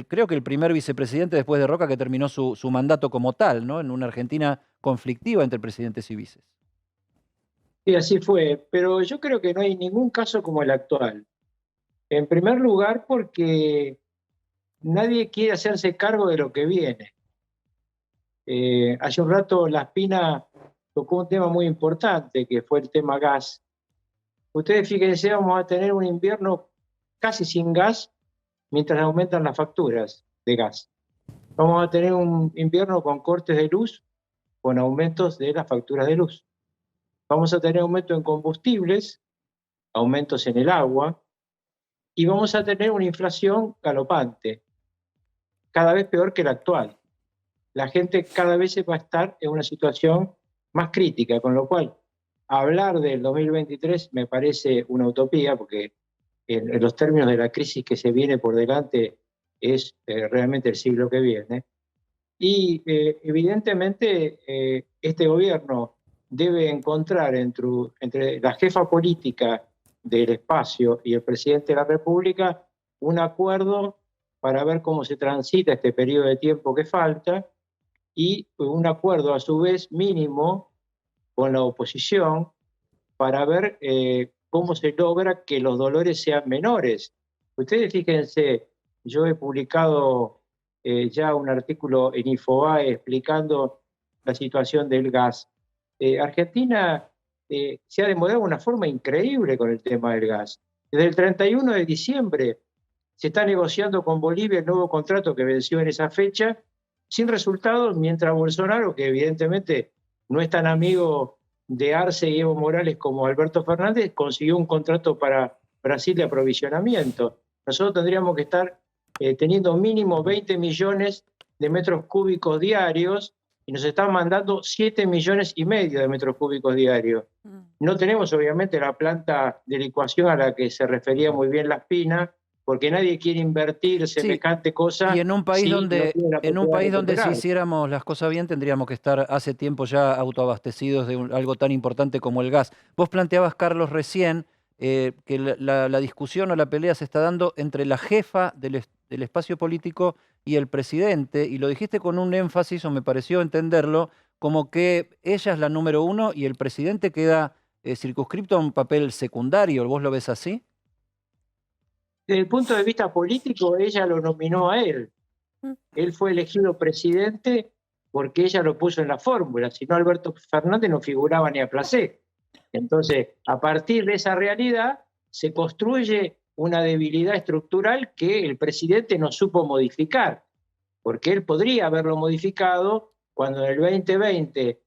Speaker 1: creo que el primer vicepresidente después de Roca que terminó su mandato como tal, ¿no? En una Argentina conflictiva entre presidentes y vices.
Speaker 11: Sí, así fue, pero yo creo que no hay ningún caso como el actual. En primer lugar, porque nadie quiere hacerse cargo de lo que viene. Hace un rato La Espina tocó un tema muy importante, que fue el tema gas. Ustedes fíjense, vamos a tener un invierno casi sin gas mientras aumentan las facturas de gas. Vamos a tener un invierno con cortes de luz, con aumentos de las facturas de luz. Vamos a tener aumento en combustibles, aumentos en el agua, y vamos a tener una inflación galopante, cada vez peor que la actual. La gente cada vez va a estar en una situación más crítica, con lo cual hablar del 2023 me parece una utopía, porque en los términos de la crisis que se viene por delante es realmente el siglo que viene. Y evidentemente este gobierno debe encontrar entre la jefa política del espacio y el presidente de la República un acuerdo para ver cómo se transita este periodo de tiempo que falta, y un acuerdo a su vez mínimo con la oposición para ver cómo se logra que los dolores sean menores. Ustedes fíjense, yo he publicado ya un artículo en Infobae explicando la situación del gas. Argentina se ha demorado de una forma increíble con el tema del gas. Desde el 31 de diciembre se está negociando con Bolivia el nuevo contrato que venció en esa fecha, sin resultados, mientras Bolsonaro, que evidentemente no es tan amigo de Arce y Evo Morales como Alberto Fernández, consiguió un contrato para Brasil de aprovisionamiento. Nosotros tendríamos que estar teniendo mínimo 20 millones de metros cúbicos diarios y nos están mandando 7,5 millones de metros cúbicos diarios. No tenemos obviamente la planta de licuación a la que se refería muy bien La Espina, porque nadie quiere invertir semejante cosa.
Speaker 1: Y en un país donde,
Speaker 11: recuperar.
Speaker 1: si hiciéramos las cosas bien tendríamos que estar hace tiempo ya autoabastecidos de algo tan importante como el gas. Vos planteabas, Carlos, recién que la discusión o la pelea se está dando entre la jefa del espacio político y el presidente, y lo dijiste con un énfasis, o me pareció entenderlo, como que ella es la número uno y el presidente queda circunscripto a un papel secundario. ¿Vos lo ves así?
Speaker 11: Desde el punto de vista político, ella lo nominó a él. Él fue elegido presidente porque ella lo puso en la fórmula, si no Alberto Fernández no figuraba ni a placer. Entonces, a partir de esa realidad, se construye una debilidad estructural que el presidente no supo modificar, porque él podría haberlo modificado cuando en el 2020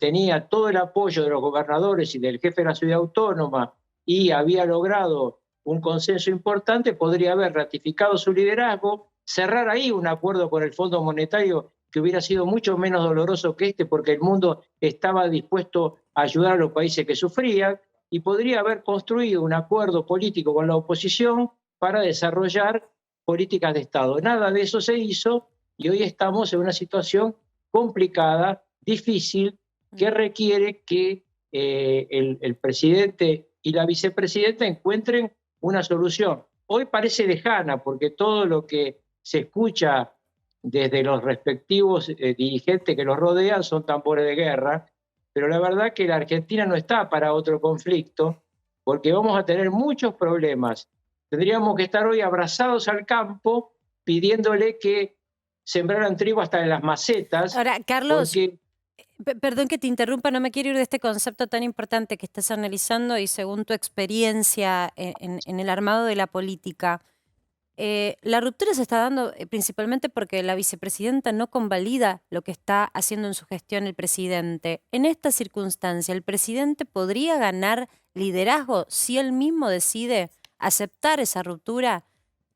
Speaker 11: tenía todo el apoyo de los gobernadores y del jefe de la ciudad autónoma y había logrado un consenso importante, podría haber ratificado su liderazgo, cerrar ahí un acuerdo con el Fondo Monetario que hubiera sido mucho menos doloroso que este, porque el mundo estaba dispuesto a ayudar a los países que sufrían, y podría haber construido un acuerdo político con la oposición para desarrollar políticas de Estado. Nada de eso se hizo y hoy estamos en una situación complicada, difícil, que requiere que el presidente y la vicepresidenta encuentren una solución. Hoy parece lejana porque todo lo que se escucha desde los respectivos dirigentes que los rodean son tambores de guerra, pero la verdad que la Argentina no está para otro conflicto, porque vamos a tener muchos problemas. Tendríamos que estar hoy abrazados al campo pidiéndole que sembraran trigo hasta en las macetas.
Speaker 2: Ahora, Carlos,
Speaker 11: porque...
Speaker 2: perdón que te interrumpa, no me quiero ir de este concepto tan importante que estás analizando y según tu experiencia en el armado de la política. La ruptura se está dando principalmente porque la vicepresidenta no convalida lo que está haciendo en su gestión el presidente. En esta circunstancia, ¿el presidente podría ganar liderazgo si él mismo decide aceptar esa ruptura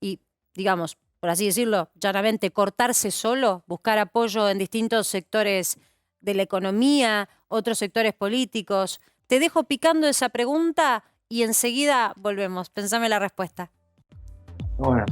Speaker 2: y, digamos, por así decirlo, llanamente cortarse solo, buscar apoyo en distintos sectores de la economía, otros sectores políticos? Te dejo picando esa pregunta y enseguida volvemos. Pensame la respuesta.
Speaker 11: Bueno.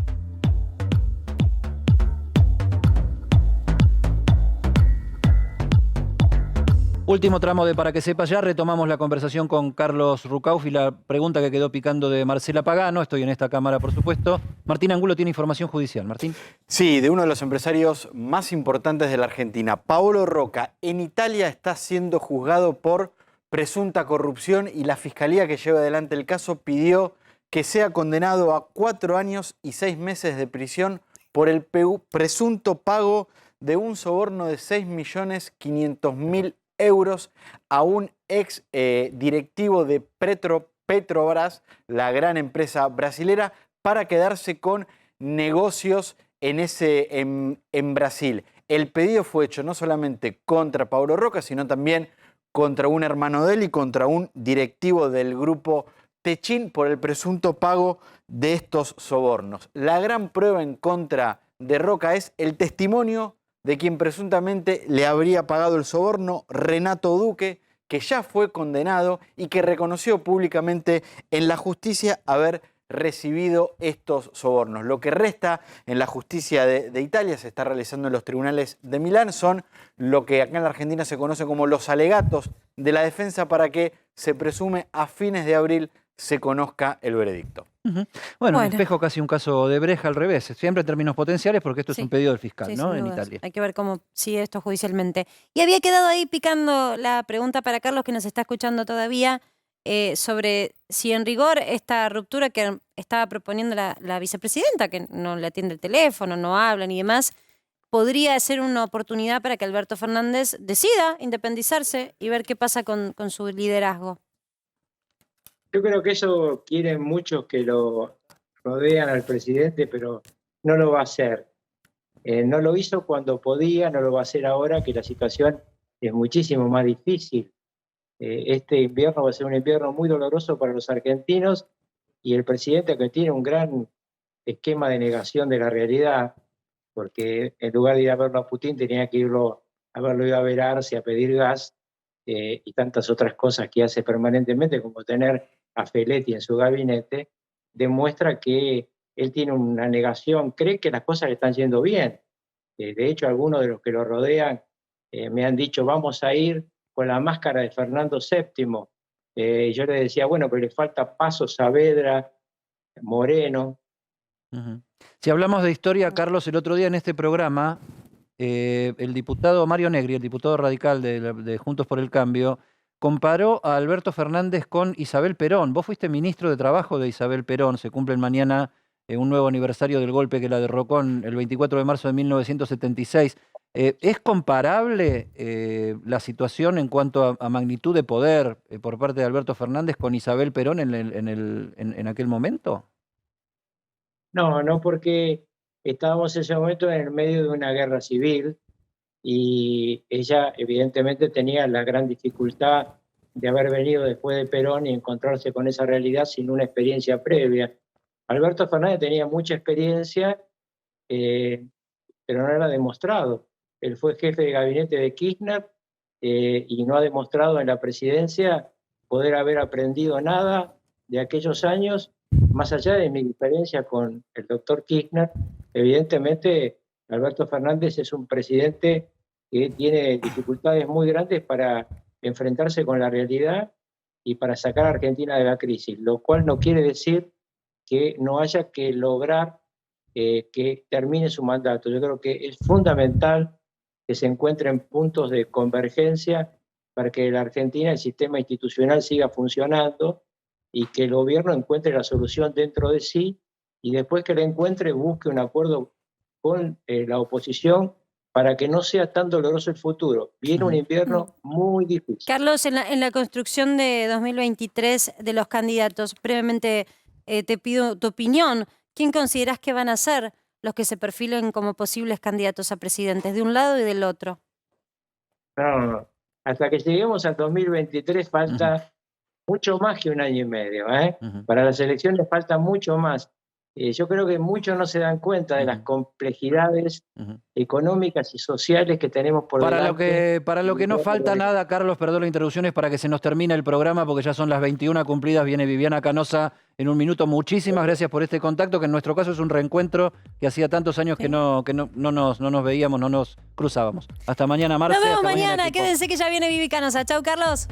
Speaker 1: Último tramo de Para que sepa ya, retomamos la conversación con Carlos Rucauf y la pregunta que quedó picando de Marcela Pagano. Estoy en esta cámara, por supuesto. Martín Angulo tiene información judicial. Martín.
Speaker 5: Sí, de uno de los empresarios más importantes de la Argentina, Paolo Rocca. En Italia está siendo juzgado por presunta corrupción y la fiscalía que lleva adelante el caso pidió que sea condenado a 4 años y 6 meses de prisión por el presunto pago de un soborno de 6.500.000 euros a un ex directivo de Petrobras, la gran empresa brasilera, para quedarse con negocios en Brasil. El pedido fue hecho no solamente contra Paolo Rocca, sino también contra un hermano de él y contra un directivo del grupo Techin por el presunto pago de estos sobornos. La gran prueba en contra de Rocca es el testimonio de quien presuntamente le habría pagado el soborno, Renato Duque, que ya fue condenado y que reconoció públicamente en la justicia haber recibido estos sobornos. Lo que resta en la justicia de Italia, se está realizando en los tribunales de Milán, son lo que acá en la Argentina se conoce como los alegatos de la defensa para que se presume a fines de abril se conozca el veredicto.
Speaker 1: Bueno, en espejo casi un caso de Breja al revés, siempre en términos potenciales porque esto es un pedido del fiscal, ¿no? En Italia.
Speaker 2: Hay que ver cómo sigue esto judicialmente. Y había quedado ahí picando la pregunta para Carlos, que nos está escuchando todavía, sobre si en rigor esta ruptura que estaba proponiendo la vicepresidenta, que no le atiende el teléfono, no habla ni demás, podría ser una oportunidad para que Alberto Fernández decida independizarse y ver qué pasa con su liderazgo.
Speaker 11: Yo creo que eso quieren muchos que lo rodean al presidente, pero no lo va a hacer. No lo hizo cuando podía, no lo va a hacer ahora, que la situación es muchísimo más difícil. Este invierno va a ser un invierno muy doloroso para los argentinos y el presidente, que tiene un gran esquema de negación de la realidad, porque en lugar de ir a verlo a Putin tenía que haberlo ido a ver a Arce, a pedir gas y tantas otras cosas que hace permanentemente, como tener a Feletti en su gabinete, demuestra que él tiene una negación, cree que las cosas le están yendo bien. De hecho, algunos de los que lo rodean me han dicho, vamos a ir con la máscara de Fernando VII. Yo le decía, bueno, pero le falta Paso, Saavedra, Moreno.
Speaker 1: Si hablamos de historia, Carlos, el otro día en este programa, el diputado Mario Negri, el diputado radical de Juntos por el Cambio, comparó a Alberto Fernández con Isabel Perón. Vos fuiste ministro de Trabajo de Isabel Perón. Se cumple mañana un nuevo aniversario del golpe que la derrocó el 24 de marzo de 1976. ¿Es comparable la situación en cuanto a magnitud de poder por parte de Alberto Fernández con Isabel Perón en aquel momento?
Speaker 11: No, porque estábamos en ese momento en el medio de una guerra civil y ella evidentemente tenía la gran dificultad de haber venido después de Perón y encontrarse con esa realidad sin una experiencia previa. Alberto Fernández tenía mucha experiencia, pero no era demostrado. Él fue jefe de gabinete de Kirchner y no ha demostrado en la presidencia poder haber aprendido nada de aquellos años, más allá de mi diferencia con el doctor Kirchner. Evidentemente, Alberto Fernández es un presidente que tiene dificultades muy grandes para enfrentarse con la realidad y para sacar a Argentina de la crisis, lo cual no quiere decir que no haya que lograr que termine su mandato. Yo creo que es fundamental que se encuentren puntos de convergencia para que la Argentina, el sistema institucional, siga funcionando y que el gobierno encuentre la solución dentro de sí y después que la encuentre busque un acuerdo con la oposición para que no sea tan doloroso el futuro. Viene un invierno muy difícil.
Speaker 2: Carlos, en la construcción de 2023 de los candidatos, brevemente te pido tu opinión. ¿Quién considerás que van a ser los que se perfilen como posibles candidatos a presidentes, de un lado y del otro?
Speaker 11: No. Hasta que lleguemos al 2023 falta mucho más que un año y medio. Para las elecciones falta mucho más. Yo creo que muchos no se dan cuenta de las complejidades económicas y sociales que tenemos por delante.
Speaker 1: Para lo que no falta nada, Carlos, perdón la interrupción, es para que se nos termine el programa porque ya son las 21 cumplidas. Viene Viviana Canosa en un minuto. Muchísimas gracias por este contacto, que en nuestro caso es un reencuentro que hacía tantos años que no nos veíamos, no nos cruzábamos. Hasta mañana, Marce.
Speaker 2: Nos vemos
Speaker 1: hasta
Speaker 2: mañana.
Speaker 1: equipo.
Speaker 2: Quédense que ya viene Vivi Canosa. Chau, Carlos.